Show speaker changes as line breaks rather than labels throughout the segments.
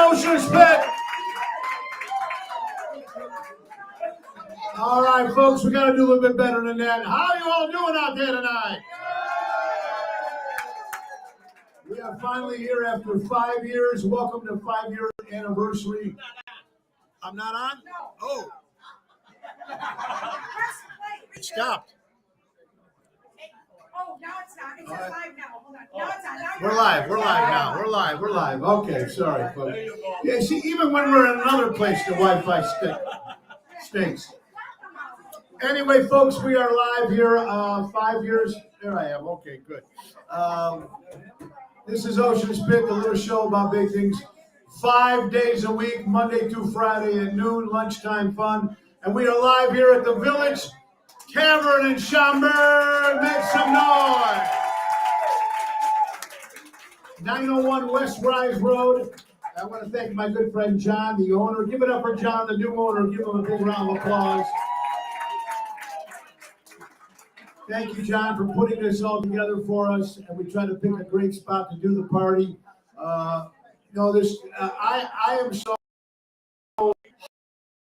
Ocean Spit. All right, folks, we got to do a little bit better than that. How are you all doing out there tonight? We are finally here after 5 years. Welcome to 5-year anniversary. I'm not on? Oh. It stopped.
Oh, now it's not. It's live now. Hold on. Now it's on. Now
We're live. We're live now. We're live. Okay, sorry, folks. Yeah, see, even when we're in another place, the Wi-Fi stinks. Anyway, folks, we are live here. 5 years. There I am. Okay, good. This is Ocean Spit, the little show about big things. 5 days a week, Monday through Friday at noon, lunchtime fun. And we are live here at the Village Tavern in Schaumburg. Make some noise. 901 West Rise Road. I want to thank my good friend John, the owner. Give it up for John, the new owner. Give him a big round of applause. Thank you, John, for putting this all together for us. And we try to pick a great spot to do the party. I am so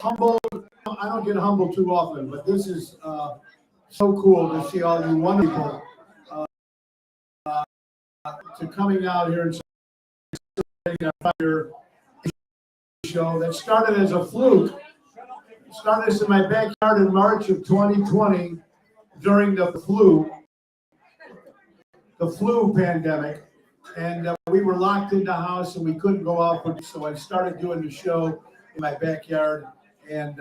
humbled. I don't get humbled too often, but this is so cool to see all you wonderful to coming out here and celebrating a 5-year show that started as a fluke. Started this in my backyard in March of 2020 during the flu pandemic. And we were locked in the house and we couldn't go out. So I started doing the show in my backyard. And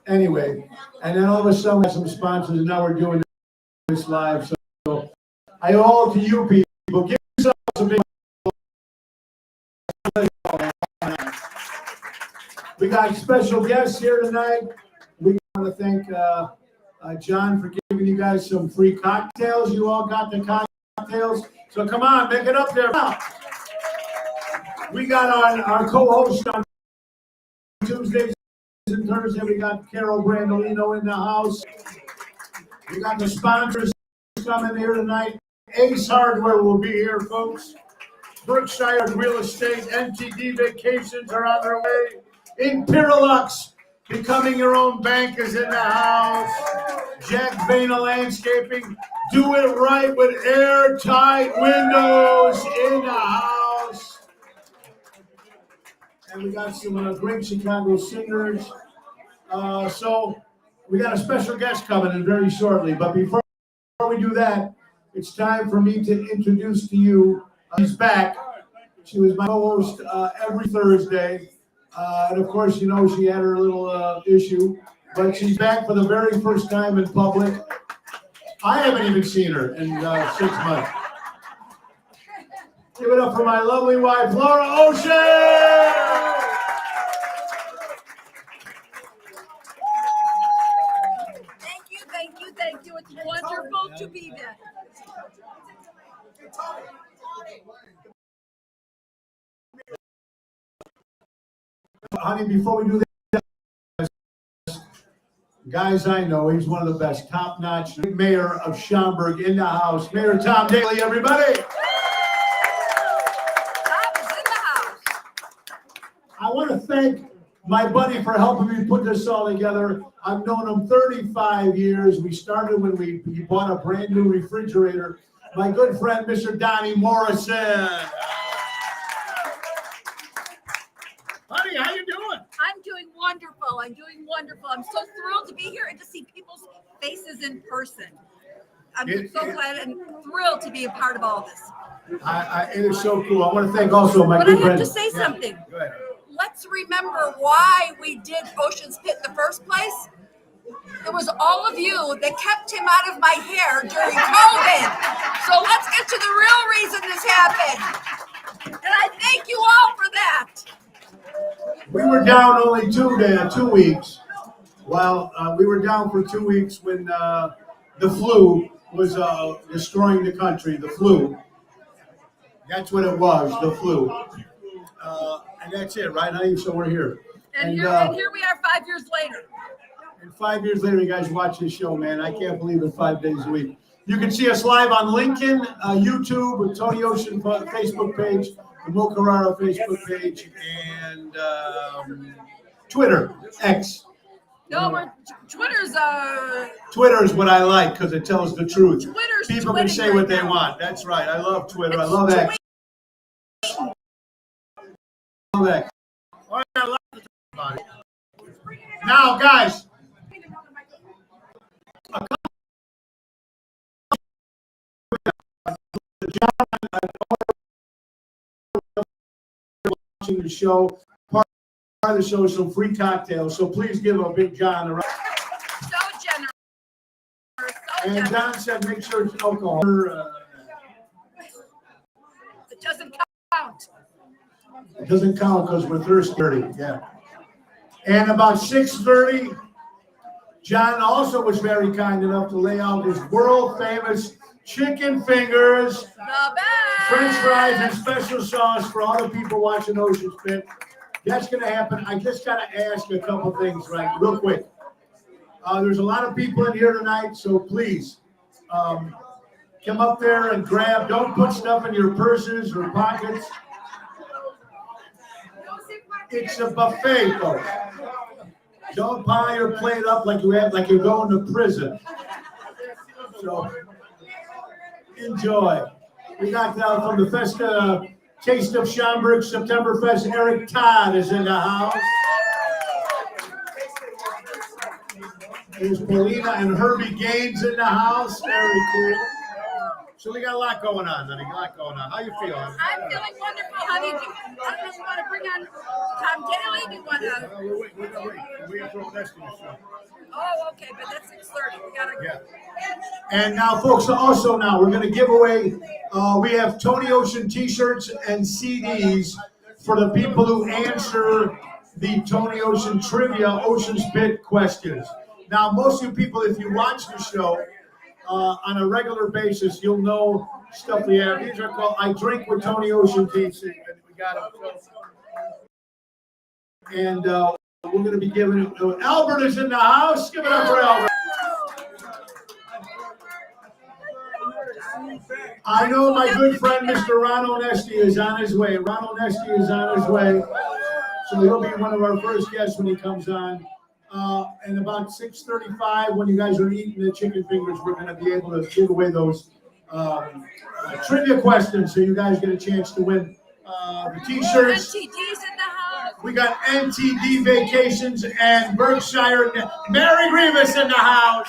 anyway, and then all of a sudden we had some sponsors and now we're doing this live. So I owe it to you people. Give yourselves a big. We got special guests here tonight. We want to thank John for giving you guys some free cocktails. You all got the cocktails. So come on, make it up there. We got our co-host on Tuesdays and Thursdays. We got Carol Brandolino in the house. We got the sponsors coming here tonight. Ace Hardware will be here, folks. Berkshire Real Estate, MTD Vacations are on their way. Imperialux, becoming your own bank, is in the house. Jack Vena Landscaping, do it right with airtight windows in the house. And we got some great Chicago singers. So we got a special guest coming in very shortly. But before we do that, it's time for me to introduce to you. She's back. She was my co-host every Thursday. And of course, you know, she had her little issue. But she's back for the very first time in public. I haven't even seen her in 6 months. Give it up for my lovely wife, Laura Ocean!
Thank you. It's wonderful to be there.
Honey, before we do that, guys, I know he's one of the best, top-notch mayor of Schaumburg in the house. Mayor Tom Daly, everybody.
Tom is in the house.
I want to thank my buddy for helping me put this all together. I've known him 35 years. We started when he bought a brand new refrigerator. My good friend, Mr. Donnie Morrison. Honey, how you doing?
I'm doing wonderful. I'm so thrilled to be here and to see people's faces in person. I'm so glad and thrilled to be a part of all this.
It is so cool. I want to thank also my good friend.
But I have to say something.
Go ahead.
Let's remember why we did Ocean Spit in the first place. It was all of you that kept him out of my hair during COVID. So let's get to the real reason this happened. And I thank you all for that.
We were down only 2 weeks. Well, we were down for 2 weeks when the flu was destroying the country. The flu. That's what it was, the flu. And that's it, right, honey? So we're here.
And here we are 5 years later.
And 5 years later, you guys watch this show, man. I can't believe it, 5 days a week. You can see us live on LinkedIn, YouTube, Tony Ocean Facebook page. the Mo Carraro Facebook page, and Twitter, X.
No, Twitter's
Twitter is what I like because it tells the truth.
Twitter's
People can
twitting
say
right
what they
now.
want. That's right. I love Twitter. I
It's
love X.
tweeting.
I love X. All right, I love to talk about it. Now, guys, watching the show, part of the show is some free cocktails. So please give a big John a round.
So generous. So
And
generous.
John said, make sure it's alcohol.
It doesn't count.
It doesn't count because we're thirsty. Yeah. And about 6:30, John also was very kind enough to lay out his world famous chicken fingers,
The best.
French fries, and special sauce for all the people watching Ocean Spit. That's going to happen. I just got to ask a couple things, right, real quick. There's a lot of people in here tonight, so please come up there and grab. Don't put stuff in your purses or pockets. It's a buffet, folks. Don't pile your plate up like you're going to prison. So enjoy. We got from the Festa Taste of Schaumburg Septemberfest. Eric Todd is in the house. There's Paulina and Herbie Gaines in the house. Very cool. So we got a lot going on, honey. A lot going on. How you feeling?
I'm feeling wonderful, honey. I don't know if you want to bring on Tom Daly. Do you want to?
Wait. We have to rest in the show.
Oh, okay, but that's 6:30. We gotta.
Yeah. And now, folks, also now we're going to give away. We have Tony Ocean T-shirts and CDs for the people who answer the Tony Ocean Trivia Ocean Spit questions. Now, most of you people, if you watch the show on a regular basis, you'll know stuff we have. These are called "I Drink with Tony Ocean" T-shirts. We got them. And we're going to be giving it. Albert is in the house. Give it up for Albert. I know my good friend Mr. Ron Onesti is on his way. Ron Onesti is on his way. So he'll be one of our first guests when he comes on. And about 6:35, when you guys are eating the chicken fingers, we're going to be able to give away those trivia questions so you guys get a chance to win the T-shirts.
NTD's in the house.
We got NTD Vacations and Berkshire. Mary Grievous in the house.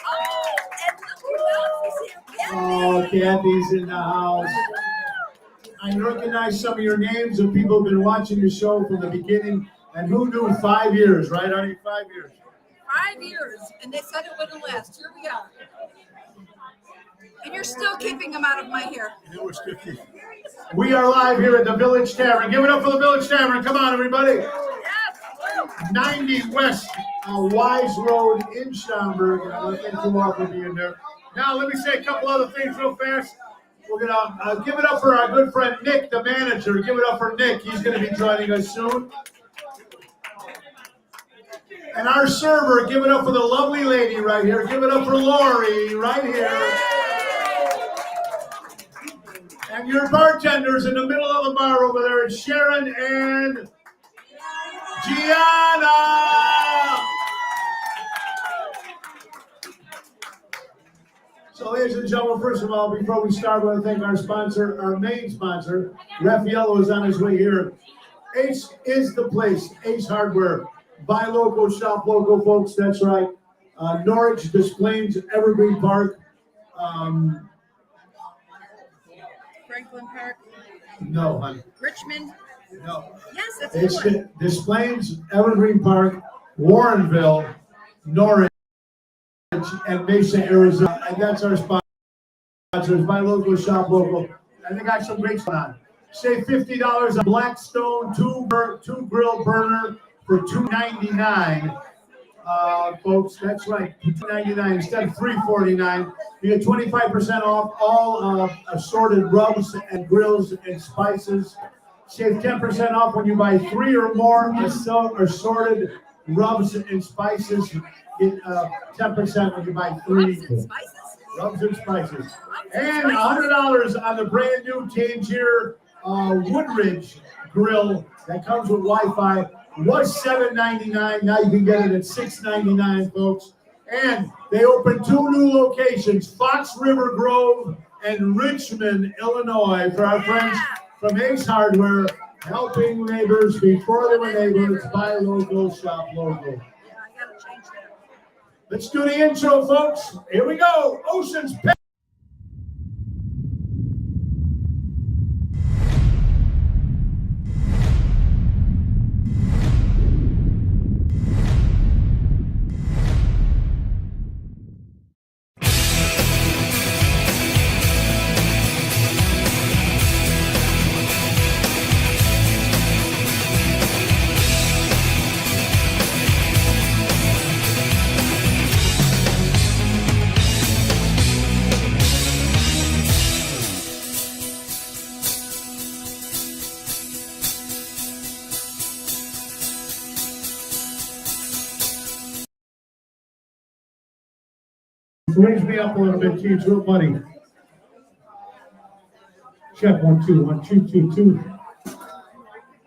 Oh, and look who else is here.
Oh, Kathy's in the house. I recognize some of your names of people who've been watching the show from the beginning. And who knew 5 years, right? Only 5 years.
5 years, and they said it wouldn't last. Here we are. And you're still keeping them out of my hair.
It was 50. We are live here at the Village Tavern. Give it up for the Village Tavern. Come on, everybody.
Yes.
90 West Wise Road in Schaumburg. And I want to thank you all for being there. Now, let me say a couple other things real fast. We're going to give it up for our good friend Nick, the manager. Give it up for Nick. He's going to be joining us soon. And our server, give it up for the lovely lady right here. Give it up for Lori right here. And your bartenders in the middle of the bar over there, it's Sharon and Gianna. So, ladies and gentlemen, first of all, before we start, I want to thank our sponsor, our main sponsor. Raffaello is on his way here. Ace is the place. Ace Hardware. Buy local, shop local, folks. That's right. Norwich, Des Plaines, Evergreen Park.
Franklin Park.
No, honey.
Richmond.
No.
Yes, that's
It's
the one.
Des Plaines, Evergreen Park, Warrenville, Norwich, and Mesa, Arizona. And that's our sponsors. Buy local, shop local. And they got some great stuff on. Save $50 on Blackstone two grill burner for $299, folks. That's right, $299 instead of $349. You get 25% off all assorted rubs and grills and spices. Save 10% off when you buy 3 or more assorted rubs and spices. Get 10% when you buy 3.
Rubs and spices.
Rubs and spices. And $100 on the brand new Tangier Woodridge grill that comes with Wi-Fi was $7.99. Now you can get it at $6.99, folks. And they opened 2 new locations, Fox River Grove and Richmond, Illinois, for our friends from Ace Hardware, helping neighbors before they were neighbors, buy local, shop local.
Yeah, I gotta change that.
Let's do the intro, folks. Here we go. Ocean's Pet. Raise me up a little bit, Chief. Real funny. Check 1 2 1 2 2 2.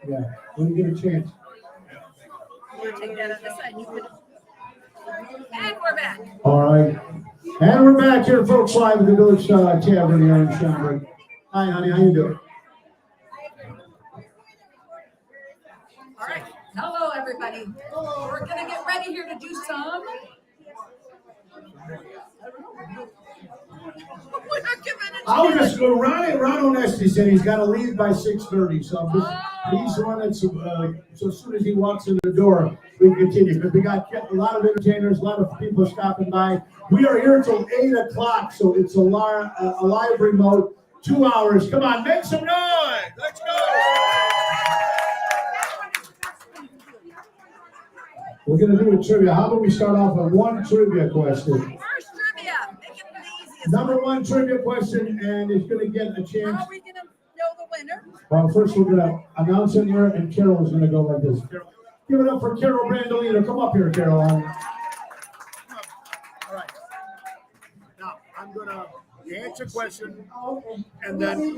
Yeah, when you get a chance.
We'll take that on this side. You could. And we're back.
All right, and we're back here, folks, live at the Village Tavern here in Schaumburg. Hi, honey. How you doing?
All right. Hello, everybody. We're gonna get ready here to do some. We're not giving it.
I was just going. Ron Onesti said he's got to leave by 6:30, so I'm just, he's the one that's so as soon as he walks in the door, we can continue because we got a lot of entertainers, a lot of people stopping by. We are here until 8 o'clock, so it's a live remote, 2 hours. Come on, make some noise. Let's go. We're gonna do a trivia. How about we start off with one trivia question?
First trivia. Make it the easiest.
Number 1 trivia question, and it's gonna get a chance.
How are we gonna know the winner?
Well, first we're gonna announce it here, and Carol is gonna go like this. Give it up for Carol Brandolino. Come up here, Carol. All right. Now I'm gonna answer a question, and then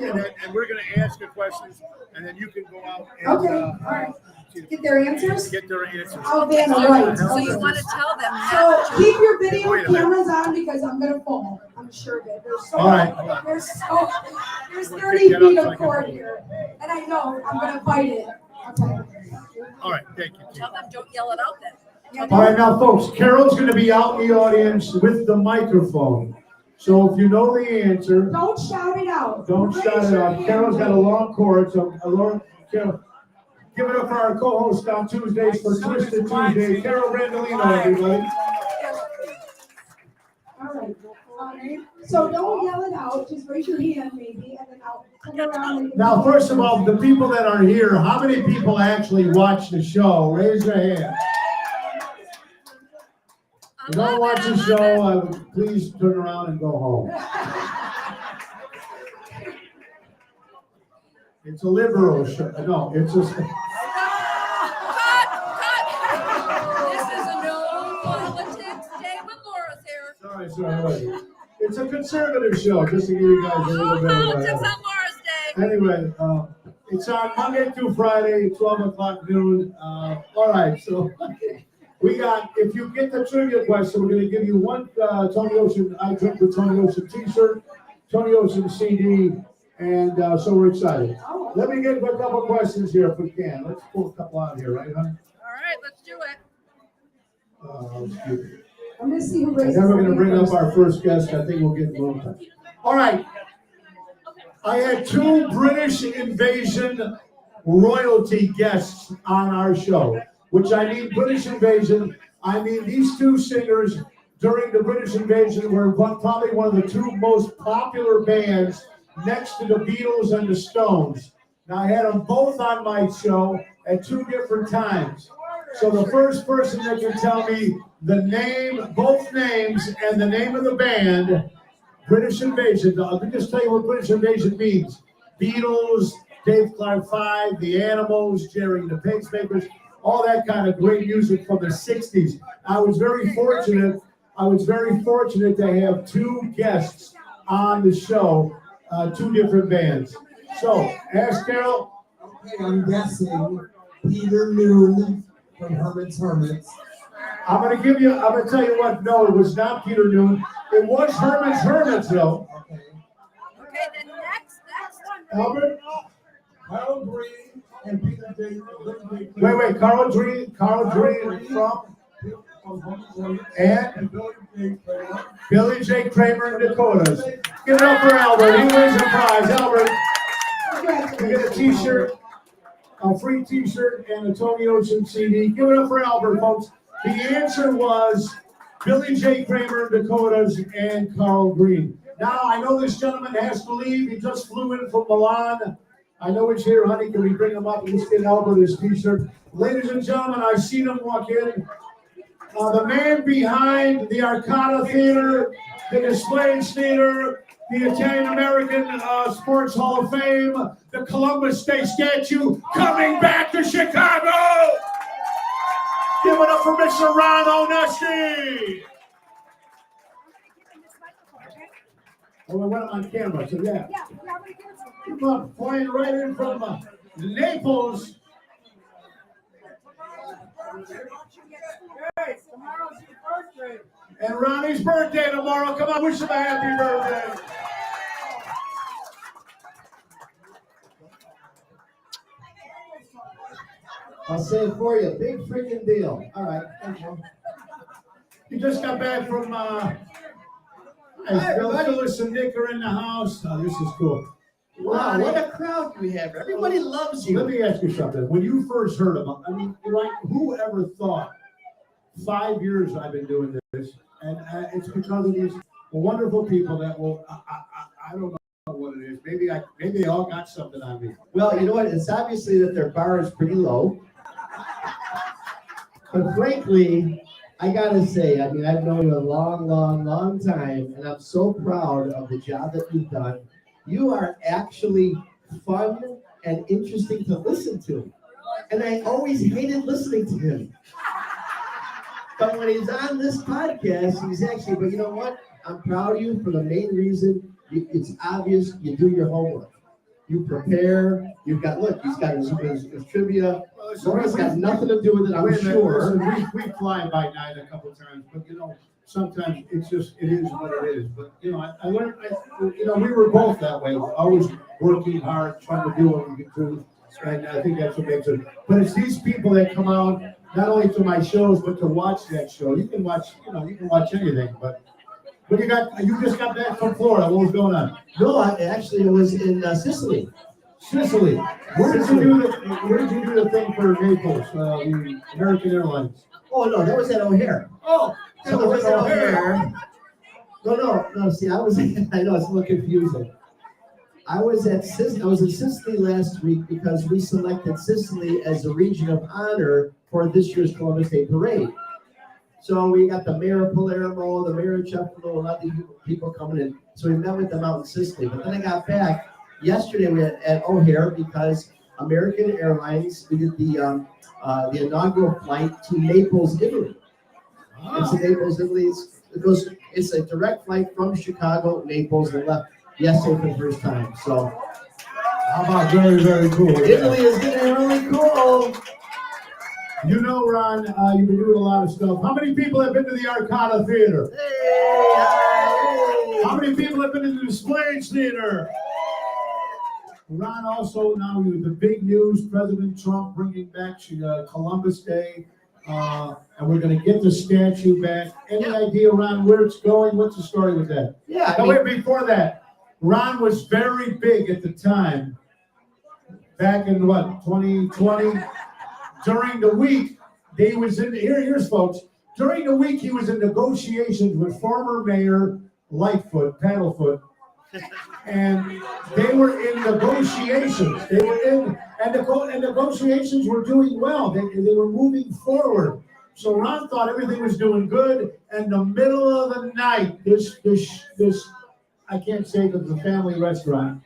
we're gonna ask a question, and then you can go out and
Okay, all right. Get their answers?
get their answers.
Oh, Van, right.
So you want to tell them
So
that.
keep your video
Wait a minute.
cameras on because I'm gonna fall. I'm sure of it.
All right.
There's 30 feet of cord here. And I know, I'm gonna fight it. Okay.
All right, thank you.
Tell them, don't yell it out then.
All right, now, folks, Carol's gonna be out in the audience with the microphone. So if you know the answer,
Don't shout it out.
don't
Raise
shout it
your
out.
hand.
Carol's got a long cord, so Carol, give it up for our co-host on Tuesdays for Twisted Tuesday, Carol Brandolino, everybody.
All right. So don't yell it out, just raise your hand maybe, and then I'll come around and.
Now, first of all, the people that are here, how many people actually watch the show? Raise your hand. If you don't watch the show, please turn around and go home. It's a liberal show. No, it's just.
Cut! This is a no politics day with Laura's here.
Sorry. It's a conservative show, just to give you guys a little
No
bit of
politics on
a.
Laura's day.
Anyway, it's on Monday through Friday, 12 o'clock noon. All right, so we got, if you get the trivia question, we're going to give you one Tony Ocean, I Drink the Tony Ocean t-shirt, Tony Ocean CD, and so we're excited. Let me get a couple questions here if we can. Let's pull a couple out here, right, huh?
All right, let's do it.
Excuse me.
I'm gonna see who
And
raises.
then we're
their
going to bring
hand
up our first guest. I think we'll get moving. All right. I had 2 British invasion royalty guests on our show, which I mean British invasion. I mean these 2 singers during the British invasion were probably one of the 2 most popular bands next to the Beatles and the Stones. Now I had them both on my show at 2 different times. So the first person that can tell me the name, both names, and the name of the band, British Invasion. Let me just tell you what British Invasion means. Beatles, Dave Clark 5, The Animals, Jerry and the Pacemakers, all that kind of great music from the 60s. I was very fortunate to have 2 guests on the show, 2 different bands. So, ask Carol.
Okay, I'm guessing Peter Noon from Herman's Hermits.
I'm gonna tell you what, no, it was not Peter Noon. It was Herman's Hermits, though.
Okay.
Okay, then next.
Albert?
Carl Green and Peter J.
Wait, Carl Green from, and Billy J. Kramer and Dakotas. Give it up for Albert, he wins a prize. Albert, you get a t-shirt, a free t-shirt, and a Tony Ocean CD. Give it up for Albert, folks. The answer was Billy J. Kramer, Dakotas, and Carl Green. Now, I know this gentleman has to leave. He just flew in from Milan. I know he's here, honey. Can we bring him up and just get Albert his t-shirt? Ladies and gentlemen, I've seen him walk in. The man behind the Arcada Theater, the Displays Theater, the Italian-American Sports Hall of Fame, the Columbus Day statue, coming back to Chicago! Give it up for Mr. Ron Onesti! Oh, we went on camera, so yeah. Come on, flying right in from Naples.
Hey, tomorrow's your birthday.
And Ronnie's birthday tomorrow. Come on, wish him a happy birthday.
I'll say it for you. Big freaking deal. All right. Thank you.
You just got back from
Hi,
Bill
everybody.
Phyllis and Nick are in the house. Oh, this is cool.
Wow, what a crowd we have. Everybody loves
Let
you.
me ask you something. When you first heard of them, I mean, like, who ever thought 5 years I've been doing this, and it's because of these wonderful people that will, I don't know what it is. Maybe they all got something on me.
Well, you know what? It's obviously that their bar is pretty low. But frankly, I gotta say, I mean, I've known you a long time, and I'm so proud of the job that you've done. You are actually fun and interesting to listen to. And I always hated listening to him. But when he's on this podcast, he's actually, but you know what? I'm proud of you for the main reason. It's obvious you do your homework. You prepare. You've got, look, he's got his trivia. Laura's got nothing to do with it, I'm
Wait a minute,
sure.
listen, we fly by night a couple times, but you know, sometimes it is what it is. But you know, I learned, we were both that way. We're always working hard, trying to do what we can do. And I think that's what makes it. But it's these people that come out not only to my shows, but to watch that show. You can watch anything, but you just got back from Florida. What was going on?
No, actually, it was in Sicily.
Sicily. Where did you do the thing for Naples, the American Airlines?
Oh, no, that was at O'Hare.
Oh,
That was at O'Hare. No, see, I know, it's a little confusing. I was in Sicily last week because we selected Sicily as a region of honor for this year's Columbus Day Parade. So we got the mayor of Palermo, the mayor of Cefalu, a lot of these people coming in. So we met with them out in Sicily. But then I got back yesterday. We were at O'Hare because American Airlines, we did the inaugural flight to Naples, Italy. It's in Naples, Italy. It's a direct flight from Chicago, Naples, and left yesterday for the first time. So
How about very, very cool?
Italy is getting really cool.
You know, Ron, you've been doing a lot of stuff. How many people have been to the Arcada Theater?
Hey,
How many people have been to the Displays Theater? Ron, also now with the big news, President Trump bringing back Columbus Day, and we're going to get the statue back. Any idea, Ron, where it's going? What's the story with that?
Yeah,
Now, wait, before that, Ron was very big at the time, back in 2020? During the week, he was in, here's folks, during the week he was in negotiations with former Mayor Lightfoot, Paddlefoot, and they were in negotiations. And negotiations were doing well. They were moving forward. So Ron thought everything was doing good. And the middle of the night, this I can't say because it's a family restaurant.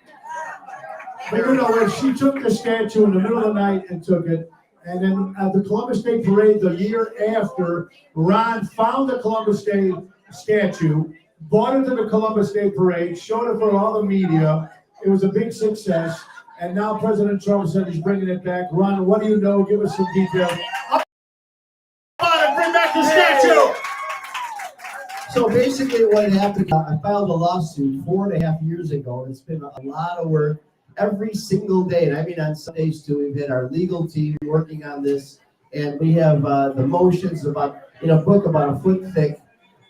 But you know, she took the statue in the middle of the night and took it. And then at the Columbus Day Parade the year after, Ron found the Columbus Day statue, brought it to the Columbus Day Parade, showed it for all the media. It was a big success. And now President Trump said he's bringing it back. Ron, what do you know? Give us some details. Come on and bring back the statue.
So basically what happened, I filed a lawsuit 4.5 years ago. It's been a lot of work every single day. And I mean on Sundays too, we've had our legal team working on this. And we have the motions about, in a book about a foot thick.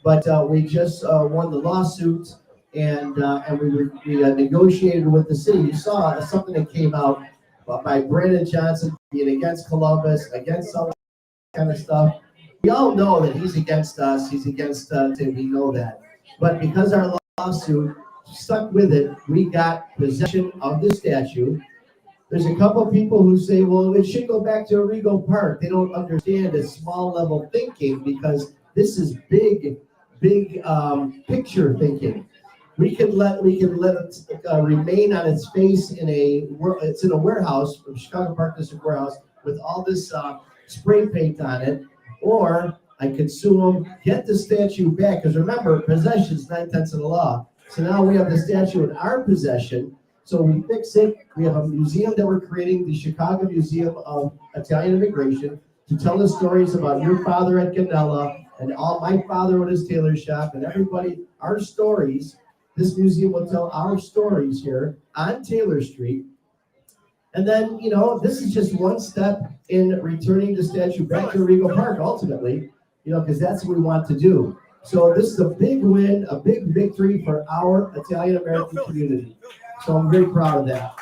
But we just won the lawsuit and we negotiated with the city. You saw something that came out by Brandon Johnson being against Columbus, against all that kind of stuff. We all know that he's against us. He's against Tim. We know that. But because our lawsuit stuck with it, we got possession of the statue. There's a couple people who say, well, it should go back to Arrigo Park. They don't understand the small level thinking because this is big picture thinking. We can let it remain on its face it's in a warehouse, a Chicago Park District warehouse, with all this spray paint on it. Or I could sue them, get the statue back, because remember, possession is 9/10 of the law. So now we have the statue in our possession. So we fix it. We have a museum that we're creating, the Chicago Museum of Italian Immigration, to tell the stories about your father at Ganella and all my father at his tailor shop and everybody, our stories. This museum will tell our stories here on Taylor Street. And then, this is just one step in returning the statue back to Arrigo Park, ultimately, because that's what we want to do. So this is a big win, a big victory for our Italian-American community. So I'm very proud of that.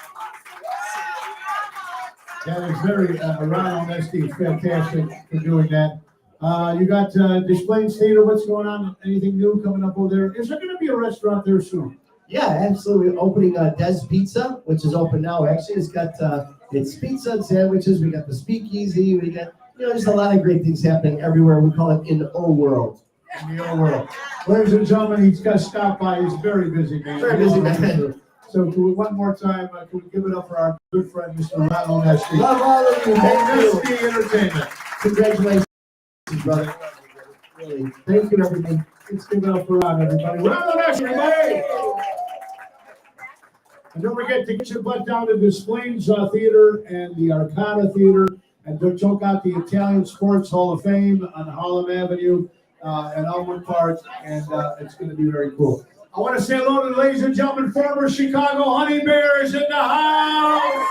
That is very, Ron Onesti is fantastic for doing that. You got Displays Theater, what's going on? Anything new coming up over there? Is there going to be a restaurant there soon?
Yeah, absolutely. We're opening Des Pizza, which is open now. Actually, it's got it's pizza and sandwiches. We got the Speakeasy. We got there's a lot of great things happening everywhere. We call it in the O world.
In the old world. Ladies and gentlemen, he's got to stop by. He's a very busy man.
Very busy man.
So one more time, can we give it up for our good friend, Mr. Ron Onesti?
Love all of you. Thank you.
Onesti Entertainment.
Congratulations, brother. Really. Thank you, everybody.
Let's give it up for Ron, everybody. Ron Onesti, everybody! And don't forget to get your butt down to Displays Theater and the Arcada Theater and to check out the Italian Sports Hall of Fame on Harlem Avenue and Elmwood Park, and it's going to be very cool. I want to say hello to, ladies and gentlemen, former Chicago Honey Bears in the house.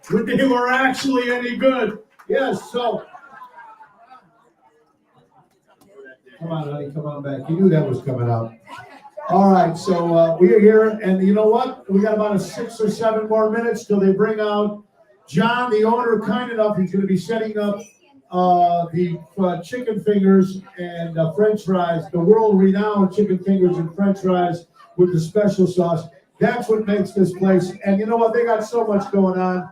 When they were actually any good. Yes, so. Come on, honey, come on back. You knew that was coming out. All right, so we are here, and you know what? We got about 6 or 7 more minutes till they bring out John, the owner, kind enough. He's going to be setting up the chicken fingers and French fries, the world-renowned chicken fingers and French fries with the special sauce. That's what makes this place. And you know what? They got so much going on.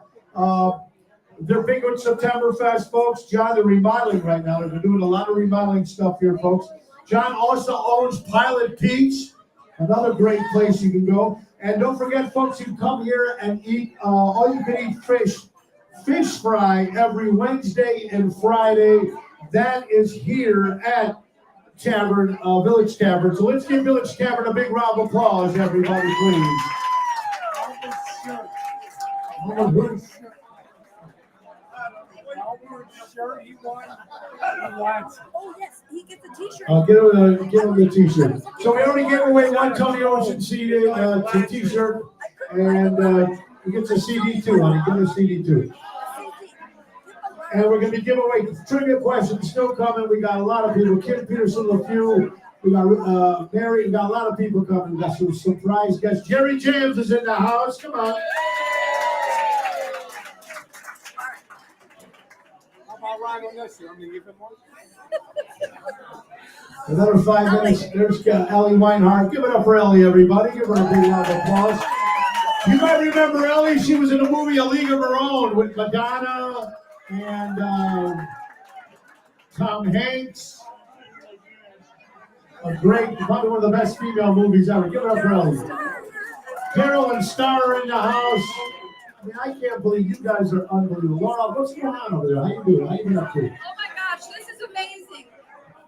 They're big with Septemberfest, folks. John, they're remodeling right now. They're doing a lot of remodeling stuff here, folks. John also owns Pilot Pete's, another great place you can go. And don't forget, folks, you can come here and eat all-you-can-eat fish fry every Wednesday and Friday. That is here at Tavern, Village Tavern. So let's give Village Tavern a big round of applause, everybody, please.
Oh, yes, he gets a t-shirt.
Give him the t-shirt. So we already gave away one Tony Ocean CD, t-shirt, and he gets a CD too, honey. Get a CD too. And we're going to give away trivia questions still coming. We got a lot of people. Kim Peterson, a few. We got Mary. We got a lot of people coming. We got some surprise guests. Jerry James is in the house. Come on. Another 5 minutes. There's Ellie Weinhardt. Give it up for Ellie, everybody. Give her a big round of applause. You might remember Ellie. She was in the movie A League of Her Own with Madonna and Tom Hanks. A great, probably one of the best female movies ever. Give it up for Ellie. Carolyn Starr in the house. I mean, I can't believe you guys are unbelievable. Laura, what's going on over there? How you doing? How you been up to?
Oh my gosh, this is amazing.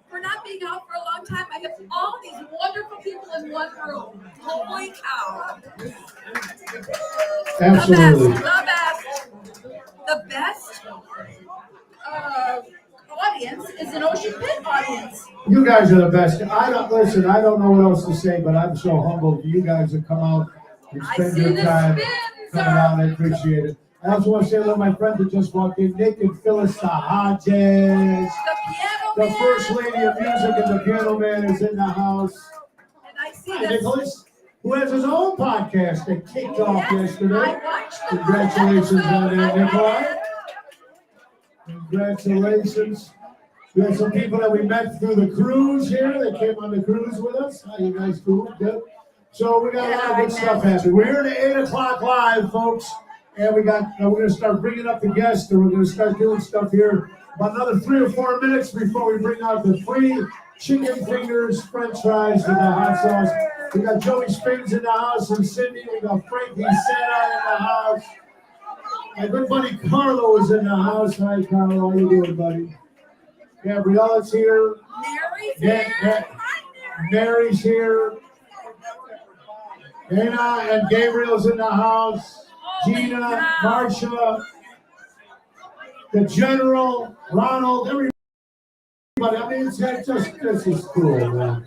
For not being out for a long time, I have all these wonderful people in one room. Holy cow.
Absolutely.
The best audience is an Ocean Pit audience.
You guys are the best. I don't know what else to say, but I'm so humbled. You guys have come out and
I
spend
see
your
the
time
spins
coming out. I appreciate it. I also want to say hello to my friend that just walked in, Nick and Phyllis Hodges.
The piano
The
man.
first lady of music and the piano man is in the house.
And I see
Hi,
this.
Nicholas, who has his own podcast that kicked off
Yes,
yesterday.
I watched the
Congratulations
first
on that,
episode.
Nikolai. Congratulations. We have some people that we met through the cruise here. They came on the cruise with us. How you guys doing? Good. So we got a lot of good stuff happening. We're here at 8 o'clock live, folks. And we're going to start bringing up the guests, and we're going to start doing stuff here about another 3 or 4 minutes before we bring out the free chicken fingers, french fries, and the hot sauce. We got Joey Spins in the house, and Cindy. We got Frankie Sena in the house. My good buddy Carlo is in the house. Hi, Carlo. How you doing, buddy? Gabriella's here.
Mary's
Yeah,
here.
yeah.
Hi, Mary.
Mary's here. Dana and Gabriel's in the house. Gina, Marsha, the General, Ronald, everybody. I mean, it's just, this is cool, man.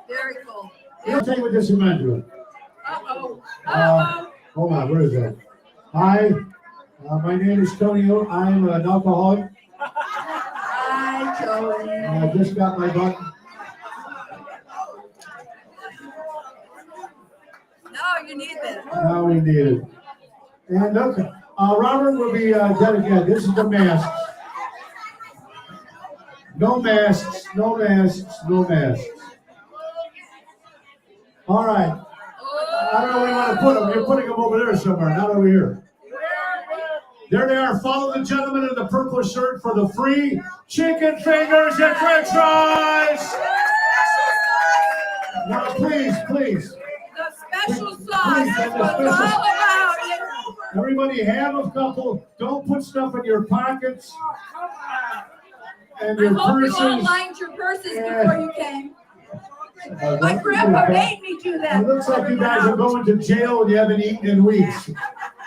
Very cool.
I'll tell you what this is meant to.
Uh-oh. Uh-oh.
Hold on, where is that? Hi, my name is Tony. I'm an alcoholic.
Hi, Joey.
I just got my button.
No, you need this.
Now we need it. And okay, Robert will be dedicated. This is the masks. No masks, no masks, no masks. All right. I don't know where you want to put them. You're putting them over there somewhere, not over here. There they are. Follow the gentleman in the purple shirt for the free chicken fingers and french fries. Now, please.
The special sauce is what's all about it.
Everybody have a couple. Don't put stuff in your pockets and
I
your
hope you all
purses.
lined your purses
Yeah.
before you came. My grandpa made me do that.
It looks like you guys are going to jail and you haven't eaten in weeks.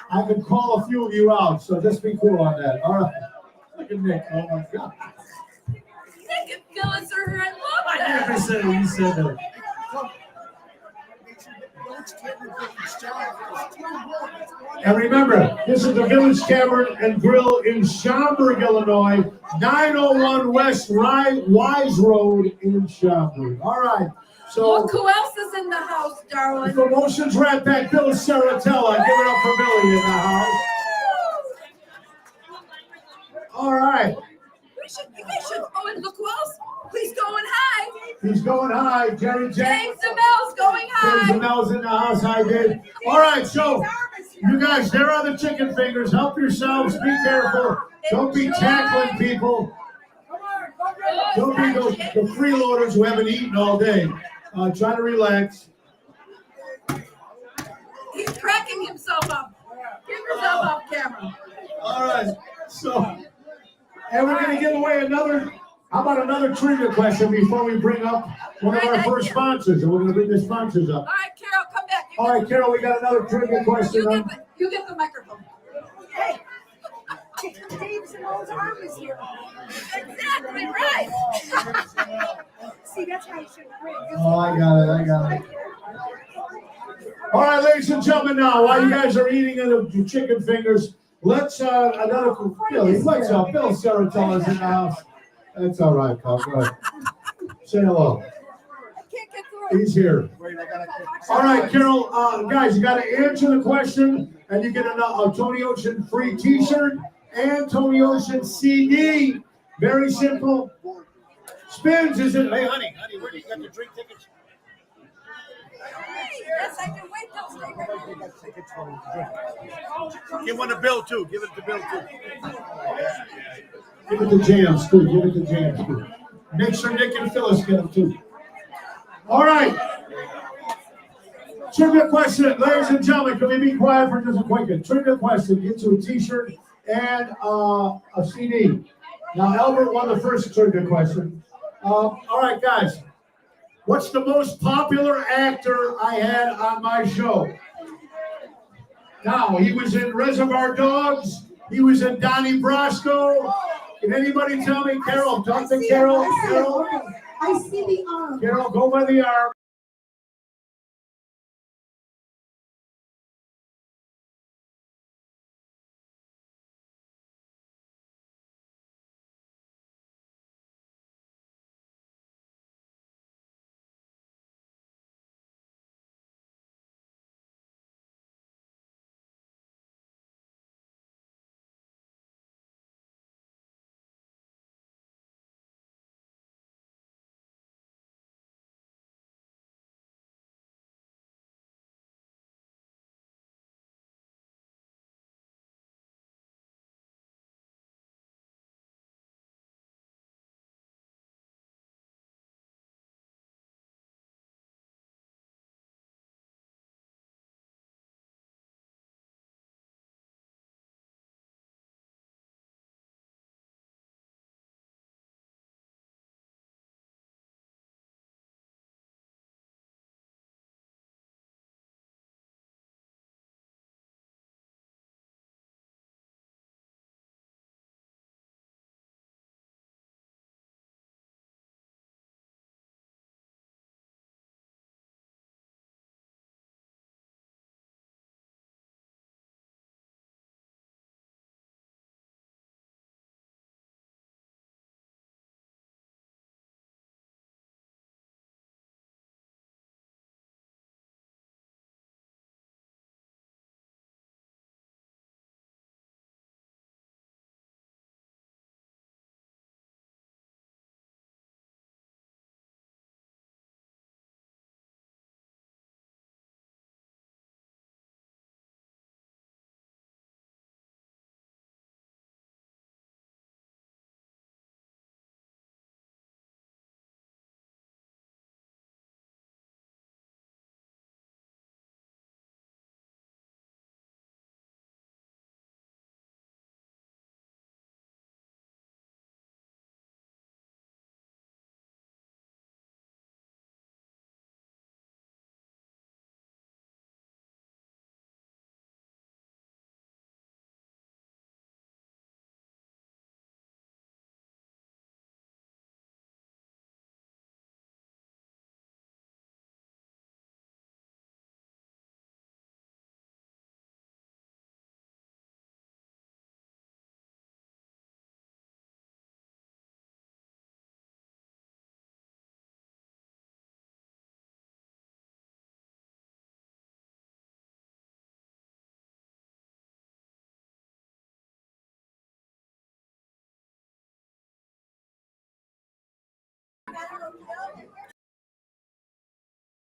I could call a few of you out, so just be cool on that. All right. Look at Nick. Oh my God.
Nick and Phyllis are here. I love
I
that.
never said it. You said that. And remember, this is the Village Tavern and Grill in Schaumburg, Illinois, 901 West Wise Road in Schaumburg. All right. So
Look who else is in the house,
the
darling.
promotions Rat Pack, Bill Saratella. Give it up for Billy in the house. All right.
You guys should. Oh, and look who else. He's going high.
He's going high. Jerry
James
James.
DeMelle's going
James
high.
DeMelle's in the house. I did. All right, so you guys, there are the chicken fingers. Help yourselves. Be careful. Don't be tackling people. Don't be the freeloaders who haven't eaten all day. Try to relax.
He's cracking himself up. Give yourself off camera.
All right. So, and we're going to give away another. How about another trivia question before we bring up one of our first sponsors? And we're going to bring the sponsors up.
All right, Carol, come back.
All right, Carol, we got another trivia question.
You get the microphone.
Hey, Dave Simone's arm is here.
Exactly right.
See, that's how you should bring.
Oh, I got it. All right, ladies and gentlemen, now, while you guys are eating the chicken fingers, let's, another, Billy, what's up? Bill Saratella's in the house. That's all right, pal. Go ahead. Say hello.
I can't get through it.
He's here. All right, Carol, guys, you got to answer the question, and you get a Tony Ocean free T-shirt and Tony Ocean CD. Very simple. Spins is it? Hey, honey, where do you got the drink tickets?
Yes, I can wait till stay right.
Give one to Bill too. Give it to Bill too.
Give it to James, too. Give it to James, too. Make sure Nick and Phyllis get them, too. All right. Trivia question. Ladies and gentlemen, can we be quiet for just a quick trivia question? Get you a T-shirt and a CD. Now, Albert won the first trivia question. All right, guys. What's the most popular actor I had on my show? Now, he was in Reservoir Dogs. He was in Donnie Brasco. Can anybody tell me, Carol? Talk to Carol. Carol.
I see the arm.
Carol, go by the arm.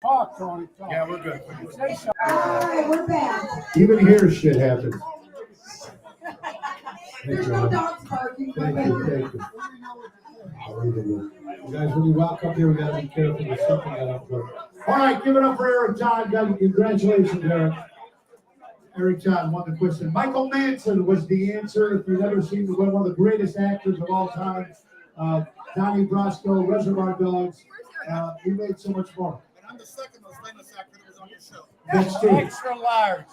Talk, Tony, talk.
Yeah, we're good.
Say something.
All right, we're back.
Even here, shit happens.
There's no dogs barking.
Thank you. You guys, when you walk up here, we gotta be careful with something that up there. All right, give it up for Eric John. Guys, congratulations, Eric. Eric John won the question. Michael Manson was the answer. If you've ever seen one of the greatest actors of all time, Donnie Brasco, Reservoir Dogs. He made so much more.
And I'm the second most famous actor that was on your show.
Next to
Extra large.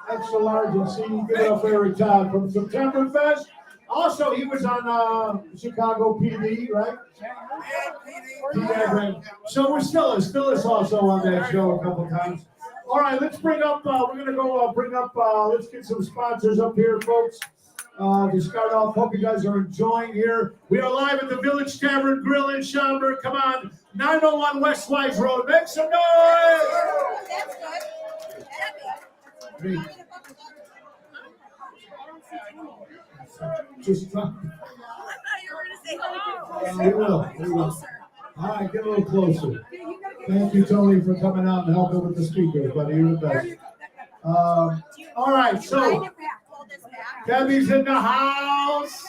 extra large and see. Give it up for Eric John from September Fest. Also, he was on Chicago PD, right? Yeah, so we're still is also on that show a couple times. All right, let's bring up. We're gonna go bring up. Let's get some sponsors up here, folks. To start off, hope you guys are enjoying here. We are live at the Village Tavern Grill in Schaumburg. Come on, 901 West Wise Road. Make some noise.
That's good.
Great. Just try.
I thought you were going to say hello.
We will. All right, get a little closer. Thank you, Tony, for coming out and helping with the speakers, buddy. You're the best. All right, so Debbie's in the house.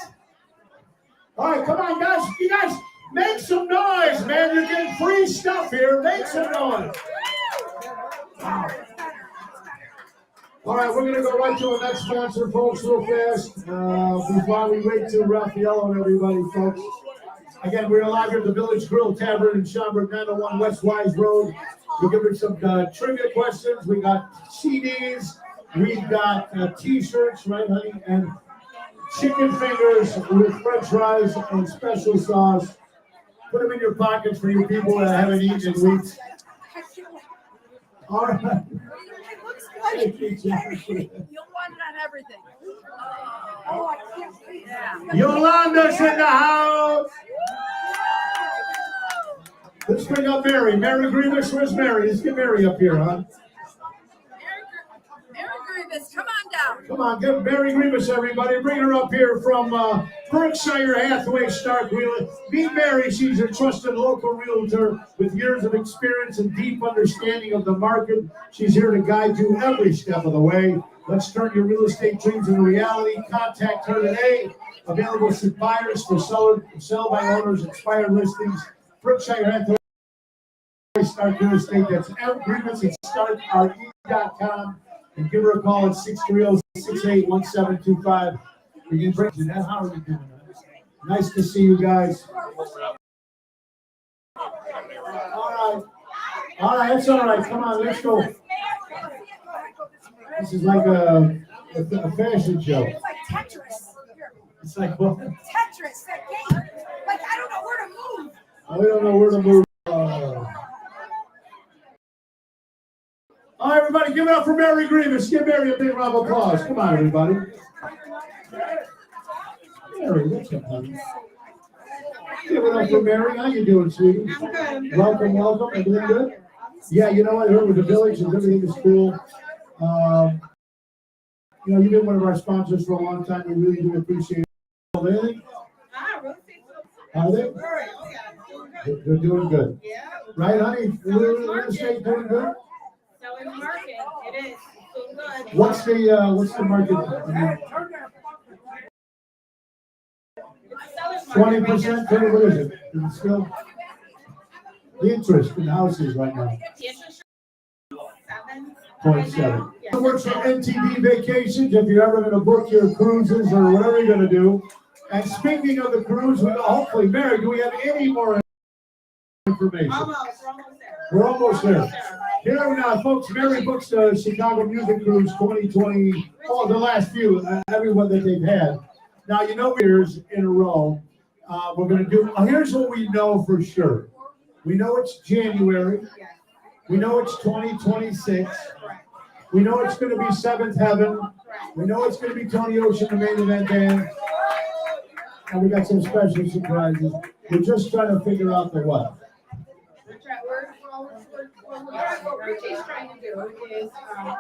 All right, come on, guys. You guys, make some noise, man. You're getting free stuff here. Make some noise. All right, we're going to go right to our next sponsor, folks, real fast. Before we wait to Raffaello and everybody, folks. Again, we're live here at the Village Grill Tavern in Schaumburg, 901 West Wise Road. We're giving some trivia questions. We got CDs. We got T-shirts, right, honey? And chicken fingers with French fries and special sauce. Put them in your pockets for you people that haven't eaten in weeks. All right. Thank you, Jackie.
You'll want it on everything.
Oh, I can't see.
Yeah.
Yolanda's in the house. Let's bring up Mary. Mary Grievous, where's Mary? Let's get Mary up here, huh?
Mary Grievous, come on down.
Come on, get Mary Grievous, everybody. Bring her up here from Berkshire Hathaway Stark Wheeler. Meet Mary. She's a trusted local realtor with years of experience and deep understanding of the market. She's here to guide you every step of the way. Let's turn your real estate dreams into reality. Contact her today. Available to buyers for sell by owners, expired listings. Berkshire Hathaway Stark Real Estate. That's Grievous at starkre.com. And give her a call at 630-681725. You can bring Jeanette. How are you doing? Nice to see you guys. All right, that's all right. Come on, let's go. This is like a fashion show.
It's like Tetris.
It's like what?
Tetris, that game. Like, I don't know where to move.
We don't know where to move. All right, everybody, give it up for Mary Grievous. Give Mary a big round of applause. Come on, everybody. Mary, what's up, honey? Give it up for Mary. How you doing, sweetie?
I'm good.
Welcome. Everything good? Yeah, you know what? Here with the village and everything is cool. You've been one of our sponsors for a long time. We really do appreciate it. Really? Are they? They're doing good.
Yeah.
Right, honey? Real estate doing good?
So in the market, it is so good.
What's the market? 20%? What is it? Is it still the interest in houses right now? 0.7. It works for NTD Vacations if you're ever going to book your cruises or whatever you're going to do. And speaking of the cruise, hopefully, Mary, do we have any more information? We're almost there. Here now, folks, Mary books the Chicago Music Cruise 2020, the last few, everyone that they've had. Now, years in a row, we're going to do, here's what we know for sure. We know it's January. We know it's 2026. We know it's going to be Seventh Heaven. We know it's going to be Tony Ocean, the main event band. And we got some special surprises. We're just trying to figure out the what.
What Richie's trying to do is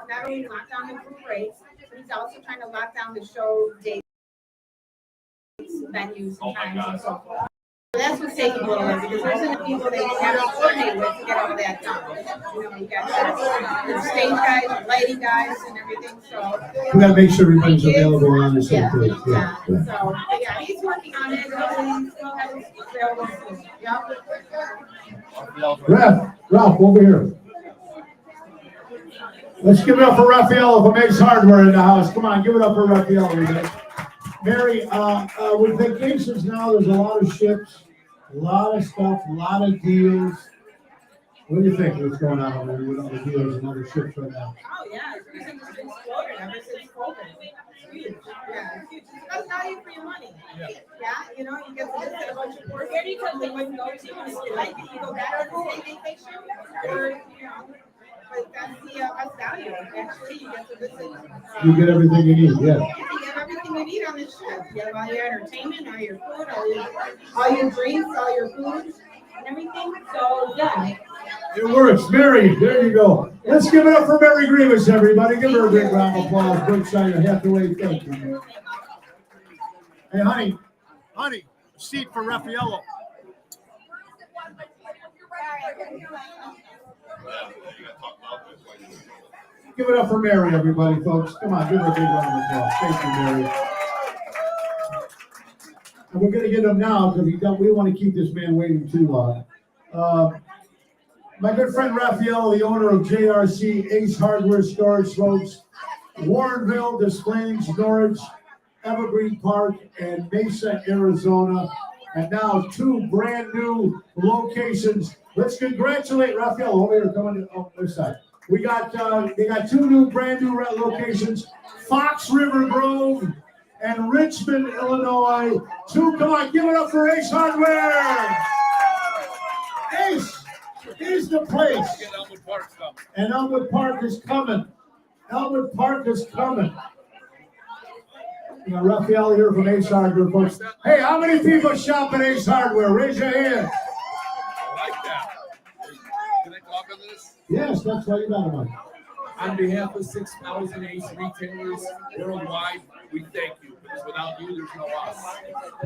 not only lock down the group rates, but he's also trying to lock down the show dates, venues, and times and so forth. That's what's taking a little bit because there's enough people that you have to coordinate with to get all that done. You got the stage guys, the lighting guys, and everything. So
we got to make sure everybody's available on the same page.
Yeah. So yeah, he's working on it. He'll still have it available soon. Yep.
Ralph, over here. Let's give it up for Raphael of Ace Hardware in the house. Come on, give it up for Raphael. Everybody. Mary, with vacations now, there's a lot of ships, a lot of stuff, a lot of deals. What do you think? What's going on over there with other deals and other ships right now?
Oh yeah, it's just exploded ever since COVID. It's huge. Yeah, it's huge. It's about value for your money. Yeah, you know, you get to visit a bunch of ports because they wouldn't go to, and if you like it, you go back on the same vacation, or but that's the best value. Actually, you get to visit.
You get everything you need, yeah.
You get everything you need on this ship. You have all your entertainment, all your food, all your drinks, all your food, and everything. So yeah.
It works. Mary, there you go. Let's give it up for Mary Grievous, everybody. Give her a big round of applause. Berkshire Hathaway, thank you. Hey, honey, seat for Raffaello. Give it up for Mary, everybody, folks. Come on, give her a big round of applause. Thank you, Mary. And we're going to get him now because we want to keep this man waiting too long. My good friend Raphael, the owner of JRC Ace Hardware Storage, folks, Warrenville, Des Plaines, Norwich, Evergreen Park, and Mesa, Arizona. And now 2 brand new locations. Let's congratulate Raphael over here coming on this side. They got 2 brand new locations, Fox River Grove and Richmond, Illinois. 2, come on, give it up for Ace Hardware. Ace is the place. And Elmwood Park is coming. Elmwood Park is coming. We got Raphael here from Ace Hardware, folks. Hey, how many people shop at Ace Hardware? Raise your hand.
I like that. Can I talk on this?
Yes, that's why you got them on.
On behalf of 6,000 Ace retailers worldwide, we thank you, because without you, there's no us.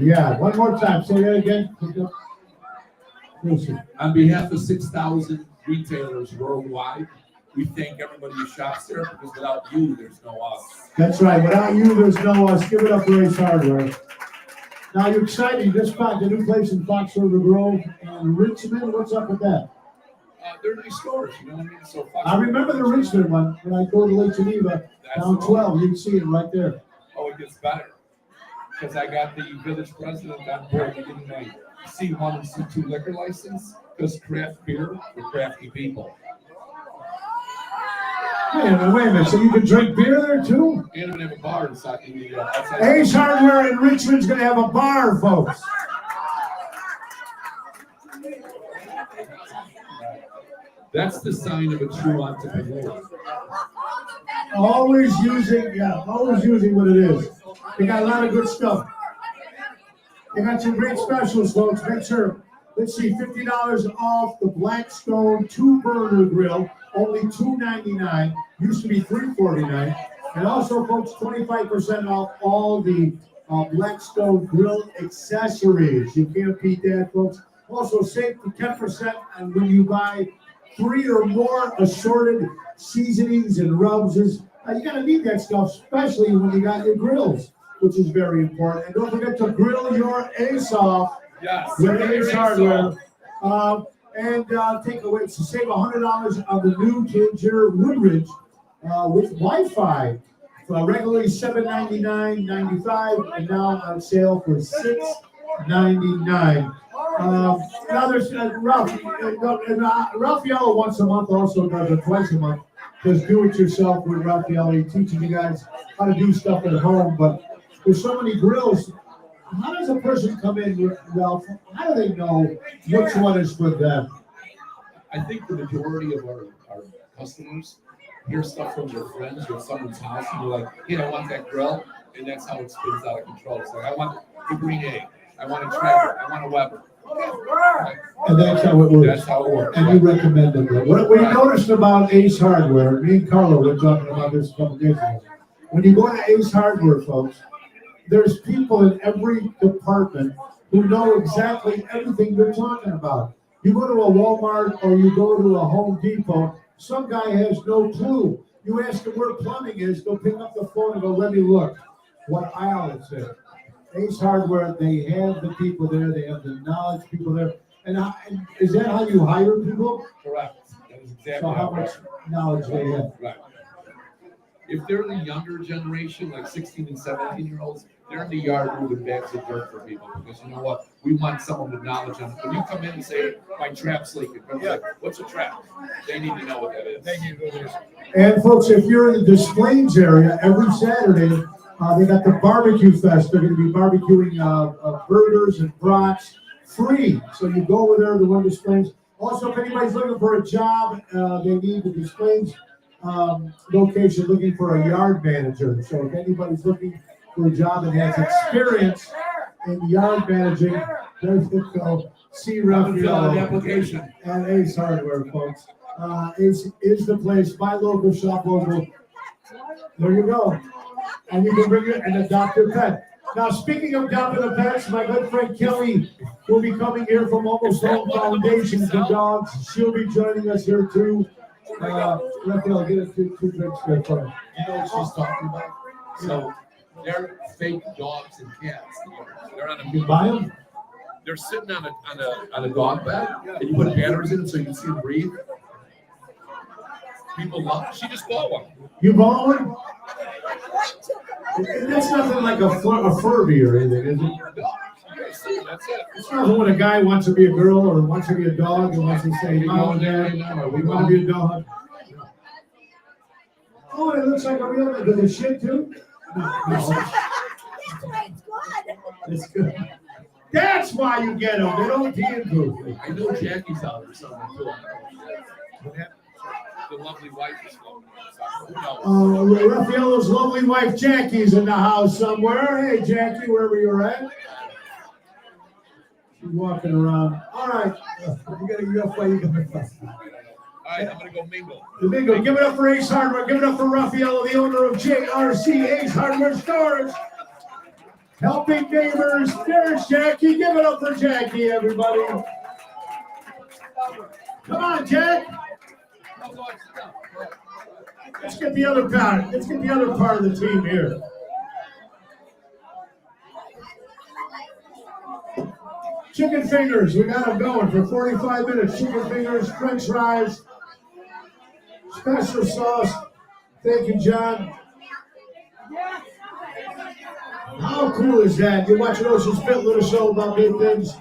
Yeah, one more time. Say that again. Listen.
On behalf of 6,000 retailers worldwide, we thank everybody who shops there, because without you, there's no us.
That's right. Without you, there's no us. Give it up for Ace Hardware. Now, you're excited. You just found the new place in Fox River Grove and Richmond. What's up with that?
They're nice stores, you know what I mean? So
I remember the Richmond one when I go to Lake Geneva down 12. You can see it right there.
Oh, it gets better. Because I got the village president on board getting my C1 and C2 liquor license, because craft beer for crafty people.
Wait a minute. So you can drink beer there too?
And we have a bar inside outside.
Ace Hardware in Richmond's going to have a bar, folks.
That's the sign of a true entrepreneur.
Always using what it is. They got a lot of good stuff. They got some great specials, folks. Make sure. Let's see, $50 off the Blackstone 2-burner grill, only $2.99. Used to be $3.49. And also, folks, 25% off all the Blackstone grill accessories. You can't beat that, folks. Also, save 10% on when you buy 3 or more assorted seasonings and rubs. You gotta need that stuff, especially when you got your grills, which is very important. And don't forget to grill your Ace off with Ace Hardware. Take away to save $100 on the new Ginger Woodridge with Wi-Fi. Regularly $799.95 and now on sale for $699. Now there's Raphael once a month, also does it twice a month. Just do it yourself with Raphael. He's teaching you guys how to do stuff at home. But there's so many grills. How does a person come in, Ralph? How do they know which one is for them?
I think the majority of our customers hear stuff from their friends or someone's house, and they're like, hey, I want that grill. And that's how it spins out of control. It's like, I want the Green Egg. I want a Traeger. I want a Weber.
And that's how it works.
That's how it works.
And you recommend them. What you noticed about Ace Hardware, me and Carlo were talking about this a couple days ago. When you go to Ace Hardware, folks, there's people in every department who know exactly everything you're talking about. You go to a Walmart or you go to a Home Depot, some guy has no clue. You ask him where plumbing is, they'll pick up the phone and go, let me look what aisle it's in. Ace Hardware, they have the people there, they have the knowledge people there. And is that how you hire people?
Correct. That is exactly
So how much knowledge they have?
Right. If they're the younger generation, like 16 and 17-year-olds, they're in the yard moving bags of dirt for people, because you know what? We want someone with knowledge on it. When you come in and say, my trap's leaking, like, what's a trap? They need to know what that is. They need to know this.
And folks, if you're in the Des Plaines area, every Saturday, they got the Barbecue Fest. They're going to be barbecuing burgers and brats free. So you go over there to one Des Plaines. Also, if anybody's looking for a job, they need the Des Plaines location looking for a yard manager. So if anybody's looking for a job and has experience in yard managing, there's the go. See Raphael
application
at Ace Hardware, folks. Ace is the place. Buy local, shop local. There you go. And you can bring it and adopt your pet. Now, speaking of adopting the pets, my good friend Kelly will be coming here from Almost Home Foundation for Dogs. She'll be joining us here too. Raphael, get us two drinks there for her.
You know what she's talking about? So they're fake dogs and cats. They're on a
You buy them?
They're sitting on a dog bed, and you put batteries in it so you can see them breathe. People love. She just bought one.
You bought one? That's nothing like a Furby or anything, is it?
No, you guys That's it.
It's not when a guy wants to be a girl or wants to be a dog and wants to say,
We
Mom,
going there
Dad,
right now, are
we
we
want to
going?
be a dog. Oh, it looks like a real, does it shit too? No.
That's right, it's good.
It's good. That's why you get them. They don't pee and poop.
I know Jackie's out there somewhere too. The lovely wife is going. Who knows?
Raffaello's lovely wife Jackie's in the house somewhere. Hey, Jackie, wherever you're at. She's walking around. All right.
You gotta fight, you gotta fight.
All right, I'm gonna go mingle.
The big one. Give it up for Ace Hardware. Give it up for Raffaello, the owner of JRC Ace Hardware Stores. Helping neighbors. There's Jackie. Give it up for Jackie, everybody. Come on, Jack. Let's get the other part. Let's get the other part of the team here. Chicken fingers. We got them going for 45 minutes. Chicken fingers, French fries, special sauce. Thank you, John. How cool is that? You're watching Ocean's Pit, little show about big things.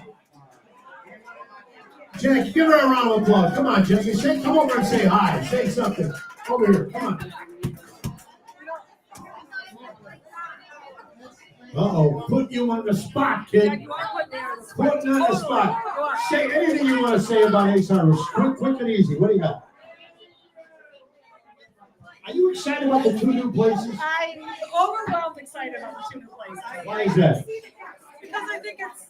Jackie, give her a round of applause. Come on, Jackie. Come over and say hi. Say something. Over here. Come on. Uh-oh. Put you on the spot, kid. Putting on the spot. Say anything you want to say about Ace Hardware. Quick and easy. What do you got? Are you excited about the two new places?
I'm overwhelmed excited about the two new places.
Why is that?
Because I think it's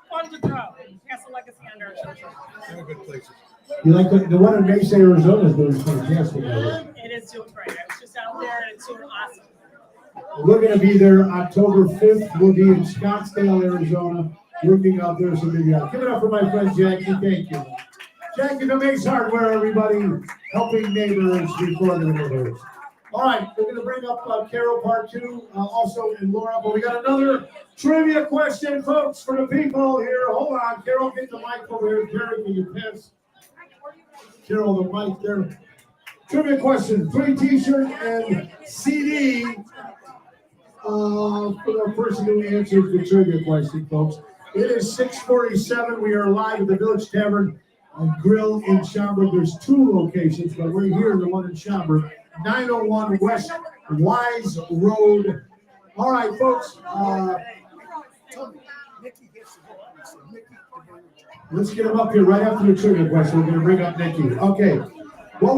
fun to throw. Pass a legacy on our church.
They're good places.
You like the one in Mesa, Arizona is doing fantastic.
It is doing great. I was just out there and it's doing awesome.
We're going to be there October 5th. We'll be in Scottsdale, Arizona, working out there. So maybe I'll give it up for my friend Jackie. Thank you. Jackie from Ace Hardware, everybody, helping neighbors before the neighbors. All right, we're going to bring up Carol part 2, also in Laura, but we got another trivia question, folks, for the people here. Hold on, Carol, get the mic over here. Carol, can you pass Carol the mic there? Trivia question, 3 t-shirts and CD for the person who answers the trivia question, folks. It is 6:47. We are live at the Village Tavern and Grill in Schaumburg. There's 2 locations, but we're here in the one in Schaumburg, 901 West Wise Road. All right, folks. Let's get him up here right after the trivia question. We're going to bring up Nikki. Okay. Where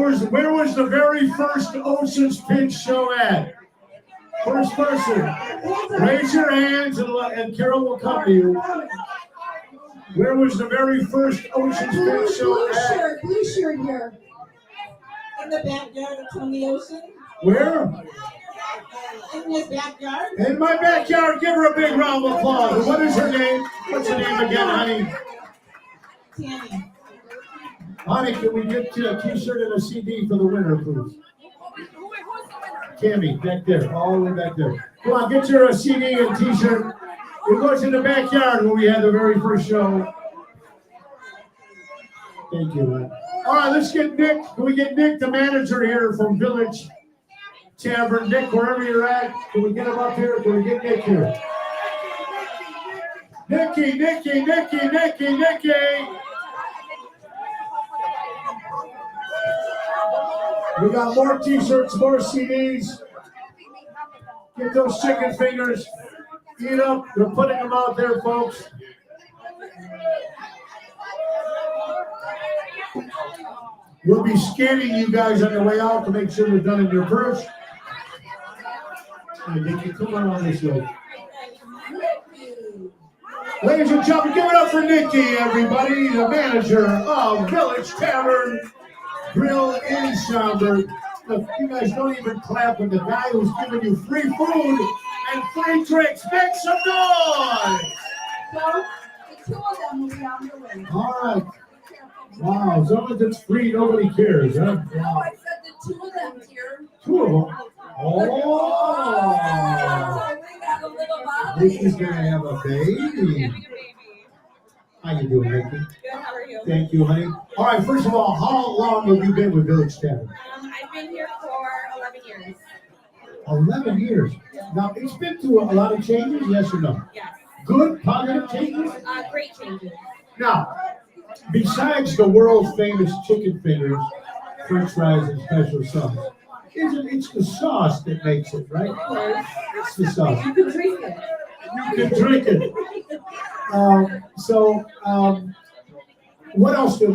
was the very first Ocean's Pit show at? First person. Raise your hands and Carol will come to you. Where was the very first Ocean's Pit show at?
Blue shirt here.
In the backyard of Tony Ocean.
Where?
In his backyard.
In my backyard. Give her a big round of applause. What is her name? What's her name again, honey?
Tammy.
Honey, can we get you a t-shirt and a CD for the winner, please?
Who's the winner?
Tammy, back there, all the way back there. Come on, get your CD and t-shirt. It goes in the backyard where we had the very first show. Thank you, man. All right, let's get Nick. Can we get Nick, the manager here from Village Tavern? Nick, wherever you're at, can we get him up here? Can we get Nick here? Nicky. We got more t-shirts, more CDs. Get those chicken fingers. Eat up. They're putting them out there, folks. We'll be scanning you guys on the way out to make sure they're done in your purse. Hey, Nikki, come on this way. Ladies and gentlemen, give it up for Nikki, everybody, the manager of Village Tavern Grill in Schaumburg. Look, you guys don't even clap with the guy who's giving you free food and free drinks. Make some noise!
So, the 2 of them will be on their way.
All right. Wow, as long as it's free, nobody cares, huh?
No,
Wow.
I said the 2 of them here.
2 of them. Oh!
We got a little bottle
Nikki's
here.
gonna have a baby. How you doing, Nikki?
Good, how are you?
Thank you, honey. All right, first of all, how long have you been with Village Tavern?
I've been here for 11 years.
11 years. Now, it's been through a lot of changes, yes or no?
Yes.
Good, positive changes?
Great changes.
Now, besides the world famous chicken fingers, french fries, and special sauce, it's the sauce that makes it, right? It's the sauce.
You can drink it.
You can drink it. What else do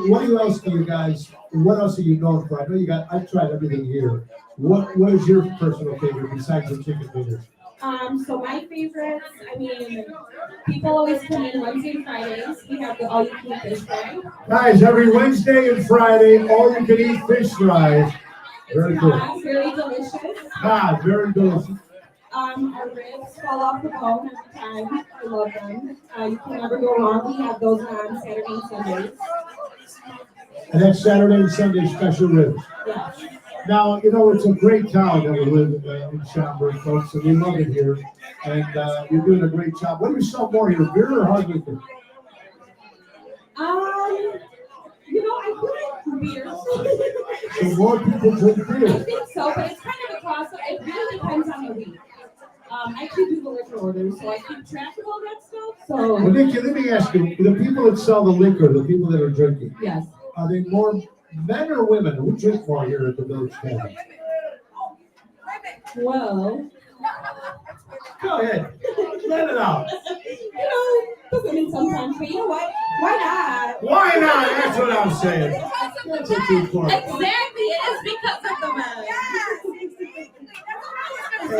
you known for? I know I've tried everything here. What is your personal favorite besides the chicken fingers?
So my favorites, I mean, people always come in Wednesday and Fridays. We have the all-you-can-eat fish fry.
Guys, every Wednesday and Friday, all you can eat fish fries. Very good.
Very delicious.
Very delicious.
Our ribs fall off the bone every time. I love them. You can never go wrong. We have those on Saturday and Sundays.
And that's Saturday and Sunday special ribs.
Yeah.
Now, it's a great town that we live in Schaumburg, folks, and we love it here. And you're doing a great job. What do you sell more here, beer or hard liquor?
I feel like beer.
So more people drink
I
beer.
think so, but it's kind of a toss up. It really depends on the week. I actually do the liquor orders, so I keep track of all that stuff.
Well,
So
Nikki, let me ask you, the people that sell the liquor, the people that are drinking,
yes.
are they more men or women? Who drink more here at the Village Tavern?
Well,
Go ahead, let it out.
the women sometimes, but you know what? Why not?
Why not? That's what I'm saying. That's what you for.
Exactly, it is because of the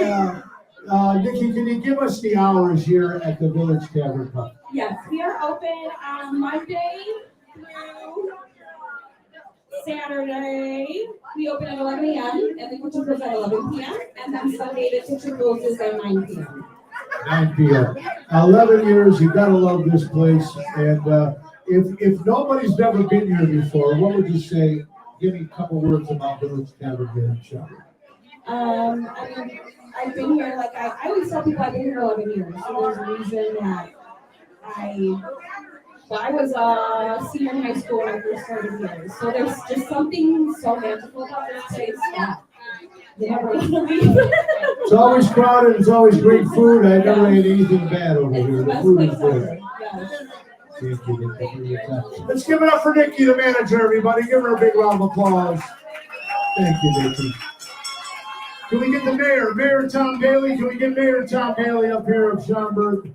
men.
Nikki, can you give us the hours here at the Village Tavern Pub?
Yes, we are open on Monday through Saturday. We open at 11 a.m. and the kitchen closes at 11 p.m. And then Sunday the kitchen closes at 9 p.m.
9 p.m. 11 years, you gotta love this place. And if nobody's never been here before, what would you say? Give me a couple words about Village Tavern here in Schaumburg.
I've been here, like I always tell people I've been here 11 years. So there's a reason that I was a senior in high school when I first started here. So there's just something so magical about this place that you never want to leave.
It's always crowded, it's always great food. I never ate anything bad over here.
It's the
The
best
food
place
is good.
ever. Yes.
Thank you, Nikki, for your time. Let's give it up for Nikki, the manager, everybody. Give her a big round of applause. Thank you, Nikki. Can we get the mayor, Mayor Tom Daly? Can we get Mayor Tom Daly up here of Schaumburg?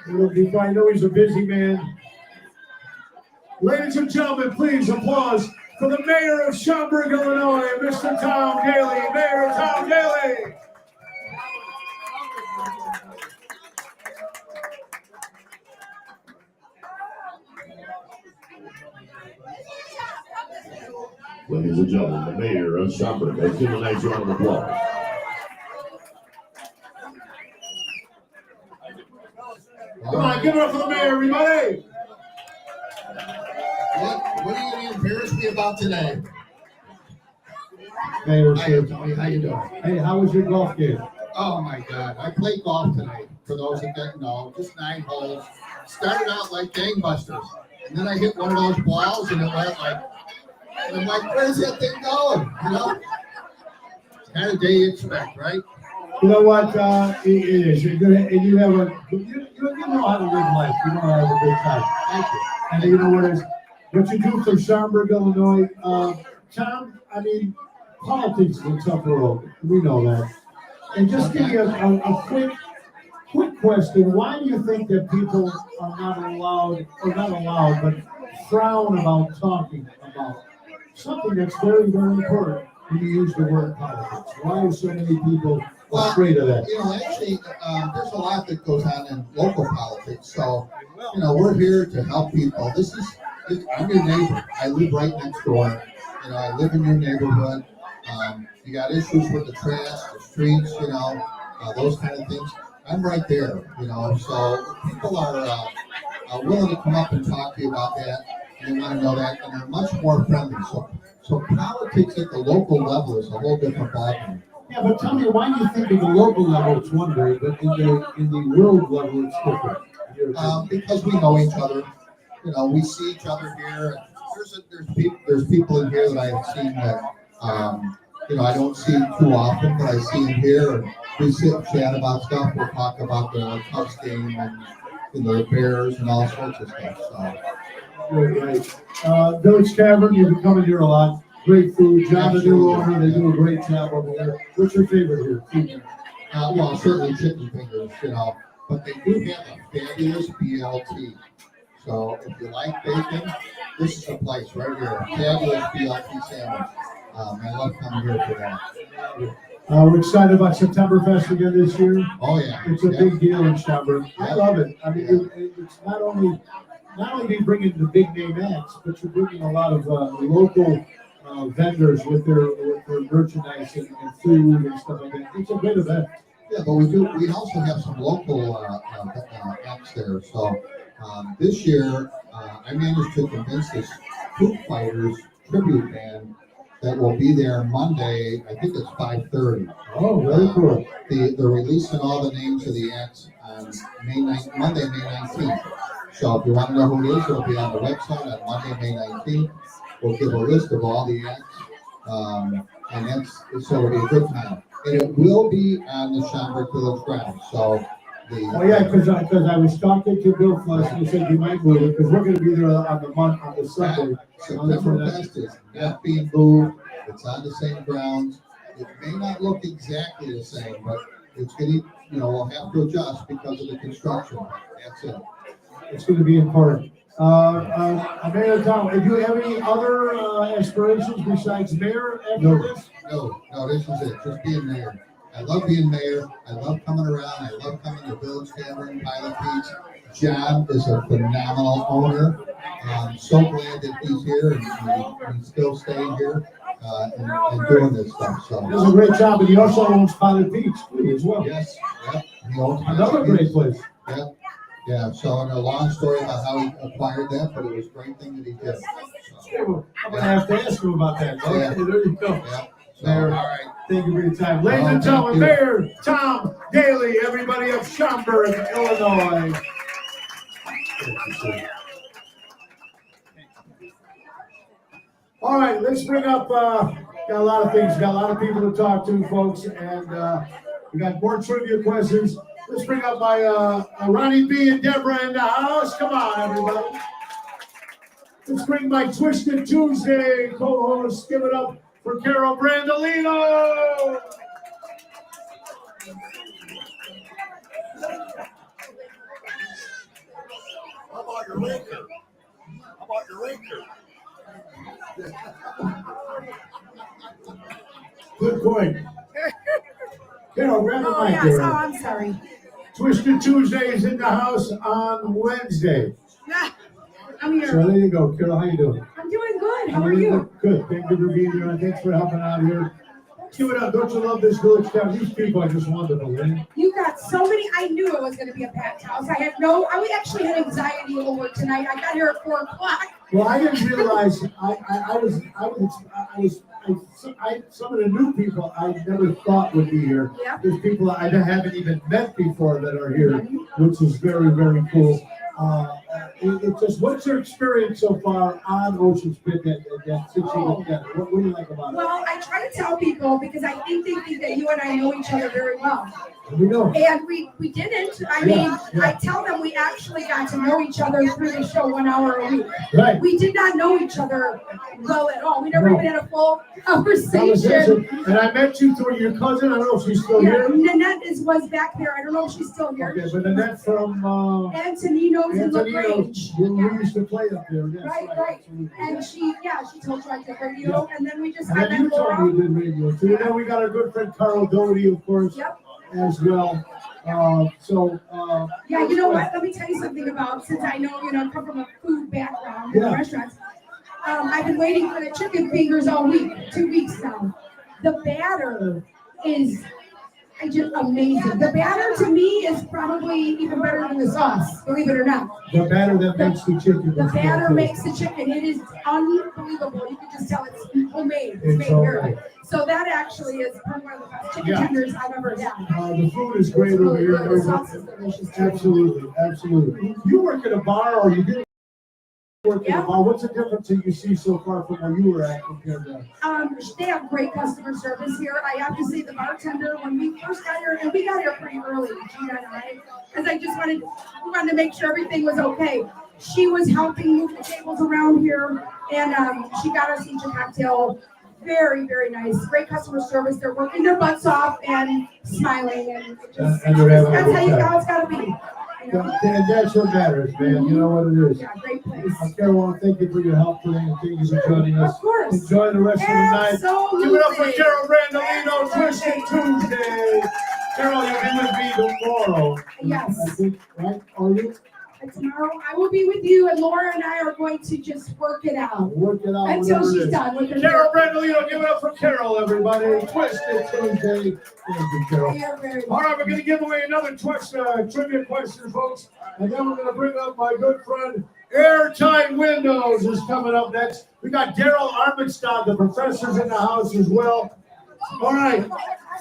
I know he's a busy man. Ladies and gentlemen, please applause for the mayor of Schaumburg, Illinois, Mr. Tom Daly. Mayor Tom Daly.
Ladies and gentlemen, the mayor of Schaumburg, let's give a nice round of applause.
Come on, give it up for the mayor, everybody.
What are you going to embarrass me about today?
Mayor,
Hi,
sir.
Tony. How you doing?
Hey, how was your golf game?
Oh my God! I played golf tonight. For those that didn't know, just 9 holes. Started out like gangbusters, and then I hit one of those balls, and it went like. And I'm like, where's that thing going? It's kind of day you expect, right?
You know what? It is. You're gonna, and you have you know how to live life. You know how to have a good time.
Thank you.
And you know what you do for Schaumburg, Illinois. Tom, I mean, politics is a tough world. We know that. And just give me a quick question. Why do you think that people are not allowed, but frown about talking about something that's very, very important when you use the word politics? Why are so many people afraid of that?
Actually, there's a lot that goes on in local politics. So, we're here to help people. I'm your neighbor. I live right next door. I live in your neighborhood. You got issues with the trash, the streets, those kind of things. I'm right there, so people are willing to come up and talk to you about that. And they want to know that, and they're much more friendly. So politics at the local level is a whole different ballgame.
Yeah, but tell me, why do you think at the local level it's one way, but in the world level it's different?
Because we know each other. We see each other here. There's people in here that I have seen that I don't see too often, but I see them here. And we sit and chat about stuff. We'll talk about the Cubs game and the Bears and all sorts of stuff. So.
Right. Village Tavern, you've been coming here a lot. Great food. John, the new owner, they do a great job over there. What's your favorite here?
Well, certainly chicken fingers, but they do have a fabulous BLT. So if you like bacon, this is a place right here. Fabulous BLT sandwich. I love coming here for that.
We're excited about Septemberfest again this year.
Oh yeah,
It's a big deal in Schaumburg. I love it. I mean, it's not only do you bring in the big name acts, but you're bringing a lot of local vendors with their merchandise and food and stuff like that. It's a great event.
Yeah, but we also have some local acts there. So this year, I managed to convince this Foo Fighters tribute band that will be there Monday. I think it's 5:30.
Oh, very cool.
They're releasing all the names of the acts on Monday, May 19th. So if you want to know who it is, it'll be on the website on Monday, May 19th. We'll give a list of all the acts, and so it'll be a good time. And it will be on the Schaumburg Village grounds. So
Oh yeah, because I was talking to Bill Flush and he said you might move it because we're going to be there on the Sunday.
Septemberfest is not being moved. It's on the same grounds. It may not look exactly the same, but it's going to, we'll have to adjust because of the construction. That's it.
It's going to be important. Mayor Tom, do you have any other aspirations besides mayor after this?
No, this is it. Just being mayor. I love being mayor. I love coming around. I love coming to Village Tavern, Pilot Beach. John is a phenomenal owner. I'm so glad that he's here and he's still staying here and doing this stuff. So
he does a great job, and he also owns Pilot Beach too, as well.
Yes, yep. He owns
another great place.
Yep. Yeah, so in a long story about how he acquired that, but it was a great thing that he did. So,
I'm going to have to ask him about that. Okay,
yeah.
there you go.
Yeah. So,
Mayor,
all right.
Thank you for your time. Ladies and gentlemen, Mayor Tom Daly, everybody of Schaumburg, Illinois. All right, let's bring up, got a lot of things, got a lot of people to talk to, folks, and we got more trivia questions. Let's bring up my Ronnie B and Deborah in the house. Come on, everybody. Let's bring my Twisted Tuesday co-host. Give it up for Carol Brandolino.
How about your Laker? How about your Laker?
Good point. Carol, grab the mic
yes.
there.
Oh, I'm sorry.
Twisted Tuesday is in the house on Wednesday.
I'm here.
So there you go. Carol, how you doing?
I'm doing good. How are you?
Good. Thank you for being here, and thanks for helping out here. Give it up. Don't you love this village town? These people are just wonderful, man.
You got so many. I knew it was going to be a packed house. I actually had anxiety over tonight. I got here at 4 o'clock.
Well, I didn't realize some of the new people I never thought would be here.
Yeah.
There's people I haven't even met before that are here, which is very, very cool. It's just, what's your experience so far on Ocean Spit that since you looked at it? What do you like about it?
Well, I try to tell people because I think they think that you and I know each other very well.
We know.
And we didn't. I mean, I tell them we actually got to know each other through the show 1 hour a week.
Right.
We did not know each other well at all. We never even had a full conversation.
And I met you through your cousin. I don't know if she's still here.
Nanette was back there. I don't know if she's still here.
Okay, but Nanette from
Antonino's in LaGrange.
We used to play up there. Yes,
Right. And she told you I did radio, and then we just
and then you told me you did radio too. And then we got our good friend Carl Doherty, of course, as well.
Yeah, you know what? Let me tell you something about, since I know, I come from a food background in restaurants. I've been waiting for the chicken fingers all week, 2 weeks now. The batter is just amazing. The batter to me is probably even better than the sauce, believe it or not.
The batter that makes the chicken.
The batter makes the chicken. It is unbelievable. You can just tell it's homemade. It's made here. So that actually is one of the best chicken tenders I've ever had.
The food is great over here.
The sauce is delicious.
Absolutely. You work at a bar or you get working about. What's the difference that you see so far from where you were at compared to?
They have great customer service here. I have to say the bartender, when we first got here, and we got here pretty early, Gina and I, because we wanted to make sure everything was okay. She was helping move the tables around here, and she got us each a cocktail. Very, very nice. Great customer service. They're working their butts off and smiling, and just,
And they're having a
that's
good time.
how it's got to be. You know?
And that's what matters, man. You know what it is.
Yeah, great place.
Carol, I want to thank you for your help today and thank you for joining us.
Of course.
Enjoy the rest of the night.
Absolutely.
Give it up for Carol Randolino, Twisted Tuesday. Carol, you'll be with me tomorrow.
Yes.
I think, right? Are you?
And tomorrow I will be with you, and Laura and I are going to just work it out
Work it out.
until
whatever it
she's
is.
done with her.
Carol Randolino, give it up for Carol, everybody. Twisted Tuesday. Thank you, Carol.
You're very
All right, we're going to give away another trivia question, folks. And then we're going to bring up my good friend, Airtight Windows is coming up next. We got Daryl Armstead, the professor's in the house as well. All right,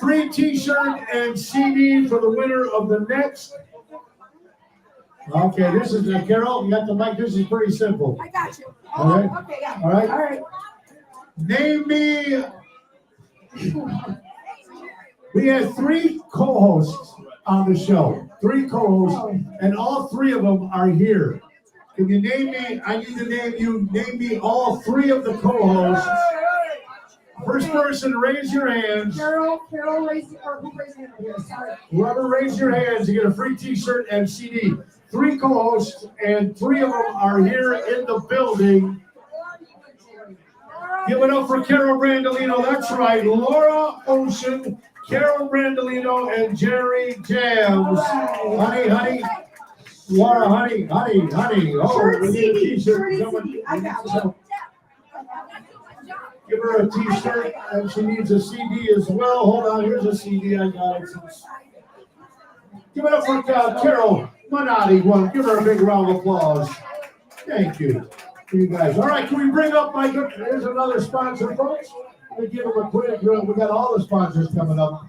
free t-shirt and CD for the winner of the next. Okay, this is, Carol, you got the mic. This is pretty simple.
I got you.
All right.
Okay, yeah.
All right.
All right.
Name me. We had 3 co-hosts on the show. 3 co-hosts, and all 3 of them are here. Can you name me? I need to name me all 3 of the co-hosts. First person, raise your hands.
Carol raised or who raised your hand here? Sorry.
Whoever raised your hands, you get a free t-shirt and CD. 3 co-hosts, and 3 of them are here in the building. Give it up for Carol Randolino. That's right, Laura Ocean, Carol Randolino, and Jerry Jams. Honey. Laura, honey. Oh,
Shirt
we need a
CD,
t-shirt.
shirt and
Someone-
CD. I got you.
Give her a t-shirt, and she needs a CD as well. Hold on, here's a CD. I got it. Give it up for Carol Minotti. Give her a big round of applause. Thank you, you guys. All right, can we bring up my good? Here's another sponsor, folks. Let me give them a quick. We got all the sponsors coming up.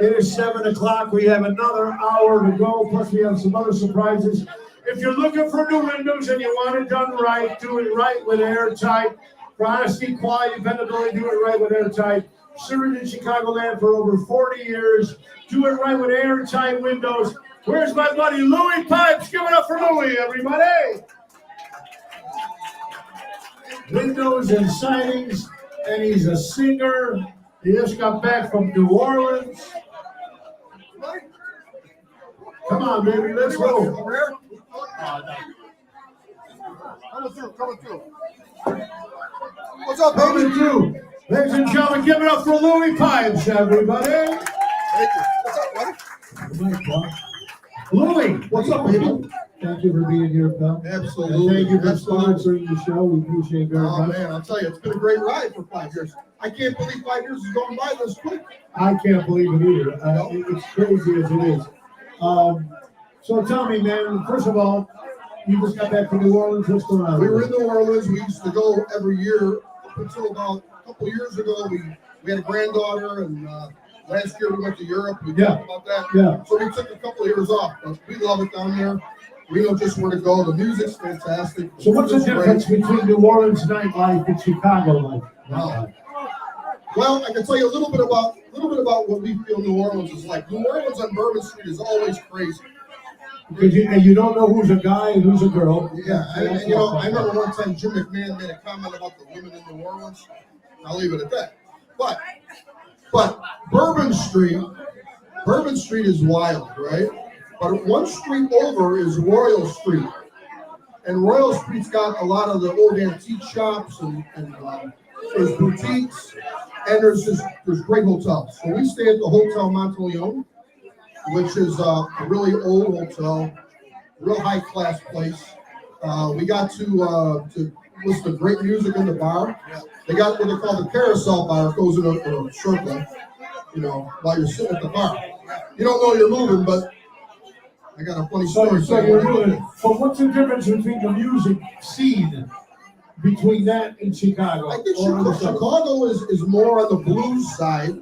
It is 7 o'clock. We have another hour to go. Plus, we have some other surprises. If you're looking for new windows and you want it done right, do it right with Airtight. For honesty, quality, dependability, do it right with Airtight. Served in Chicagoland for over 40 years. Do it right with Airtight Windows. Where's my buddy Louis Pipes? Give it up for Louis, everybody. Windows and signings, and he's a singer. He just got back from New Orleans. Come on, baby, let's go.
Coming through. What's up,
Coming
baby?
through. Ladies and gentlemen, give it up for Louis Pipes, everybody.
Thank you. What's up, buddy?
Louis,
What's up, baby?
thank you for being here, pal.
Absolutely.
And thank you for
Absolutely.
sponsoring the show. We appreciate it very
Oh
much.
man, I'll tell you, it's been a great ride for 5 years. I can't believe 5 years is going by this quick.
I can't believe it either. It's crazy as it is. So tell me, man, first of all, you just got back from New Orleans. What's going on?
We were in New Orleans. We used to go every year up until about a couple of years ago. We had a granddaughter, and last year we went to Europe. We talked about that.
Yeah.
So we took a couple of years off, but we love it down there. We know just where to go. The music's fantastic.
So what's the
It's great.
difference between New Orleans nightlife and Chicago life?
Well, I can tell you a little bit about what we feel New Orleans is like. New Orleans on Bourbon Street is always crazy.
Because you don't know who's a guy and who's a girl.
Yeah, and you know, I remember one time Jim McMahon made a comment about the women in New Orleans. I'll leave it at that. But Bourbon Street is wild, right? But one street over is Royal Street, and Royal Street's got a lot of the old antique shops and there's boutiques, and there's great hotels. So we stay at the Hotel Monteleone, which is a really old hotel, real high class place. We got to listen to great music in the bar. They got what they call the carousel bar. It goes in a circle, you know, while you're sitting at the bar. You don't know you're moving, but I got a funny story.
So you're moving. So what's the difference between the music scene between that and Chicago?
I think Chicago is more on the blues side,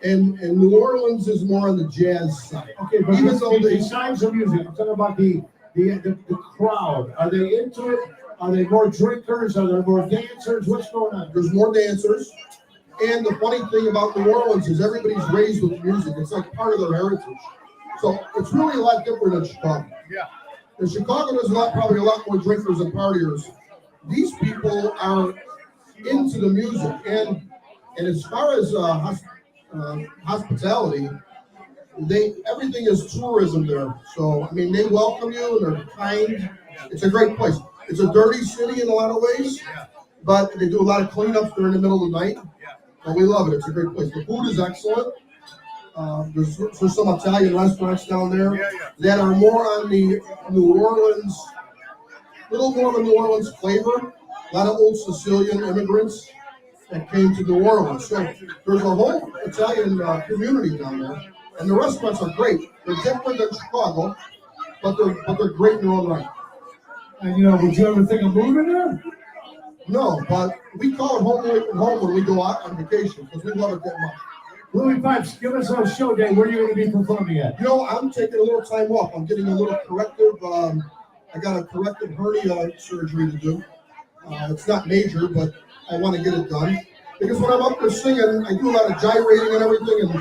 and New Orleans is more on the jazz side.
Okay, but
even though
besides the music, I'm talking about the the crowd? Are they into it? Are they more drinkers? Are there more dancers? What's going on?
There's more dancers. And the funny thing about New Orleans is everybody's raised with music. It's like part of their heritage. So it's really a lot different than Chicago.
Yeah.
In Chicago, there's probably a lot more drinkers and partiers. These people are into the music. And as far as hospitality, everything is tourism there. So, I mean, they welcome you, they're kind. It's a great place. It's a dirty city in a lot of ways, but they do a lot of cleanups during the middle of the night. But we love it. It's a great place. The food is excellent. There's some Italian restaurants down there that are more on the New Orleans, little more of a New Orleans flavor. A lot of old Sicilian immigrants that came to New Orleans. So there's a whole Italian community down there, and the restaurants are great. They're different than Chicago, but they're great in their own right.
And would you ever think of moving there?
No, but we call it home away from home when we go out on vacation because we love it that much.
Louis Pipes, give us a show day. Where are you going to be performing at?
I'm taking a little time off. I'm getting a little corrective. I got a corrective hernia surgery to do. It's not major, but I want to get it done. Because when I'm up there singing, I do a lot of gyrating and everything, and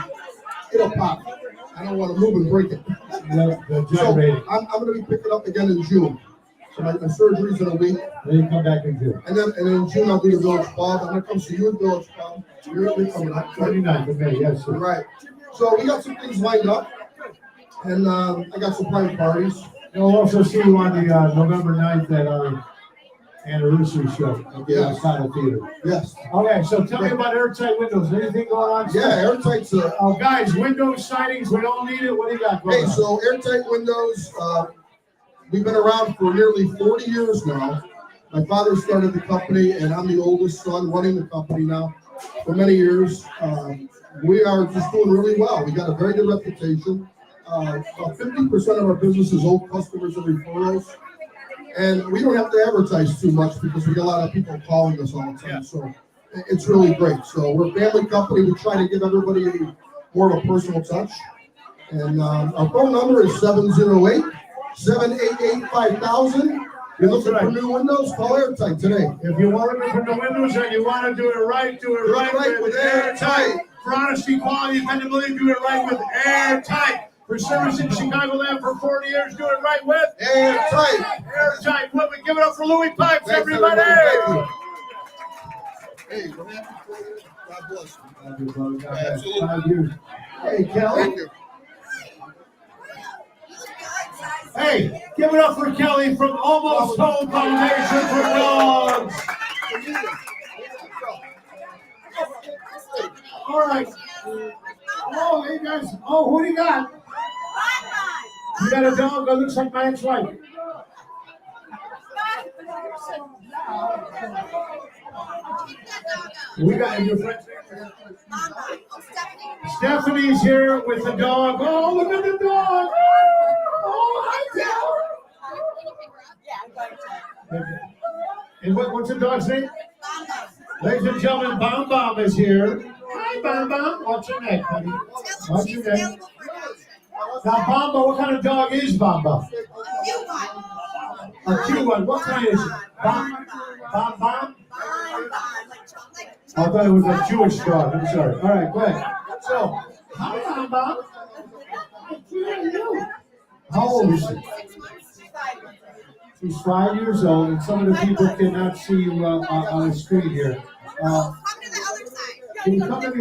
it'll pop. I don't want to move and break it.
The gyrating.
So I'm going to be picking up again in June. So my surgery's in a week.
Then you come back in June.
And then in June, I'll do the Village Pub. I'm going to come see you at Village Pub. You're coming up.
29th of May, yes, sir.
Right. So we got some things lined up. And I got some private parties.
We'll also see you on the November 9th at our anniversary show at the Asada Theater.
Yes.
Okay, so tell me about Airtight Windows. Anything going on?
Yeah, Airtight's
guys, window signings, we all need it. What do you got going on?
So Airtight Windows, we've been around for nearly 40 years now. My father started the company, and I'm the oldest son running the company now for many years. We are just doing really well. We got a very good reputation. 50% of our business is old customers and referrals. And we don't have to advertise too much because we get a lot of people calling us all the time. So it's really great. So we're a family company. We try to give everybody more of a personal touch. And our phone number is 708-788-5000. You're looking for new windows? Call Airtight today.
If you want to look for new windows and you want to do it right with Airtight. For honesty, quality, dependability, do it right with Airtight. For service in Chicagoland for 40 years, do it right with
Airtight.
Airtight. What we give it up for Louis Pipes, everybody.
Hey, we're happy for you. God bless you.
Absolutely. Hey, Kelly.
Thank you.
Hey, give it up for Kelly from Almost Home Foundation for Dogs. All right. Oh, hey guys. Oh, who do you got? You got a dog that looks like my ex-wife. We got your friends there. Stephanie's here with the dog. Oh, look at the dog. Oh, hi, Taylor. And what's the dog's name? Ladies and gentlemen, Bomb Bomb is here. Hi, Bomb Bomb. What's your name, honey? What's your name? Now, Bomba, what kind of dog is Bomba? A cute one. What kind is it? Bomb? Bomb? I thought it was a Jewish dog. I'm sorry. All right, go ahead. So, hi, Bomba. How old is she? She's 5 years old, and some of the people cannot see you on the screen here. Can you come to the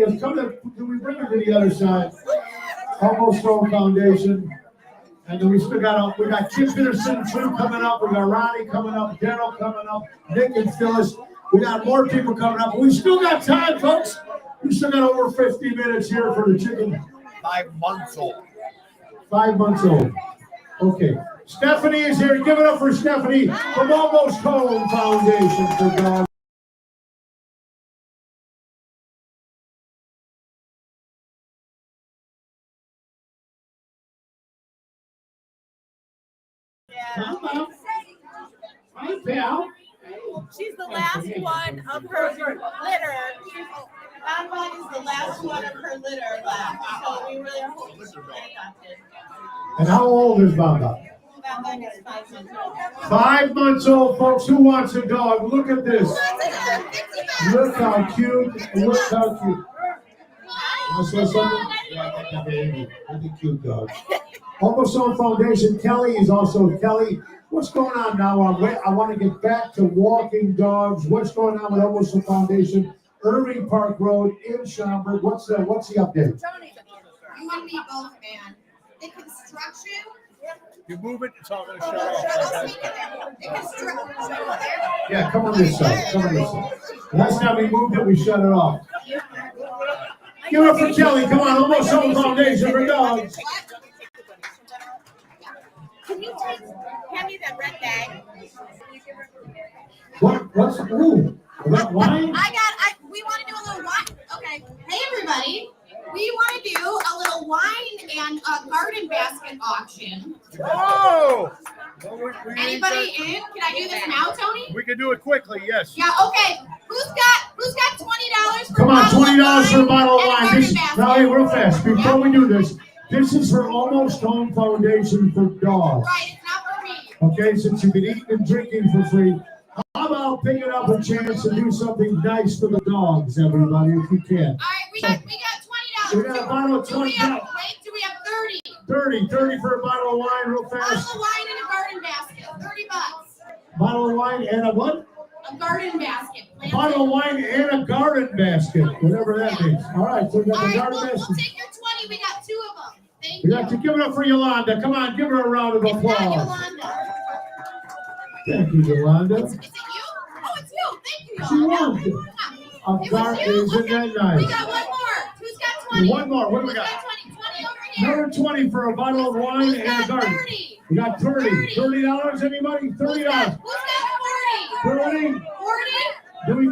can we bring her to the other side? Almost Home Foundation. And then we got Kim Peterson coming up, we got Ronnie coming up, Daryl coming up, Nick and Phyllis. We got more people coming up. We still got time, folks. We still got over 50 minutes here for the chicken.
5 months old.
5 months old. Okay. Stephanie is here. Give it up for Stephanie from Almost Home Foundation for God. Hi, pal.
She's the last one of her litter. Bonbon is the last one of her litter left. So we really are hoping she'll get adopted.
And how old is Bomba?
About young one is 5 months old.
5 months old, folks. Who wants a dog? Look at this. Look how cute. Look how cute. Want to say something?
Yeah, I got the baby. Look at cute dog.
Almost Home Foundation. Kelly is also Kelly. What's going on now? I want to get back to walking dogs. What's going on with Almost Home Foundation? Irving Park Road in Schaumburg. What's the update?
You and me both, man. The construction.
You move it, it's all gonna shut off.
The construction.
Yeah, come on this side. Come on this side. Last time we moved it, we shut it off. Give it up for Kelly. Come on, Almost Home Foundation for dogs.
Can you hand me that red bag?
What's ooh? Wine?
We want to do a little wine. Okay. Hey, everybody. We want to do a little wine and a garden basket auction.
Oh!
Anybody in? Can I do this now, Tony?
We can do it quickly, yes.
Yeah, okay. Who's got $20 for
Come on, $20 for a bottle of
and a
wine.
garden
This,
basket?
now, hey, real fast, before we do this, this is for Almost Home Foundation for dogs.
Right, it's not for me.
Okay, since you can eat and drinking for free, how about picking up a chance to do something nice for the dogs, everybody, if you can?
All right, we got $20.
We got a bottle of
Do we
20.
have 30?
30 for a bottle of wine, real
Bottle
fast.
of wine and a garden basket. $30.
Bottle of wine and a what?
A garden basket.
Bottle of wine and a garden basket, whatever that means. All right, so we got
All
the
right,
garden
we'll
basket.
take your 20. We got 2 of them. Thank
We
you.
got to give it up for Yolanda. Come on, give her a round of
It's not
applause.
Yolanda.
Thank you, Yolanda.
Is it you? Oh, it's you. Thank you,
She
Yolanda.
won.
It was you?
Isn't
Okay.
that
We
nice?
got one more. Who's got 20?
One more. What do we
Who's
got?
got 20? 20 over here.
Another 20 for a bottle of wine
Who's
and a
got
garden.
30?
We got 30.
30.
$30, anybody?
Who's
$30.
got 40?
30.
40?
Do we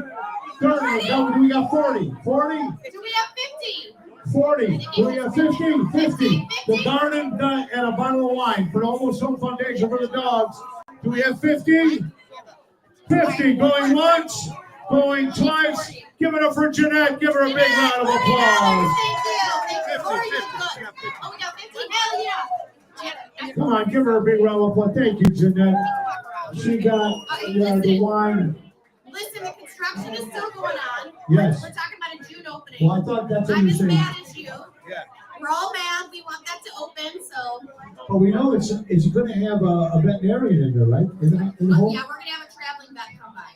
30? No, do we got 40? 40?
Do we have 50?
40. Do we have 50? 50. The garden and a bottle of wine for the Almost Home Foundation for the dogs. Do we have 50? 50. Going once, going twice. Give it up for Jeanette. Give her a big round of applause.
Thank you. Thank you. 40 is good. Oh, we got 50? Hell yeah.
Come on, give her a big round of applause. Thank you, Jeanette. She got the wine.
Listen, the construction is still going on.
Yes.
We're talking about a June opening.
Well, I thought that's what
I'm
you
as
said.
mad as you.
Yeah.
We're all mad. We want that to open, so.
But we know it's going to have a veterinarian in there, right? In the home?
Yeah, we're gonna have a traveling vet come by.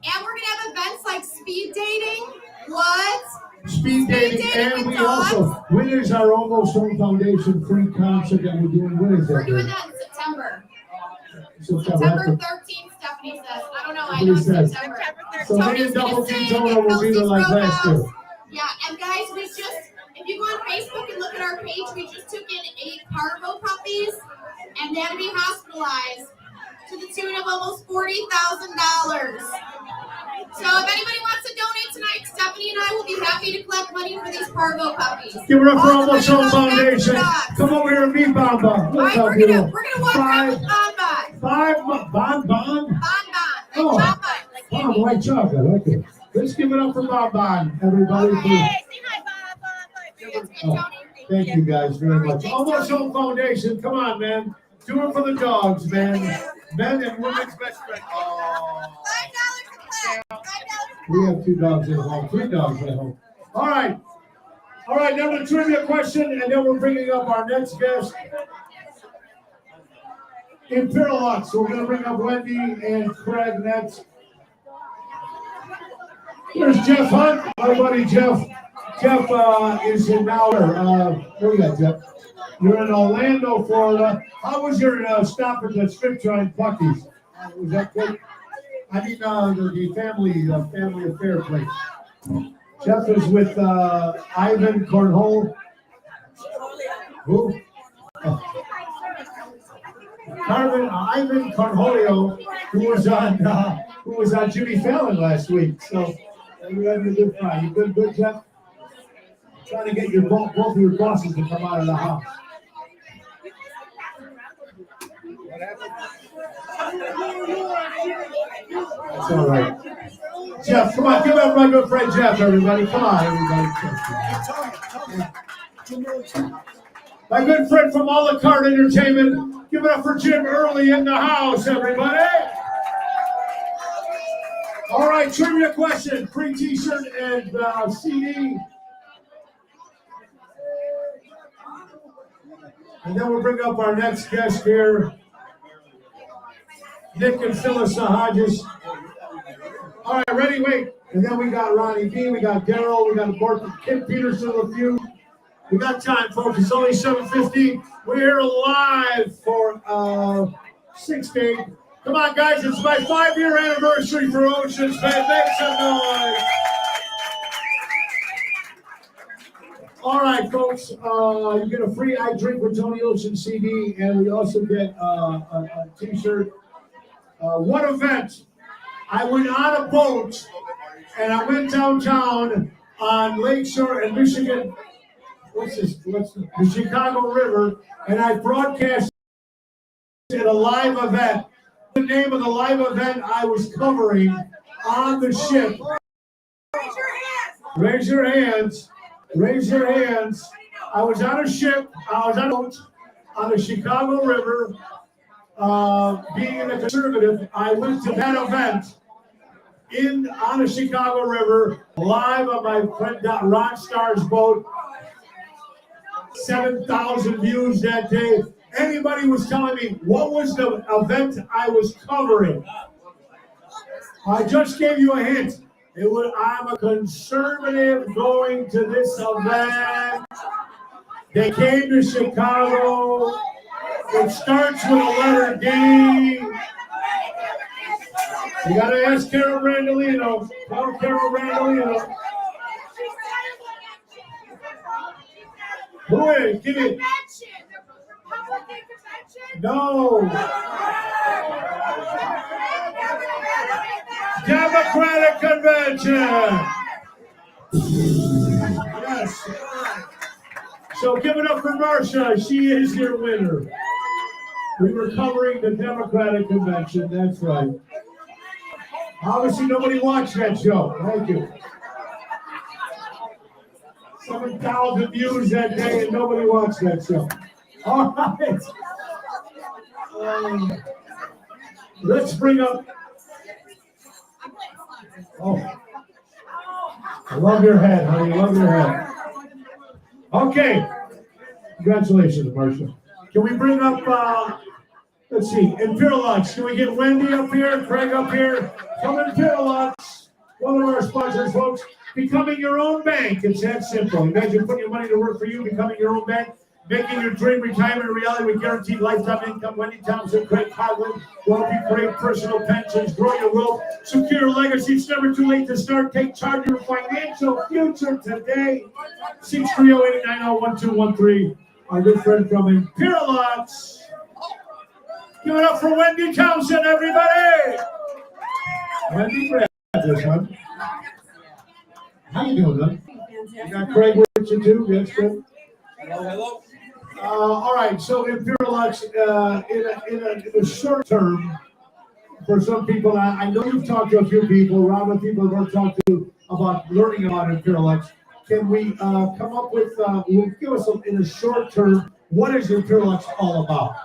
And we're gonna have events like speed dating. What?
Speed dating, and we also, when is our Almost Home Foundation free concert that we're doing? When is
We're
that?
doing that in September.
September.
September 13th, Stephanie says. I don't know. I
What
know
is that?
September.
So me
Tony's
and
gonna
Double
sing
T Tono will be there like
Kelsey's
last year.
Roadhouse. Yeah, and guys, if you go on Facebook and look at our page, we just took in 8 parvo puppies, and they had to be hospitalized to the tune of almost $40,000. So if anybody wants to donate tonight, Stephanie and I will be happy to collect money for these parvo puppies.
Give it up for
All the
Almost
money
Home
goes back to the
Foundation.
dogs.
Come over here and meet Bon Bon.
All
Look
right,
how
we're
beautiful.
gonna walk around with Bon Bon.
Bon Bon?
Bon
Oh.
Bon. Like chocolate. Like
Oh,
candy.
white chocolate. Okay. Let's give it up for Bon Bon, everybody.
Hey, say hi, Bon Bon. That's good, Tony.
Thank you guys very much.
Thanks,
Almost
Tony.
Home Foundation, come on, man. Do it for the dogs, man. Men and women's
Best friend.
$5 a clap. $5 a
We have 2 dogs at home, 3 dogs at home. All right. All right, now the trivia question, and then we're bringing up our next guest. Imperial Lux, we're going to bring up Wendy and Craig next. There's Jeff Hunt, my buddy Jeff. Jeff is in now. Where you at, Jeff? You're in Orlando, Florida. How was your stop at the strip joint Buc-ee's? Was that good? I mean, the family affair place. Jeff is with Ivan Cornhole. Who? Ivan Cornholio, who was on Jimmy Fallon last week. So you're having a good time. You good, Jeff? Trying to get both of your bosses to come out of the house. That's all right. Jeff, come on, give up my good friend Jeff, everybody. Come on, everybody. My good friend from A La Carte Entertainment. Give it up for Jim Early in the house, everybody. All right, trivia question. Free t-shirt and CD. And then we'll bring up our next guest here. Nick and Phyllis Hodges. All right, ready? Wait. And then we got Ronnie B, we got Daryl, we got Kim Peterson, a few. We got time, folks. It's only 7:15. We're here live for 6 to 8. Come on, guys. It's my 5-year anniversary for Oceans Bend. Make some noise. All right, folks. You get a free I Drink with Tony Ocean CD, and we also get a T-shirt. One event. I went on a boat, and I went downtown on Lakeshore and Michigan. The Chicago River, and I broadcast at a live event. The name of the live event I was covering on the ship. Raise your hands. Raise your hands. I was on a ship. I was on a boat on the Chicago River. Being a conservative, I went to that event on the Chicago River, live on my friend Ron Starr's boat. 7,000 views that day. Anybody was telling me what was the event I was covering. I just gave you a hint. I'm a conservative going to this event. They came to Chicago. It starts with a letter D. You gotta ask Carol Randolino. Tell Carol Randolino. Who is? Give it. No. Democratic Convention. Yes. So give it up for Marcia. She is your winner. We were covering the Democratic Convention. That's right. Obviously, nobody watched that show. Thank you. 7,000 views that day, and nobody watched that show. All right. Let's bring up. Oh, I love your head, honey. Love your head. Okay. Congratulations, Marcia. Can we bring up? Let's see. Imperialux. Can we get Wendy up here? Craig up here? Come Imperialux. One of our sponsors, folks. Becoming your own bank. It's that simple. Imagine putting your money to work for you, becoming your own bank, making your dream retirement a reality with guaranteed lifetime income. Wendy Thompson, Craig Coughlin, will help you create personal pensions, grow your wealth, secure a legacy. It's never too late to start. Take charge of your financial future today. 630-890-1213. Our good friend from Imperialux. Give it up for Wendy Thompson, everybody. Wendy, grab this one. How you doing, man? You got Craig with you too? That's good.
Hello.
All right, so Imperialux, in a short term, for some people, I know you've talked to a few people, Rob, and people have talked to about learning about Imperialux. Can we come up with, give us in a short term, what is Imperialux all about?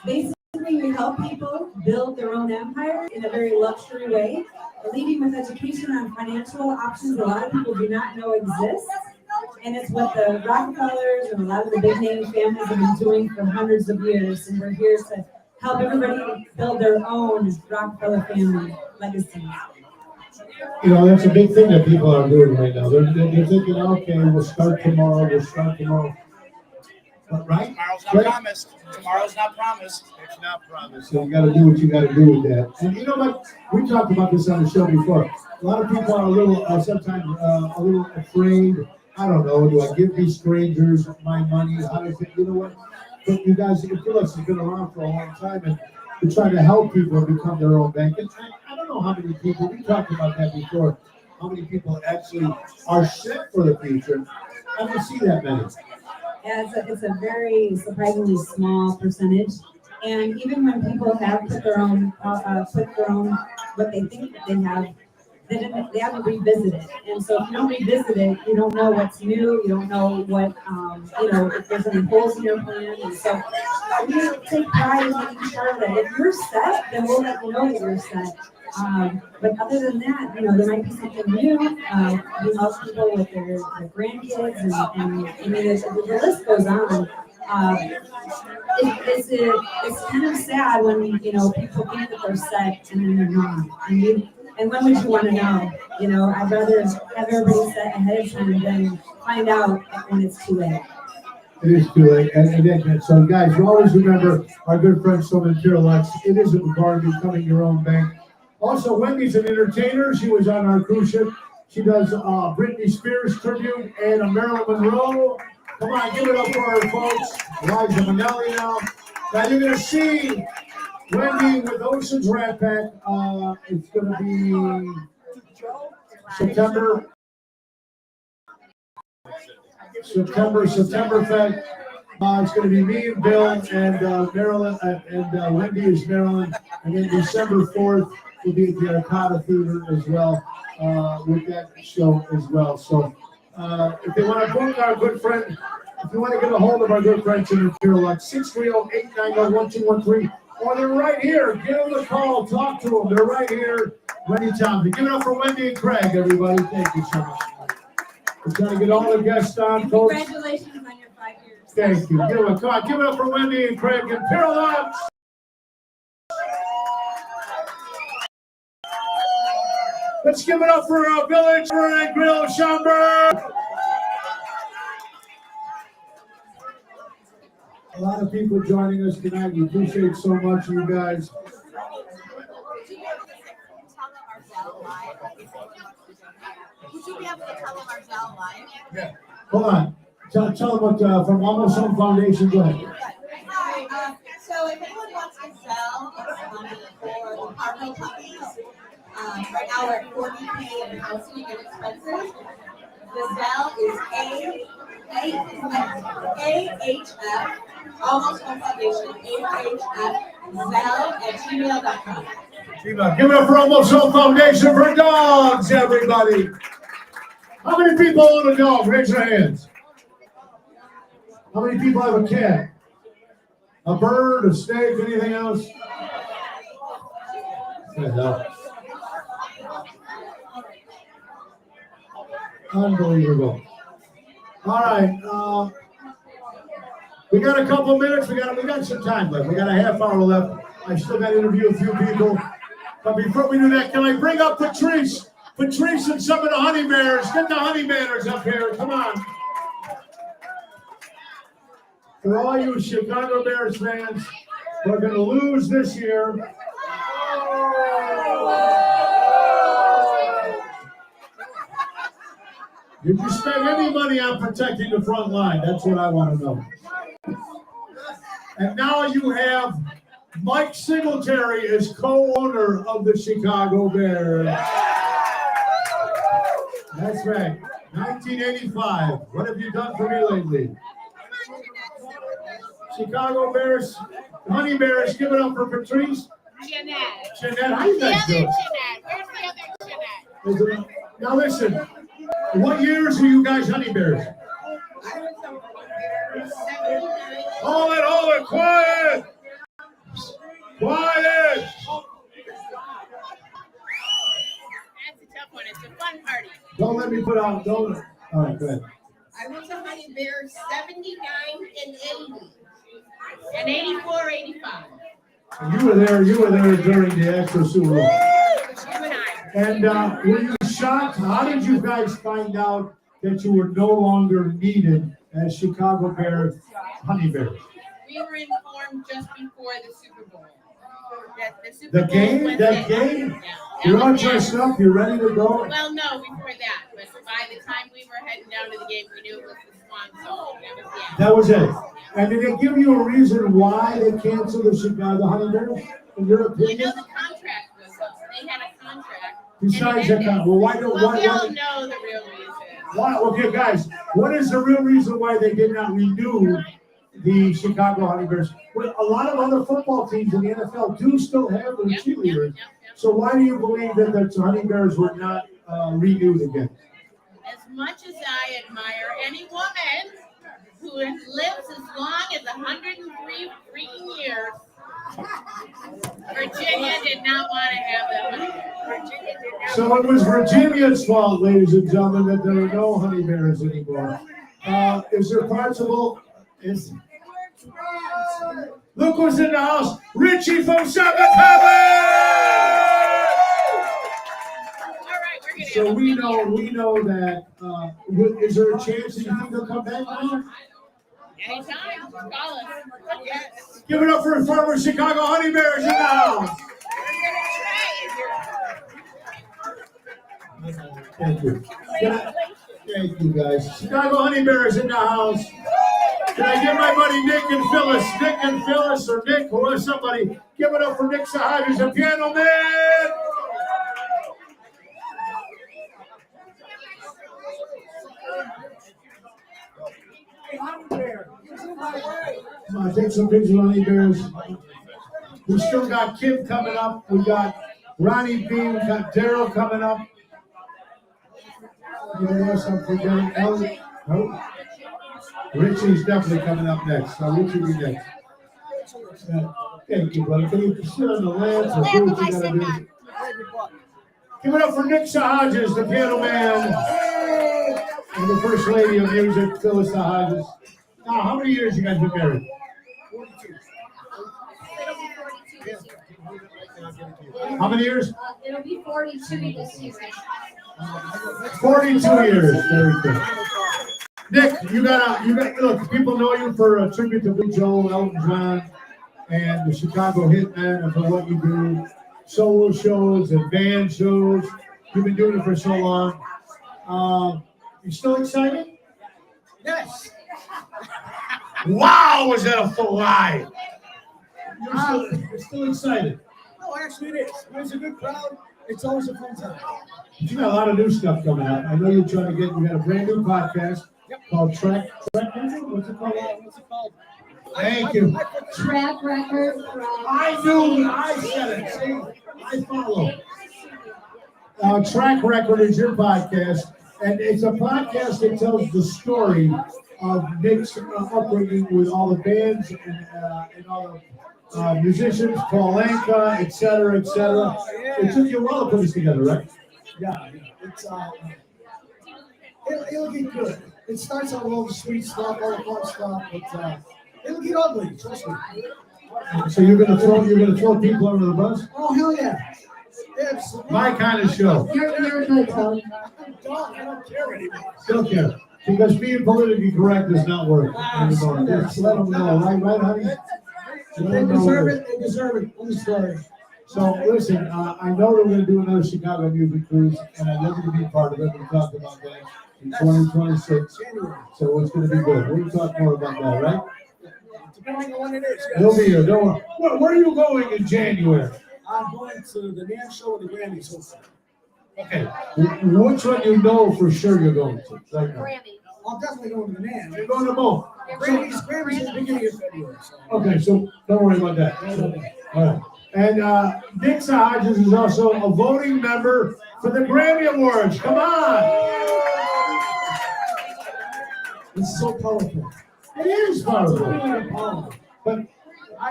Basically, we help people build their own empire in a very luxury way, leading with education on financial options a lot of people do not know exist. And it's what the Rockefellers and a lot of the big name families have been doing for hundreds of years. And we're here to help everybody build their own Rockefeller family legacy.
You know, that's a big thing that people are doing right now. They're thinking, okay, we'll start tomorrow. But, right?
Tomorrow's not promised. Tomorrow's not promised. It's not promised.
So you got to do what you got to do with that. And you know what? We talked about this on the show before. A lot of people are a little, sometimes a little afraid. I don't know. Do I give these strangers my money? How does it? You know what? But you guys, Imperialux has been around for a long time, and we're trying to help people become their own bank. And I don't know how many people. We talked about that before. How many people actually are set for the future? I don't see that many.
Yeah, it's a very surprisingly small percentage. And even when people have put their own what they think that they have they haven't revisited. And so if you don't revisit it, you don't know what's new, you don't know what, if there's any holes in your plan. And so we take pride in making sure that if you're set, then we'll let you know that you're set. But other than that, there might be something new. We help people with their grandkids, and I mean, the list goes on. It's kind of sad when people think that they're set and then they're not. And when would you want to know? I'd rather have everybody set ahead of time than find out when it's too late.
It is too late. And again, so guys, you always remember our good friend Sylvan Tiralex. It isn't required to becoming your own bank. Also, Wendy's an entertainer. She was on our cruise ship. She does Britney Spears tribute and a Marilyn Monroe. Come on, give it up for her, folks. Liza Minnelli now. Now you're going to see Wendy with Ocean's Rat Pack. It's going to be September 5th. It's going to be me and Bill and Marilyn and Wendy is Marilyn. And then December 4th will be at the Arcada Theater as well with that show as well. So if they want to book our good friend, if you want to get a hold of our good friend Jimmy Tiralex, 630-890-1213, or they're right here. Give them a call, talk to them. They're right here. Wendy Thompson. Give it up for Wendy and Craig, everybody. Thank you so much. We're trying to get all the guests on, folks.
Congratulations on your 5 years.
Thank you. Give it up for Wendy and Craig and Tiralex. Let's give it up for Village and Grill Schaumburg. A lot of people joining us tonight. We appreciate so much you guys.
Would you be able to tell them our Zelle live?
Yeah. Hold on. Tell them what from Almost Home Foundation. Go ahead.
Hi. So if anyone wants to sell money for the Carmel puppies, right now we're at $40K in housing and expenses. The Zelle is AHF, Almost Home Foundation, AHF, Zelle@gmail.com.
Give it up for Almost Home Foundation for dogs, everybody. How many people own a dog? Raise your hands. How many people have a cat? A bird, a snake, anything else? Unbelievable. All right. We got a couple minutes. We got some time left. We got a half hour left. I still got to interview a few people. But before we do that, can I bring up Patrice? Patrice and some of the Honey Bears. Get the Honey Bears up here. Come on. For all you Chicago Bears fans, we're going to lose this year. Did you spend any money on protecting the front line? That's what I want to know. And now you have Mike Singletary as co-owner of the Chicago Bears. That's right. 1985. What have you done for me lately? Chicago Bears, Honey Bears, give it up for Patrice. Jeanette, how you guys doing?
Where's the other Jeanette?
Now listen, what years were you guys Honey Bears? Hold it, quiet! Quiet!
That's a tough one. It's a fun party.
Don't let me put out, don't. All right, go ahead.
I was a Honey Bear 79 and 80. And 84, 85.
You were there during the actual Super Bowl. And were you shocked? How did you guys find out that you were no longer needed as Chicago Bears Honey Bears?
We were informed just before the Super Bowl.
That game?
Yeah.
You're all dressed up, you're ready to go?
Well, no, before that. But by the time we were heading down to the game, we knew it was the Swan Song.
That was it. And did they give you a reason why they canceled the Honey Bears? In your opinion?
You know, the contract was up. They had a contract.
Besides the contract, well, why don't
we all know the real reason.
Why? Okay, guys, what is the real reason why they did not renew the Chicago Honey Bears? Well, a lot of other football teams in the NFL do still have their cheerleaders. So why do you believe that the Honey Bears were not renewed again?
As much as I admire any woman who lives as long as 103 freaking years, Virginia did not want to have them. Virginia did not.
So it was Virginia's fault, ladies and gentlemen, that there are no Honey Bears anymore. Is there possible? Look who's in the house, Richie from Sakataba! So we know that, is there a chance that you think they'll come back now?
Anytime, call us. Yes.
Give it up for former Chicago Honey Bears in the house. Thank you. Thank you, guys. Chicago Honey Bears in the house. Can I give my buddy Nick and Phyllis? Nick and Phyllis, or Nick, or somebody. Give it up for Nick Sahajas, the piano man. Come on, take some pictures of Honey Bears. We still got Kim coming up. We got Ronnie B. We got Daryl coming up. Anything else I'm forgetting? Elliot? No? Richie's definitely coming up next. So Richie be next. Thank you, brother. Can you sit on the lance or do what you gotta do? Give it up for Nick Sahajas, the piano man, and the first lady of music, Phyllis Sahajas. Now, how many years you guys been married? 42. How many years?
It'll be 42 this year.
42 years. Very good. Nick, you got look, people know you for a tribute to Billy Joel, Elton John, and the Chicago Hitman, and for what you do, solo shows and band shows. You've been doing it for so long. You still excited?
Yes.
Wow, was that a full lie? You're still excited.
No, actually it is. It's a good crowd. It's always a fun time.
You got a lot of new stuff coming out. I know you're trying to you got a brand new podcast called Track Record? What's it called? Thank you.
Track record.
I knew I said it. See, I follow. Track Record is your podcast, and it's a podcast that tells the story of Nick's upbringing with all the bands and all the musicians, Paul Anka, et cetera, et cetera. It took you a while to put this together, right?
Yeah, it's it'll get good. It starts out with all the sweet stuff, all the fun stuff, but it'll get ugly. Trust me.
So you're gonna throw people under the bus?
Oh hell yeah! Absolutely.
My kind of show.
You're good, Tony.
I don't care anymore.
Don't care. Because being politically correct does not work anymore. Just let them know, right, honey?
They deserve it. They deserve it. I'm sorry.
So listen, I know that we're going to do another Chicago music cruise, and I'd love you to be part of it. We'll talk about that in 2026. So it's going to be good. We'll talk more about that, right?
Depending on when it is.
We'll be here. Don't worry. Where are you going in January?
I'm going to the NAMM show with the Grammys. Hopefully.
Okay. Which one you know for sure you're going to? Right now?
Grammy.
I'm definitely going to the NAMM.
You're going to both.
Grammys at the beginning of February. So.
Okay, so don't worry about that. All right. And Nick Sahajas is also a voting member for the Grammy Awards. Come on!
It's so powerful.
It is powerful. But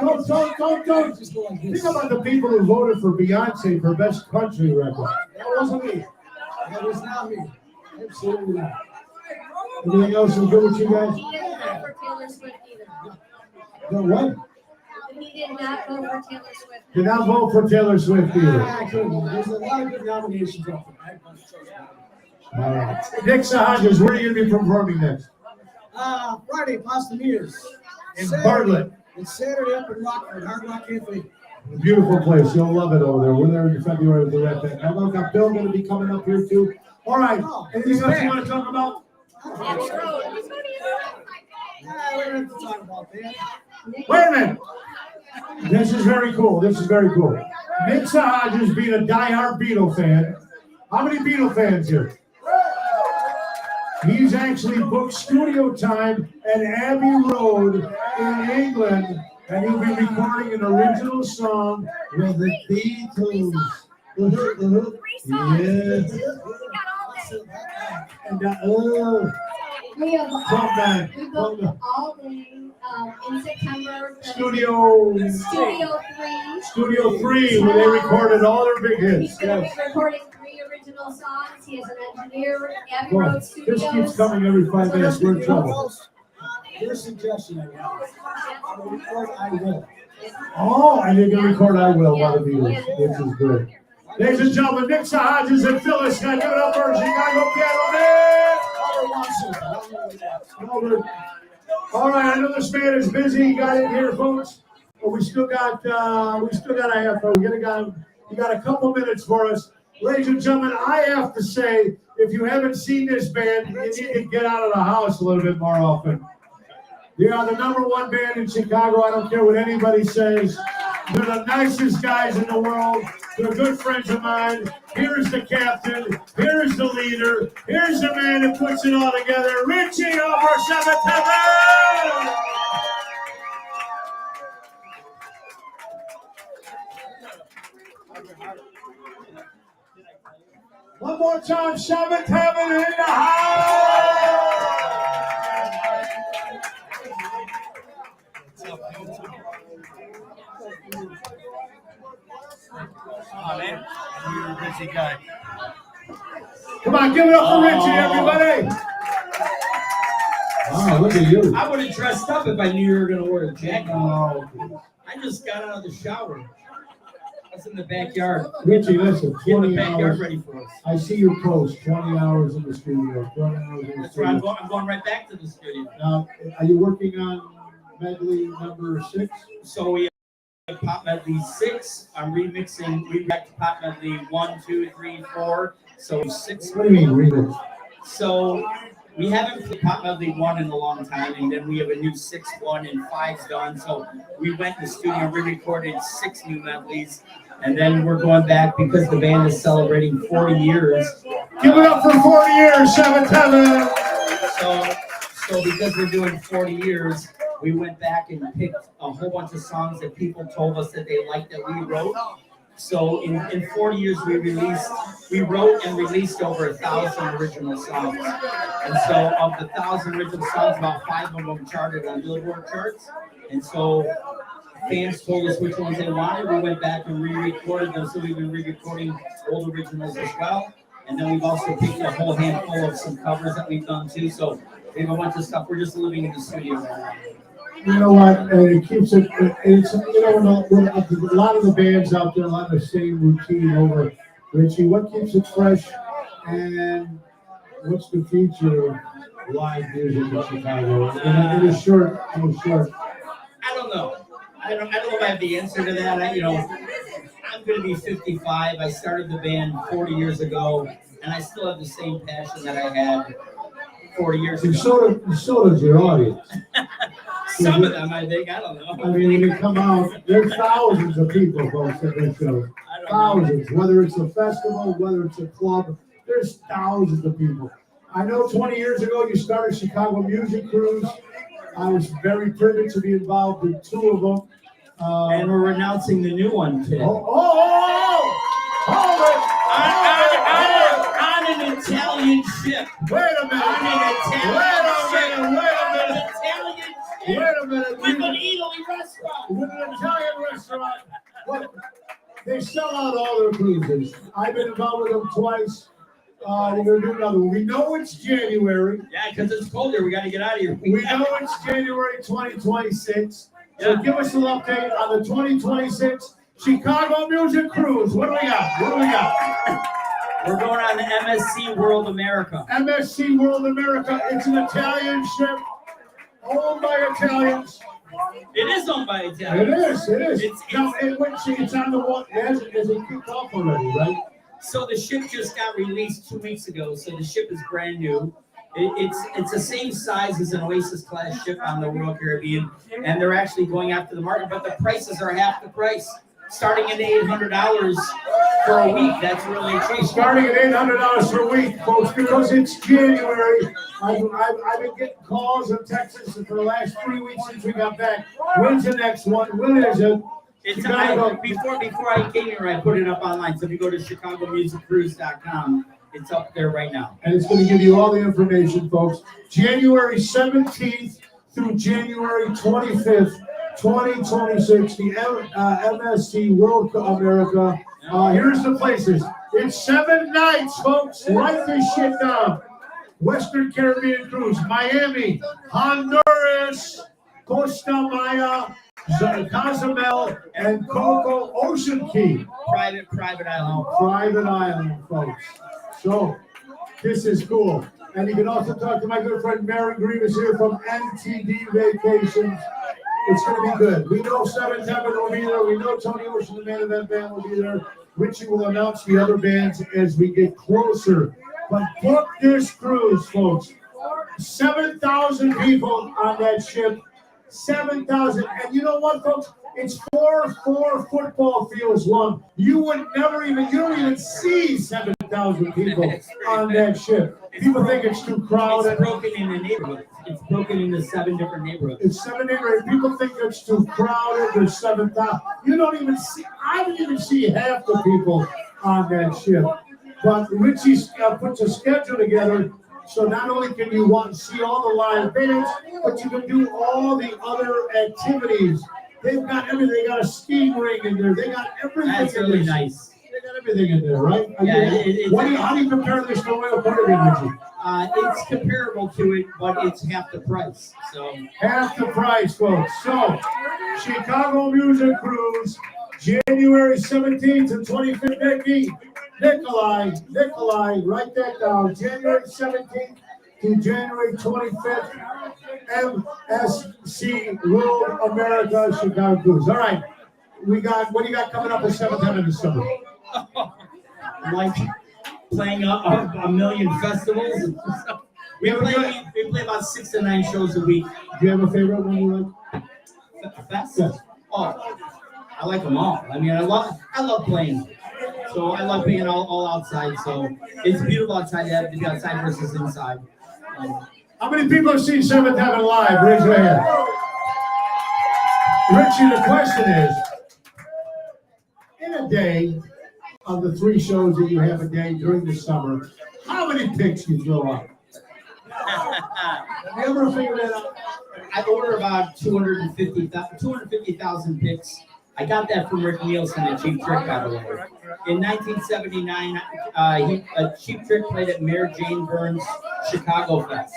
don't
just go like this.
think about the people who voted for Beyonce for Best Country Record.
That wasn't me. That was not me. Absolutely not.
Anything else is good with you guys?
He didn't vote for Taylor Swift either.
No, what?
He did not vote for Taylor Swift.
Did not vote for Taylor Swift either.
There's a lot of good nominations out there.
All right. Nick Sahajas, where are you going to be performing next?
Friday, Pasta Mears.
In Bartlett.
It's Saturday up in Rockford, Hard Rock Cafe.
Beautiful place. You'll love it over there. We're there in February with the Red Band. Now, look, got Bill going to be coming up here too. All right. Anything else you want to talk about?
We don't have to talk about that.
Wait a minute. This is very cool. This is very cool. Nick Sahajas being a diehard Beatle fan. How many Beatle fans here? He's actually booked studio time at Abbey Road in England, and he'll be recording an original song with the Beatles.
Yes. And
We have
come back.
we booked all day in September.
Studio
Studio 3.
where they recorded all their big
He's
hits.
going to
Yes.
be recording 3 original songs. He has an engineer, Abbey
Boy,
Road
this
Studios.
keeps coming every 5 minutes. We're in trouble.
Your suggestion, I guess. I will.
Oh, and they can record I Will by the Beatles, which is good. Ladies and gentlemen, Nick Hodges and Phyllis, give it up for Chicago Piano Man. Albert. All right, I know this man is busy. He got in here, folks, but we still got a half. You got a couple minutes for us, ladies and gentlemen. I have to say, if you haven't seen this band, you need to get out of the house a little bit more often. They are the #1 band in Chicago. I don't care what anybody says. They're the nicest guys in the world. They're good friends of mine. Here is the captain. Here is the leader. Here's the man who puts it all together. Richie over 7-7. One more time, 7-7 in the house.
Oh man, you're a busy guy.
Come on, give it up for Richie, everybody. Wow, look at you.
I would have dressed up if I knew you were going to wear a jacket.
Oh,
I just got out of the shower. I was in the backyard.
Richie, listen,
Getting the
20
backyard
hours.
ready for us.
I see your post, 20 hours in the studio, 20 hours in the
That's right.
studio.
I'm going right back to the studio.
Now, are you working on medley number 6?
So we have Pop Medley 6. I'm remixing. We back to Pop Medley 1, 2, 3, 4. So 6.
What do you mean, remix?
So we haven't played Pop Medley 1 in a long time, and then we have a new 6 one and 5's done. So we went in the studio and re-recorded 6 new medleys, and then we're going back because the band is celebrating 40 years.
Give it up for 40 years, 7-7.
So because we're doing 40 years, we went back and picked a whole bunch of songs that people told us that they liked that we wrote. So in 40 years, we wrote and released over 1,000 original songs. And so of the 1,000 original songs, about 5 of them charted on Billboard charts. And so fans told us which ones they wanted. We went back and re-recorded them. So we've been re-recording old originals as well. And then we've also picked a whole handful of some covers that we've done too. So we have a bunch of stuff. We're just living in the studio right now.
You know what? It keeps it. It's when a lot of the bands out there, a lot of the same routine over. Richie, what keeps it fresh, and what's the future of live music in Chicago? In a short.
I don't know. I don't know if I have the answer to that. I'm going to be 55. I started the band 40 years ago, and I still have the same passion that I had 40 years ago.
So does your audience.
Some of them, I think. I don't know.
I mean, when you come out, there's thousands of people, folks, at this show. Thousands. Whether it's a festival, whether it's a club, there's thousands of people. I know 20 years ago you started Chicago Music Cruise. I was very privileged to be involved in 2 of them.
And we're announcing the new one today. On an Italian ship.
Wait a minute.
On an Italian ship.
Wait a minute.
With an Italy restaurant.
With an Italian restaurant. What? They sell out all their cruises. I've been involved with them twice. We're going to do another one. We know it's January.
Yeah, because it's cold here. We got to get out of here.
We know it's January 2026. So give us an update on the 2026 Chicago Music Cruise. What do we got?
We're going on the MSC World America.
MSC World America. It's an Italian ship owned by Italians.
It is owned by Italians.
It is. It's on the water. Has it kicked off already, right?
So the ship just got released 2 weeks ago. So the ship is brand new. It's the same size as an Oasis class ship on the Royal Caribbean, and they're actually going after the market, but the prices are half the price, starting at $800 for a week. That's really cheap.
Starting at $800 for a week, folks, because it's January. I've been getting calls and texts for the last 3 weeks since we got back. When's the next one? When is it?
It's
You gotta go.
before I came here, I put it up online. So if you go to chicagomusiccruise.com, it's up there right now.
And it's going to give you all the information, folks. January 17th through January 25th, 2026, the MSC World America. Here's the places. It's 7 nights, folks. Write this shit down. Western Caribbean Cruise, Miami, Honduras, Costa Maya, Cozumel, and Coco Ocean Key.
Private island.
Private island, folks. So, this is cool. And you can also talk to my good friend Mary Grievous here from NTD Vacations. It's going to be good. We know Seventh Heaven will be there. We know Tony Ocean, the man of that band, will be there. Richie will announce the other bands as we get closer. But book this cruise, folks. 7,000 people on that ship. 7,000. And you know what, folks? It's four football fields long. You would never even, you don't even see 7,000 people on that ship. People think it's too crowded.
It's broken into neighborhoods. It's broken into 7 different neighborhoods.
It's 7 neighborhoods. People think it's too crowded. There's 7,000. You don't even see, I didn't even see half the people on that ship. But Richie puts a schedule together, so not only can you see all the live bands, but you can do all the other activities. They've got everything. They got a skiing ring in there. They got everything.
That's
in
really
there.
nice.
They got everything in there, right?
Yeah,
how do you compare this to Royal Caribbean, Richie?
It's comparable to it, but it's half the price. So
half the price, folks. So, Chicago Music Cruise, January 17th and 25th. Nikolai, write that down. January 17th to January 25th, MSC World America Chicago Cruise. All right, what do you got coming up at 7th Heaven this summer?
Like playing a million festivals. We play about 6 to 9 shows a week.
Do you have a favorite one you like?
Fest?
Yes.
Oh, I like them all. I mean, I love playing. So I love being all outside. So it's beautiful outside. You have to be outside versus inside.
How many people have seen 7th Heaven live? Raise your hand. Richie, the question is, in a day of the 3 shows that you have a day during the summer, how many picks you throw out? Have you ever figured that out?
I order about 250,000 picks. I got that from Rick Nielsen at Cheap Trick, by the way. In 1979, Cheap Trick played at Mayor Jane Burns' Chicago Fest.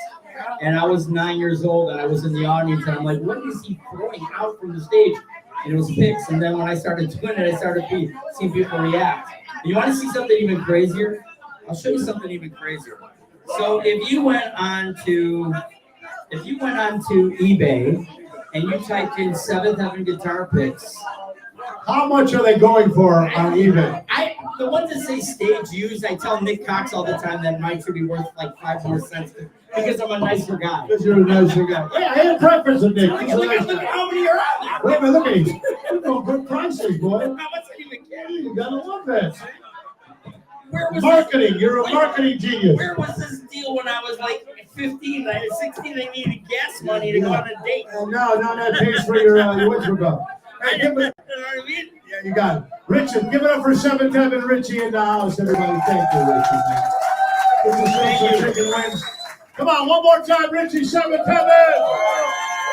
And I was 9 years old, and I was in the audience, and I'm like, what is he throwing out from the stage? And it was picks. And then when I started doing it, I started seeing people react. And you want to see something even crazier? I'll show you something even crazier. So if you went on to eBay and you typed in 7th Heaven guitar picks,
how much are they going for on eBay?
The ones that say stage used, I tell Nick Cox all the time that mine should be worth like 5 more cents because I'm a nicer guy.
Because you're a nicer guy. Hey, I had breakfast with Nick.
Look at how many are out there.
Wait a minute, look at these. Good prices, boy.
How much are you even getting?
You gotta love that.
Marketing,
you're a marketing genius.
Where was this deal when I was like 15, 16, I needed gas money to go on a date?
And now that pays for your winter bill. Hey,
You know what I mean?
Yeah, you got it. Richard, give it up for 7th Heaven, Richie in the house, everybody. Thank you, Richie. This is some chicken wings. Come on, one more time, Richie, 7th Heaven.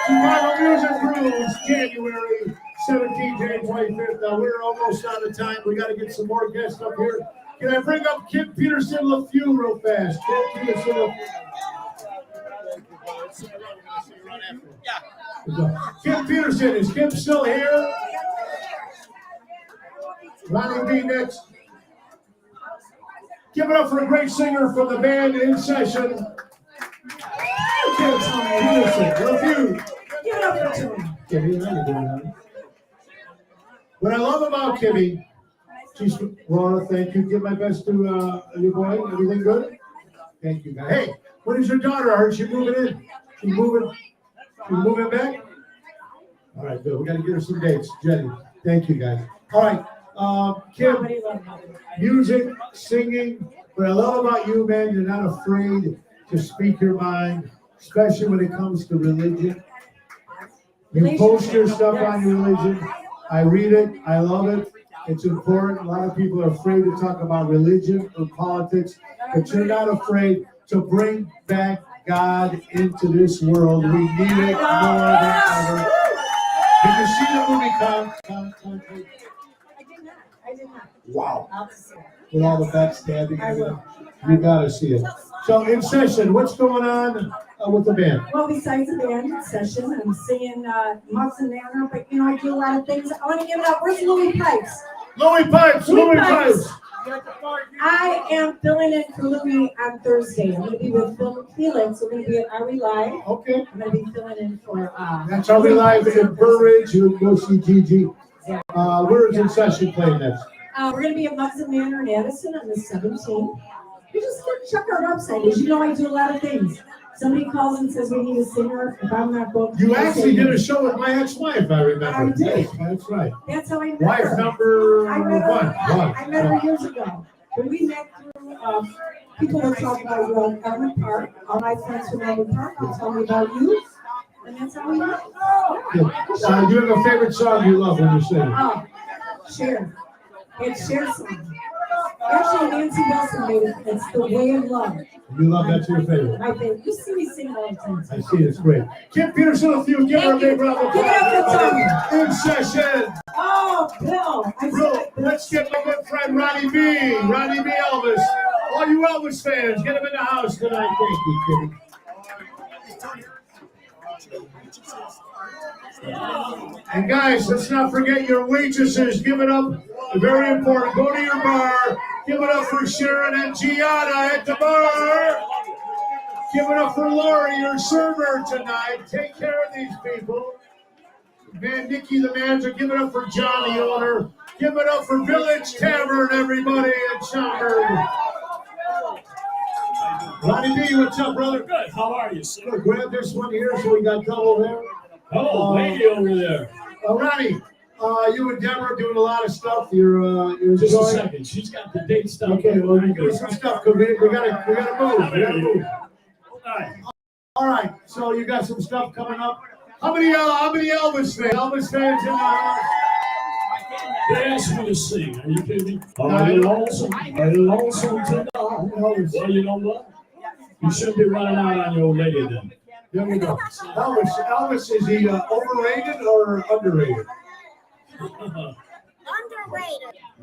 Chicago Music Cruise, January 17th, January 25th. Now, we're almost out of time. We got to get some more guests up here. Can I bring up Kim Peterson LaFew real fast? Kim Peterson LaFew. Kim Peterson, is Kim still here? Ronnie B next. Give it up for a great singer from the band in session. Kim Peterson, LaFew.
Give it up for Tim.
Kimmy, how you doing, honey? What I love about Kimmy, she's Laura, thank you. Give my best to your boy. Everything good? Thank you, guys. Hey, what is your daughter? Are she moving in? She's moving back? All right, good. We got to get her some dates. Jenny, thank you, guys. All right, Kim, music, singing. What I love about you, man, you're not afraid to speak your mind, especially when it comes to religion. You post your stuff on your religion. I read it. I love it. It's important. A lot of people are afraid to talk about religion or politics, but you're not afraid to bring back God into this world. We need it more than ever. Did you see the movie
I did not.
Wow. With all the backstabbing, everything. You gotta see it. So in session, what's going on with the band?
Well, besides the band session, I'm singing Mugs and Manor, but I do a lot of things. I want to give it up. Where's Louis Pipes?
Louis Pipes.
I am filling in for Louis on Thursday. I'm going to be with Phil Felix. We're going to be at Are We Live?
Okay.
I'm going to be filling in for.
That's Are We Live in Burr Ridge. You go see Gigi. Where is In Session playing next?
We're going to be at Mugs and Manor in Addison on the 17th. You just check our website. As you know, I do a lot of things. Somebody calls and says we need a singer. If I'm not booked,
You actually did a show with my ex-wife, I remember.
I did.
Yes, that's right.
That's how I met
Wife
her.
number
I met her,
one.
I met her years ago. When we met through, people would talk about you on Elmwood Park. All my friends from Elmwood Park would tell me about you. And that's how we met.
Do you have a favorite song you love when you sing?
Oh, Cher. It's Cher's song. Actually, Nancy Wilson made it. It's The Way of Love.
You love that's your favorite.
My favorite. You see me sing all the time.
I see, it's great. Kim Peterson, if you give her a big round of
Give it up for
applause. In Session.
Oh, Bill.
Bro, let's get my good friend Ronnie B. Ronnie B. Elvis. All you Elvis fans, get him in the house tonight. Thank you, Kitty. And guys, let's not forget your waitresses. Give it up. Very important. Go to your bar. Give it up for Sharon and Gianna at the bar. Give it up for Lori, your server tonight. Take care of these people. Man, Nikki, the manager. Give it up for John, the owner. Give it up for Village Tavern, everybody at Schaumburg. Ronnie B, what's up, brother?
Good. How are you, sir?
Good. Grab this one here so we got double there.
Oh, lady over there.
Ronnie, you and Deborah doing a lot of stuff. You're
Just a
enjoying.
second. She's got the date stuff.
Okay, well, you're doing some stuff. Cause we gotta move. We gotta move. All right. So you got some stuff coming up. How many Elvis fans? Elvis fans in the house?
They asked me to sing. Are you kidding me? Are you lonesome? Are you lonesome tonight? Well, you know what? You shouldn't be running out on your old lady then.
There we go. Elvis, is he overrated or underrated?
Underrated.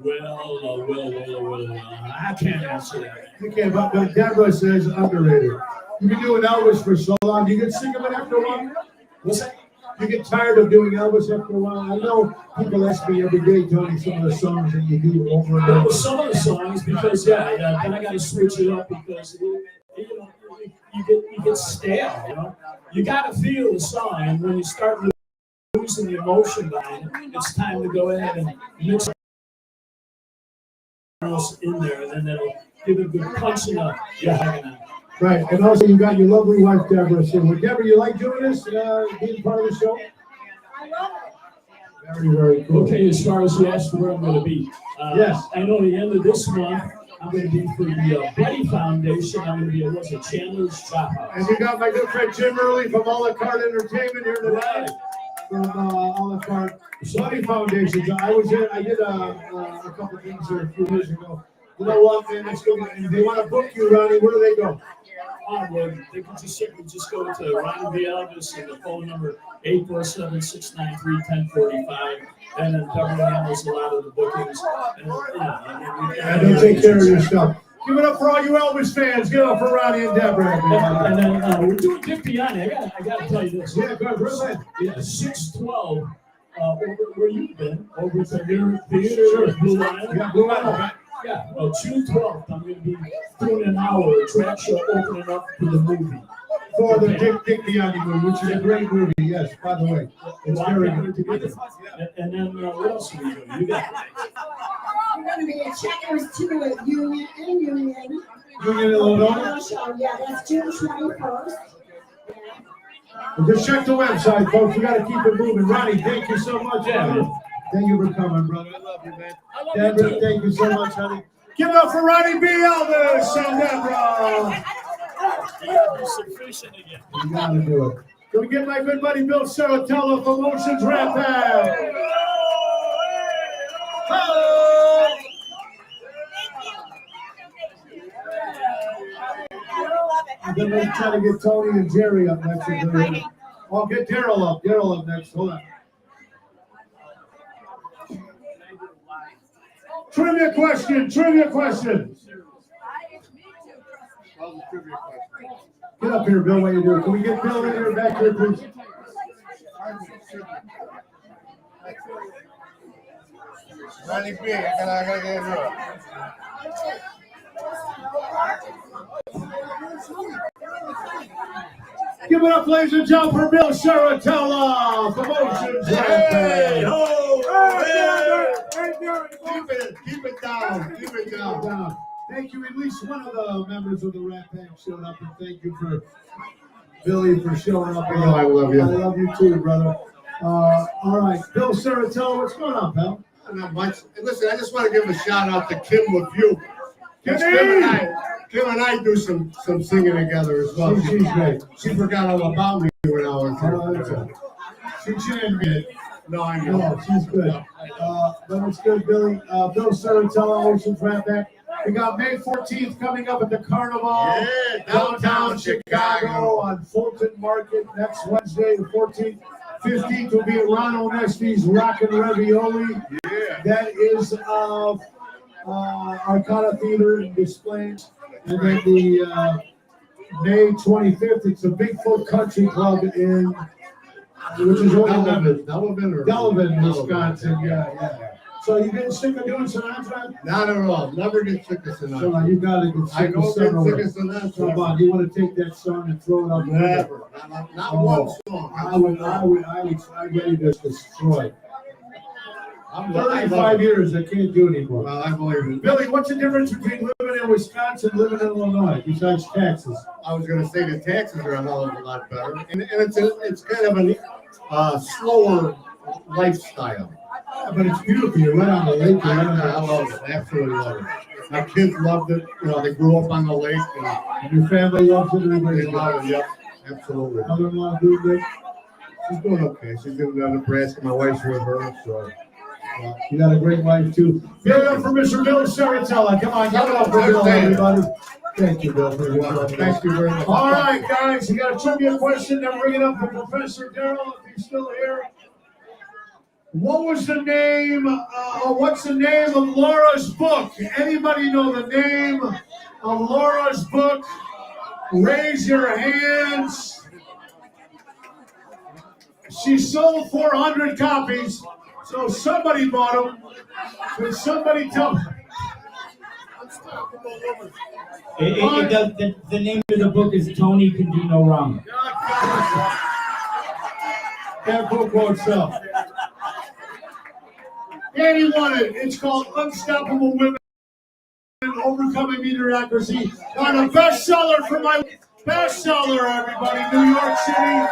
Well, I can't answer that.
You can't, but Deborah says underrated. You've been doing Elvis for so long. You can sing him after a while?
What's that?
You get tired of doing Elvis after a while? I know people ask me every day, Tony, some of the songs that you do over and
Well,
over.
some of the songs, because then I got to switch it up because you get stale. You got to feel the song, and when you start losing the emotion behind it, it's time to go ahead and mix else in there, and then that'll give it a good punch in the yeah.
Right, and also you got your lovely wife, Deborah. So, Deborah, you like doing this, being part of the show?
I love it.
Very, very cool.
Okay, as far as you asked where I'm going to be,
yes,
I know the end of this month I'm going to be for the Buddy Foundation. I'm going to be at Chandler's Chop House.
And you got my good friend Jim Early from A La Carte Entertainment here tonight. From A La Carte Buddy Foundation. I did a couple things here a few years ago. You know what, man? It's good. If they want to book you, Ronnie, where do they go?
Well, they can just go to Ronnie B. Elvis and the phone number 847-693-1045. And then Deborah handles a lot of the bookings.
And they'll take care of your stuff. Give it up for all you Elvis fans. Give it up for Ronnie and Deborah.
And then we're doing Dick Biani. I got to tell you this.
Yeah, go ahead.
Yeah, 612. Over where you've been, over at the theater, Blue Island.
Yeah, Blue Island.
Yeah, well, June 12th, I'm going to be doing an hour drag show opening up for the movie.
For the Dick Biani movie, which is a great movie, yes, by the way. It's very good.
And then what else are we doing? You got
I'm going to be at Checkers too at Union.
Union, Illinois?
Yeah, that's June 21st.
Well, just check the website, folks. We got to keep it moving. Ronnie, thank you so much, brother. Thank you for coming, brother. I love you, man. Deborah, thank you so much, honey. Give it up for Ronnie B. Elvis and Deborah. You got to do it. Can we get my good buddy Bill Saratello from Oceans Rap Band? Then let's try to get Tony and Jerry up next. I'll get Daryl up. Daryl up next. Hold on. Trivia question. Get up here, Bill. What you doing? Can we get Bill in here back here, please?
Ronnie B, I gotta get her.
Give it up, ladies and gentlemen, for Bill Saratella, Promotions.
Hey,
Keep it down. Thank you. At least one of the members of the Rat Pack showed up, and thank you for Billy for showing up.
You know I love you.
I love you too, brother. All right, Bill Saratella, what's going on, pal?
Not much. And listen, I just want to give a shout out to Kim LaView. Kim and I do some singing together as well.
She's great.
She forgot all about me when I was here.
She didn't get it.
No, I know.
No, she's good. But it's good, Billy. Bill Saratella, Oceans Rat Pack. We got May 14th coming up at the Carnival, downtown Chicago on Fulton Market next Wednesday, the 14th. 15th will be at Ron Onesti's Rockin' Ravioli.
Yeah.
That is Arcana Theater and Displays. And then the May 25th, it's a Bigfoot Country Club which is over Delavan, Wisconsin. Yeah. So you getting sick of doing Sinatra?
Not at all. Never get sick of Sinatra.
So you gotta get sick of Sinatra. Come on, you want to take that song and throw it up?
Never. Not one song.
I'm ready to destroy. I'm 35 years, I can't do anymore.
Well, I believe it.
Billy, what's the difference between living in Wisconsin and living in Illinois, besides taxes?
I was going to say the taxes are a hell of a lot better, and it's kind of a slower lifestyle.
Yeah, but it's beautiful. You're right on the lake.
I love it. Absolutely love it. My kids loved it. You know, they grew up on the lake.
And your family loves it. Everybody
They love it. Yep, absolutely.
Mother-in-law doing good.
She's doing okay. She's in Nebraska. My wife's with her, so.
You got a great wife too. Give it up for Mr. Bill Saratella. Come on, give it up for Bill, everybody. Thank you, Bill, for your love.
Thank you very much.
All right, guys, you got a trivia question. Then bring it up to Professor Daryl if he's still here. What's the name of Laura's book? Anybody know the name of Laura's book? Raise your hands. She sold 400 copies, so somebody bought them. Can somebody tell me?
The name of the book is Tony Can Do No Wrong.
That book won't sell. Danny won it. It's called Unstoppable Women Overcoming Mediocrity. On a bestseller for my bestseller, everybody, New York City.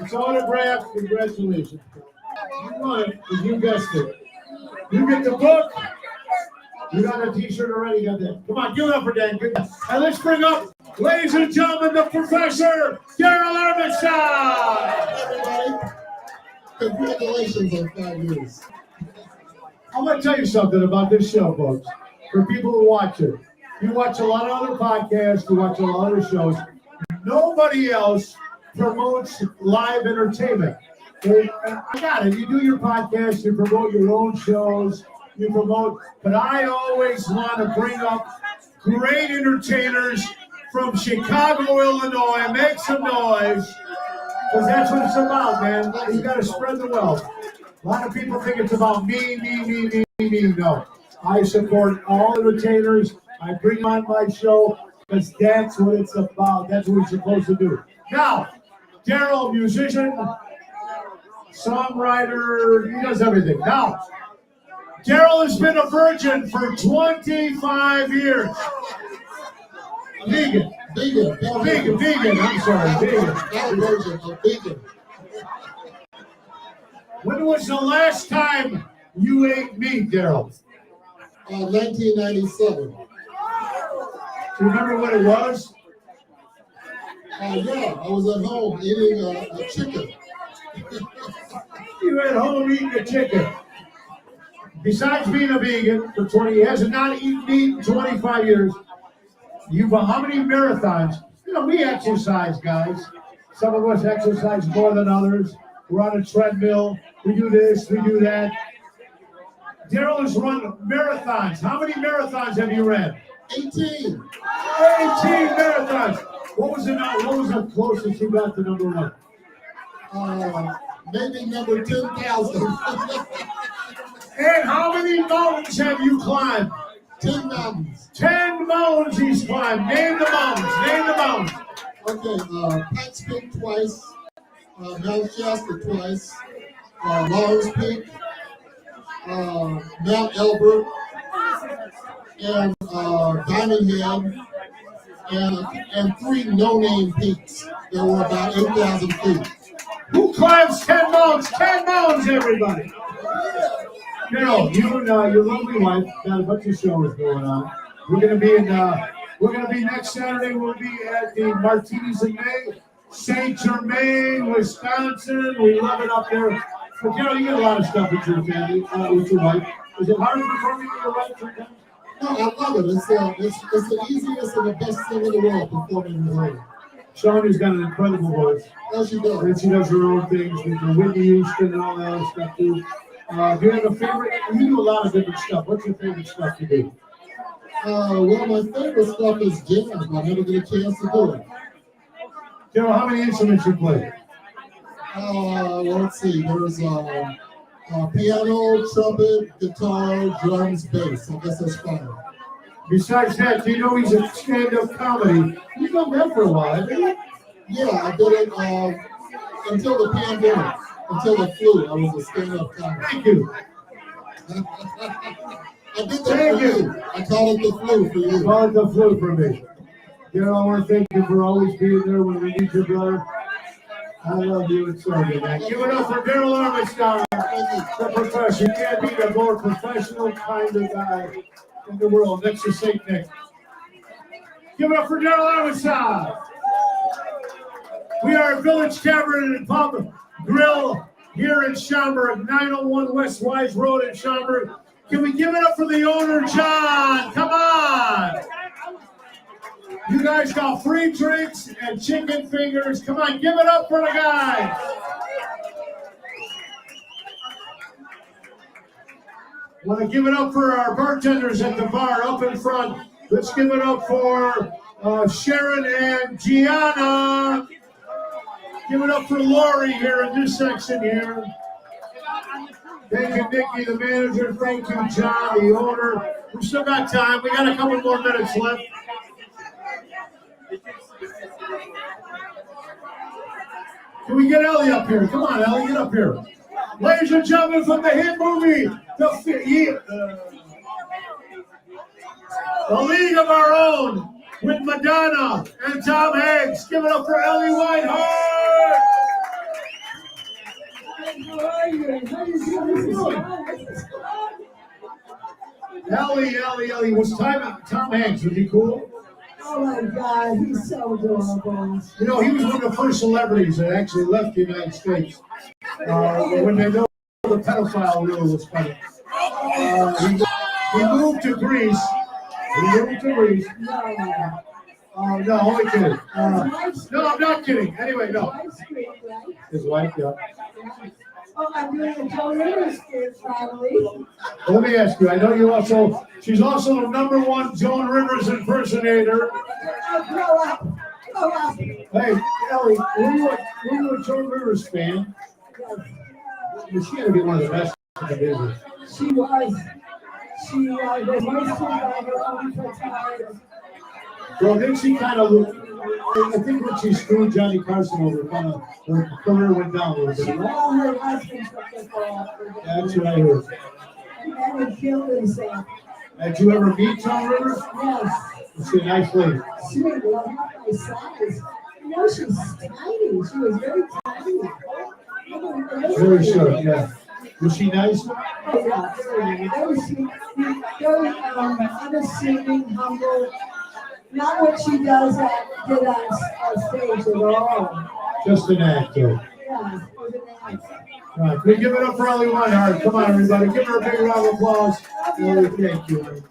It's autographed. Congratulations. You won it because you guessed it. You get the book. You got a t-shirt already. Got that. Come on, give it up for Dan. And let's bring up, ladies and gentlemen, the Professor Daryl Ehrmanstein.
Everybody, congratulations on 5 years.
I'm going to tell you something about this show, folks. For people who watch it, you watch a lot of other podcasts, you watch a lot of other shows. Nobody else promotes live entertainment. I got it. You do your podcast, you promote your own shows, you promote, but I always want to bring up great entertainers from Chicago, Illinois. Make some noise, because that's what it's about, man. You got to spread the wealth. A lot of people think it's about me. No, I support all entertainers. I bring them on my show because that's what it's about. That's what we're supposed to do. Now, Daryl, musician, songwriter, he does everything. Now, Daryl has been a virgin for 25 years. Vegan. I'm sorry, vegan. When was the last time you ate meat, Daryl?
1997.
Do you remember what it was?
Yeah, I was at home eating a chicken.
You were at home eating a chicken. Besides being a vegan for 20 years and not eaten meat in 25 years, You've how many marathons? You know, we exercise, guys. Some of us exercise more than others. We're on a treadmill. We do this, we do that. Daryl has run marathons. How many marathons have you ran?
18.
18 marathons. What was the closest you got to number one?
Maybe number 10,000.
And how many mountains have you climbed?
10 mountains.
10 mountains he's climbed. Name the mountains. Name the mountains.
Okay, Pikes Peak twice, Mount Shasta twice, Lawrence Peak, Mount Elbert, and Diamond Head, and 3 no-name peaks that were about 8,000 feet.
Who climbs 10 mountains? 10 mountains, everybody. Carol, you and your lovely wife got a bunch of shows going on. We're gonna be next Saturday. We'll be at the Martinis in May, St. Germain, Wisconsin. We love it up there. So, Carol, you get a lot of stuff with your family, with your wife. Is it hard performing with your wife sometimes?
No, I love it. It's the easiest and the best thing in the world, performing with her.
Shawnee's got an incredible voice.
Yes, she does.
And she does her own things with the Whitney Houston and all that other stuff too. Do you have a favorite? You do a lot of different stuff. What's your favorite stuff to do?
Well, my favorite stuff is jazz, but I never get a chance to do it.
Carol, how many instruments you play?
Let's see. There's piano, trumpet, guitar, drums, bass. I guess that's 5.
Besides that, do you know he's a stand-up comedy? You've done that for a while, haven't you?
Yeah, I did it until the pandemic, until the flu. I was a stand-up comic.
Thank you.
I did that for you. I call it the flu for you.
Call it the flu for me. Carol, I want to thank you for always being there when we need you, brother. I love you. It's so good, man. Give it up for Daryl Armstrong, the professor. You can't be a more professional kind of guy in the world next to St. Nick. Give it up for Daryl Armstrong. We are at Village Tavern and Pub Grill here in Schaumburg, 901 West Wise Road in Schaumburg. Can we give it up for the owner, John? Come on. You guys got free drinks and chicken fingers. Come on, give it up for the guys. Want to give it up for our bartenders at the bar up in front. Let's give it up for Sharon and Gianna. Give it up for Lori here in this section here. Thank you, Nikki, the manager. Thank you, John, the owner. We still got time. We got a couple more minutes left. Can we get Ellie up here? Come on, Ellie, get up here. Ladies and gentlemen, from the hit movie, The League of Our Own, with Madonna and Tom Hanks. Give it up for Ellie Whitehart. Ellie, was Tom Hanks, was he cool?
Oh my God, he's so adorable.
You know, he was one of the first celebrities that actually left the United States. When they know the pedophile rule was coming. He moved to Greece. No, only kidding. No, I'm not kidding. Anyway, no. His wife, yeah.
Oh, I'm doing a Joan Rivers skit, finally.
Let me ask you, I know she's also the #1 Joan Rivers impersonator.
Grow up.
Hey, Ellie, were you a Joan Rivers fan? She had to be one of the best in the business.
She was. She was hoisted by her own petard.
Well, then she kind of looked, I think when she screwed Johnny Carson over, kind of her career went down a little bit.
Well, her husband took the fall.
That's what I heard.
And would kill himself.
Did you ever meet Joan Rivers?
Yes.
She's a nice lady.
Sweet, well, half my size. You know, she's tiny. She was very tiny.
Very short, yeah. Was she nice?
Oh, yeah, very nice. Very sweet, very unassuming, humble. Not what she did on stage at all.
Just an actor.
Yeah, it was an act.
All right, can we give it up for Ellie Whitehart? Come on, everybody. Give her a big round of applause. Ellie, thank you.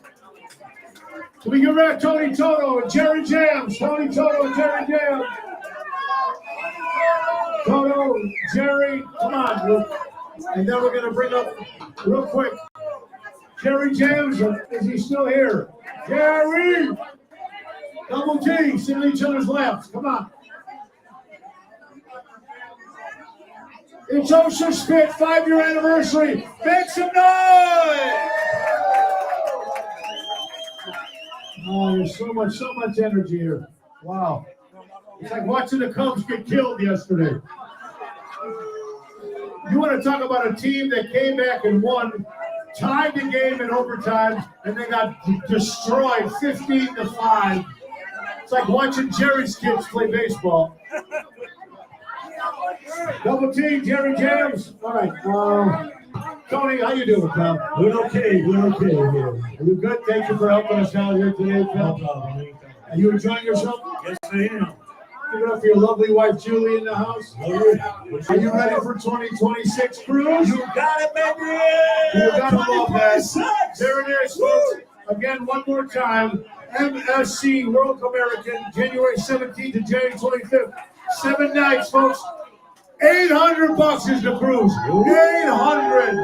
Can we give it back Tony Toto and Jerry Jams? Tony Toto and Jerry Jams. Toto, Jerry, come on. And then we're going to bring up, real quick, Jerry Jams. Is he still here? Jerry! Double T, sit in each other's laps. Come on. It's Ocean Spit 5-year anniversary. Make some noise! Oh, there's so much energy here. Wow. It's like watching the Cubs get killed yesterday. You want to talk about a team that came back and won, tied the game in overtime, and they got destroyed 15-5. It's like watching Jerry's kids play baseball. Double T, Jerry Jams. All right. Tony, how you doing, pal?
We're okay here.
Are you good? Thank you for helping us out here today, pal.
No problem.
Are you enjoying yourself?
Yes, I am.
Give it up for your lovely wife, Julie, in the house. Are you ready for 2026 cruise?
You got it, baby!
You got to love that. There it is, folks. Again, one more time. MSC World American, January 17th to January 25th. 7 nights, folks. $800 is the cruise. 800.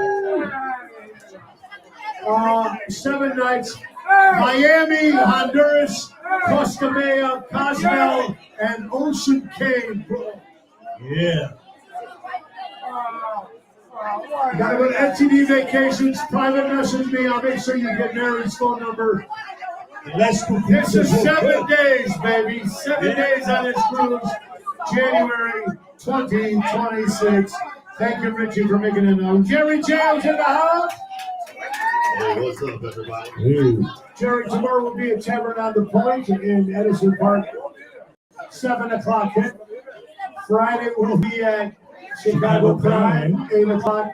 7 nights. Miami, Honduras, Costa Maya, Cozumel, and Ocean Cave.
Yeah.
Gotta go to FTD Vacations. Private message me. I'll make sure you get Mary's phone number. This is 7 days, baby. 7 days on this cruise. January 2026. Thank you, Richie, for making it known. Jerry Jams in the house.
Hey, what's up, everybody?
Hey. Jerry, tomorrow will be at Tavern on the Point in Edison Park. 7 o'clock hit. Friday will be at Chicago Prime, 8 o'clock.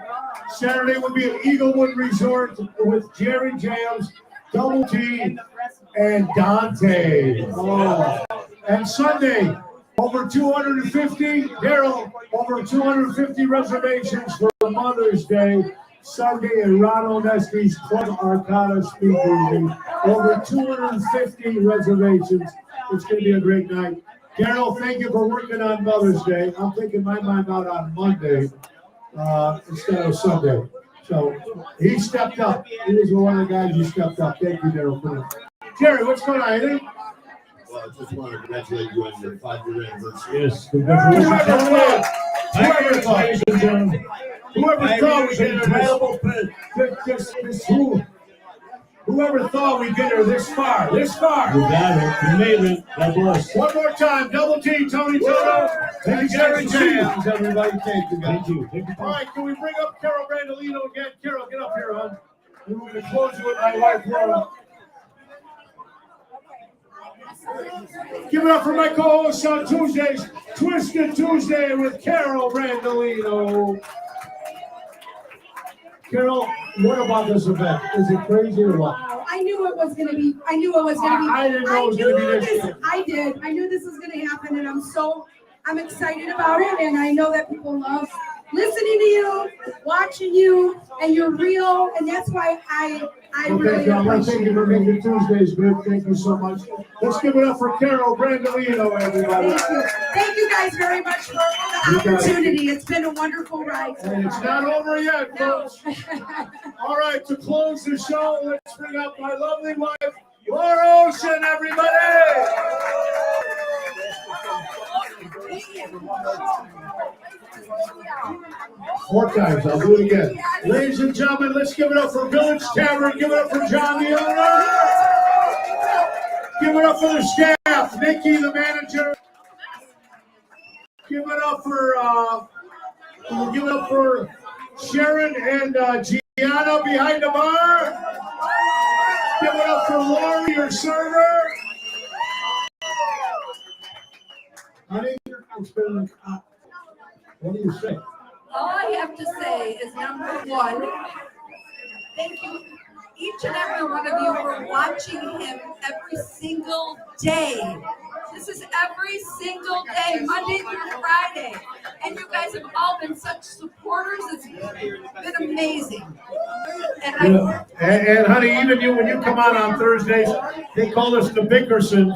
Saturday will be at Eaglewood Resort with Jerry Jams, Double T, and Dante. Oh. And Sunday, over 250, Daryl, over 250 reservations for Mother's Day. Sunday at Ron Oneski's Club Arcada Speakeasy. Over 250 reservations. It's going to be a great night. Daryl, thank you for working on Mother's Day. I'm taking my mom out on Monday instead of Sunday. So he stepped up. He was one of the guys who stepped up. Thank you, Daryl, for that. Jerry, what's going on? Anything?
Well, I just want to congratulate you on your 5-year anniversary.
Yes, congratulations.
Whoever thought we'd get her this far.
You got it. You made it. God bless.
One more time. Double T, Tony Toto, and Jerry Jams. Everybody, thank you, guys.
Thank you.
All right, can we bring up Carol Brandolino again? Carol, get up here, hon. We're going to close with my wife, Laura. Give it up for my co-host on Tuesdays, Twisted Tuesday with Carol Brandolino. Carol, what about this event? Is it crazy or what?
Wow, I knew it was gonna be. I didn't know it was gonna be this. I did. I knew this was gonna happen, and I'm excited about it, and I know that people love listening to you, watching you, and you're real, and that's why I really appreciate
thank you for making Tuesdays good. Thank you so much. Let's give it up for Carol Brandolino, everybody.
Thank you. Thank you guys very much for the opportunity. It's been a wonderful ride.
And it's not over yet, folks. All right, to close the show, let's bring up my lovely wife, Laura Ocean, everybody. 4 times, I'll do it again. Ladies and gentlemen, let's give it up for Village Tavern. Give it up for John the owner. Give it up for the staff, Nikki the manager. Give it up for Sharon and Gianna behind the bar. Give it up for Lori, your server. Honey, what do you say?
All I have to say is number 1, thank you, each and every one of you, for watching him every single day. This is every single day, Monday through Friday. And you guys have all been such supporters. It's been amazing. And
Yeah. And honey, even you, when you come on Thursdays, they call us the Bickersons.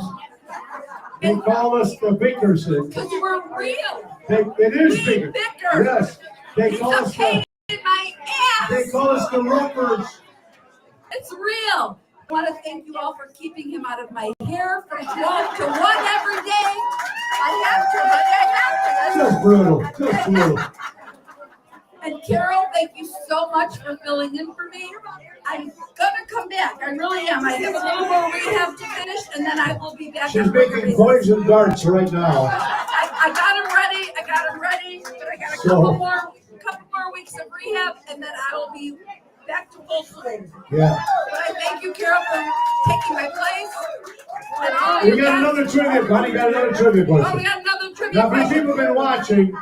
They call us the Bickersons.
Because we're real.
It is
We
bigger.
bicker.
Yes. They
He's
call
a
us
pain
the,
in my ass.
they call us the Rookers.
It's real. I want to thank you all for keeping him out of my hair from 12 to 1 every day. I have to, but I have to.
Just brutal. Just brutal.
And Carol, thank you so much for filling in for me. I'm gonna come back. I really am. I have a little more rehab to finish, and then I will be back.
She's
on
making
regular
poison darts right now.
I got him ready. I got him ready, but I got a
So-
couple more weeks of rehab, and then I will be back to full swing.
Yeah.
But I thank you, Carol, for taking my place. And all
We
you
got
guys-
another trivia, honey. Got another trivia
Oh,
question.
we got another trivia
Now, for
question.
people who've been watching,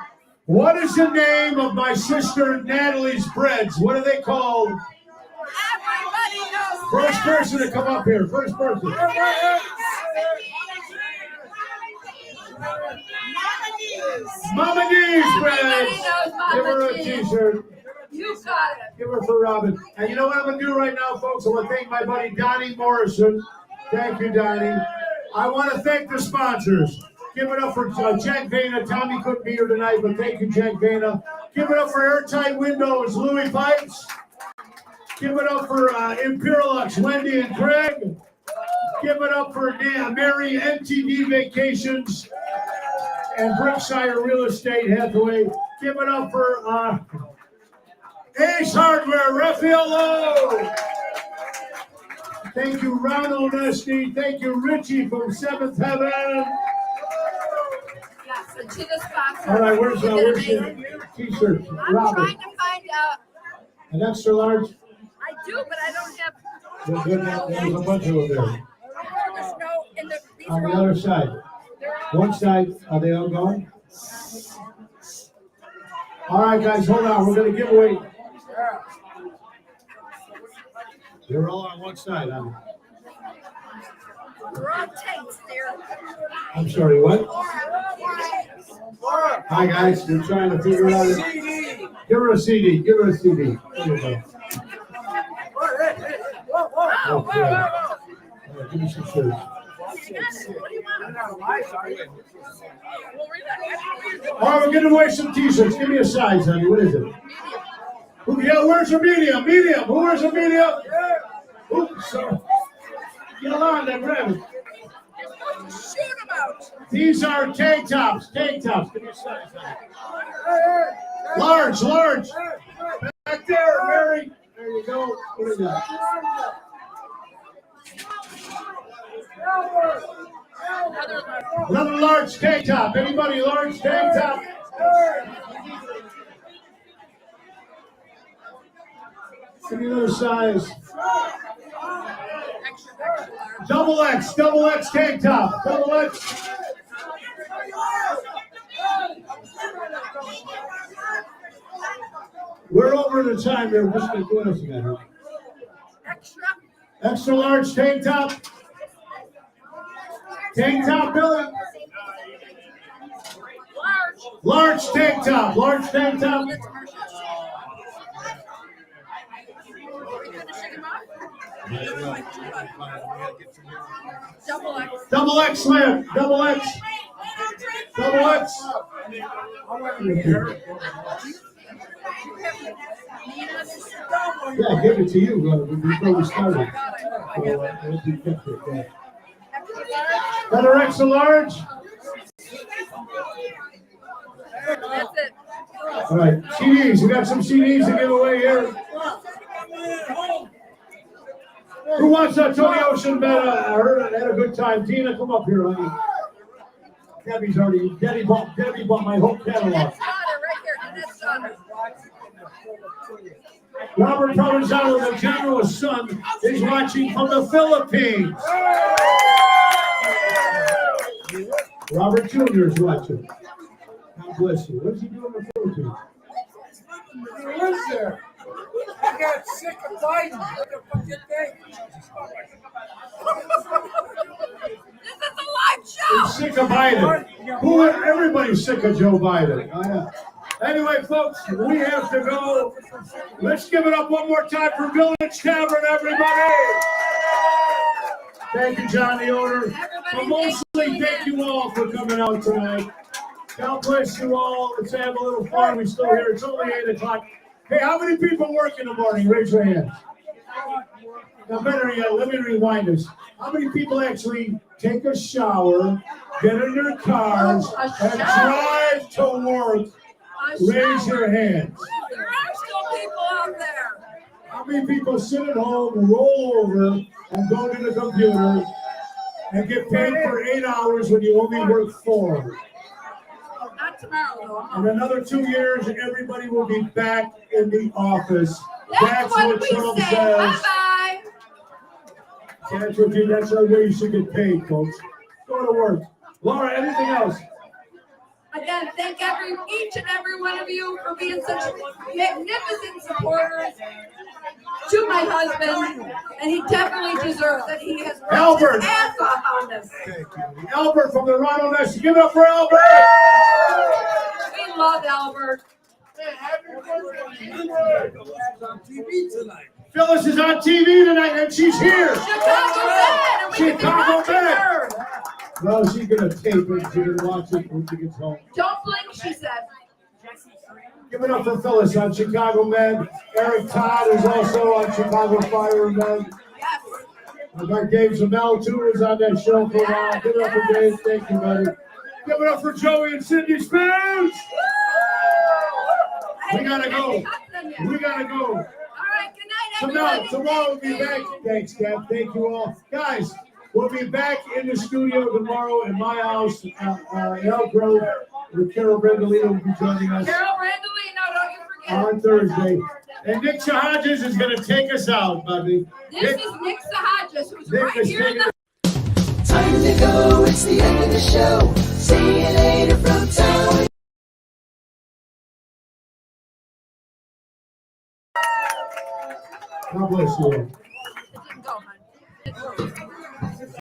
what is the name of my sister Natalie's breads? What are they called?
Everybody knows.
First person to come up here. First person. Mama D's breads.
Everybody knows Mama
Give her a
D's.
t-shirt.
You got it.
Give her for Robin. And you know what I'm going to do right now, folks? I want to thank my buddy Donnie Morrison. Thank you, Donnie. I want to thank the sponsors. Give it up for Jack Vana. Tommy couldn't be here tonight, but thank you, Jack Vana. Give it up for Airtight Windows, Louis Pipes. Give it up for Imperialux, Wendy and Craig. Give it up for Mary MTV Vacations and Brookshire Real Estate Hathaway. Give it up for Ace Hardware, Raphael Lowe. Thank you, Ronald Esty. Thank you, Richie from Seventh Heaven.
Yes, and to the sponsors.
All right, where's your t-shirt?
I'm
Robin,
trying to find out.
an extra large?
I do, but I don't have.
There's a bunch over there.
There's no, and these
On
are
the
all.
other side. One side, are they all gone? All right, guys, hold on. We're going to give away. They're all on one side.
They're all tanks there.
I'm sorry, what? Hi, guys. We're trying to figure out. Give her a CD. Give her a CD. There you go. Okay. Give me some shirts. All right, we're giving away some t-shirts. Give me a size, honey. What is it? Yeah, where's your medium? Medium. Who wears a medium? Oops, sorry. Get along there, grab it.
Shoot them out.
These are tank tops. Tank tops. Give me a size, honey. Large, large. Back there, Mary. There you go. What is that? Another large tank top. Anybody large tank top? Give me another size. Double X tank top. Double X. We're over the time here. We're just going to do this again. Huh? Extra large tank top. Tank top, Billy. Large tank top. Large tank top. Double X slam. Double X. Double X. Yeah, I gave it to you before we started. Another extra large.
That's it.
All right, CDs. We got some CDs to give away here. Who wants a Tony Ocean bet? I heard I had a good time. Tina, come up here, honey. Debbie bought my whole catalog.
That's daughter right here. That's daughter.
Robert Provenzano, the general's son, is watching from the Philippines. Robert Jr. is watching. God bless you. What does he do in the Philippines?
He lives there. I got sick of Biden. What the fuck you think?
This is a live show.
He's sick of Biden. Everybody's sick of Joe Biden. Anyway, folks, we have to go. Let's give it up one more time for Village Tavern, everybody. Thank you, John, the owner. But mostly, thank you all for coming out tonight. God bless you all. Let's have a little fun. We're still here. It's only 8 o'clock. Hey, how many people work in the morning? Raise your hands. Now, better yet, let me rewind this. How many people actually take a shower, get in their cars, and drive to work? Raise your hands.
There are still people out there.
How many people sit at home, roll over, and go to the computer and get paid for 8 hours when you only work 4?
Not tomorrow, though.
In another 2 years, everybody will be back in the office.
That's what we
Trump
say.
says.
Bye-bye.
That's the way you should get paid, folks. Go to work. Laura, anything else?
Again, thank each and every one of you for being such magnificent supporters to my husband, and he definitely deserves it. He has worked
Albert.
his ass off on this.
Albert from the Ronald Nation. Give it up for Albert.
We love Albert.
Phyllis is on TV tonight, and she's here.
Chicago Med, and we can be
Chicago
watching
Med.
her.
No, she's gonna tape it. She's gonna watch it when she gets home.
Don't blink, she said.
Give it up for Phyllis on Chicago Med. Eric Todd is also on Chicago Fire and Med.
Yes.
I've got Dave Zamel too is on that show for a while. Give it up for Dave. Thank you, buddy. Give it up for Joey and Cindy Spence. We gotta go. We gotta go.
All right, good night, everybody.
Tomorrow we'll be back. Thanks, Deb. Thank you all. Guys, we'll be back in the studio tomorrow in my house, in Elk Grove, with Carol Brandolino will be joining us
Carol Randolino, don't you forget.
on Thursday. And Nick Hodges is gonna take us out, buddy.
This is Nick Sahadjas, who's
Nick
right
is
here in the
Time to go, it's the end of the show. See you later from town.
God bless you.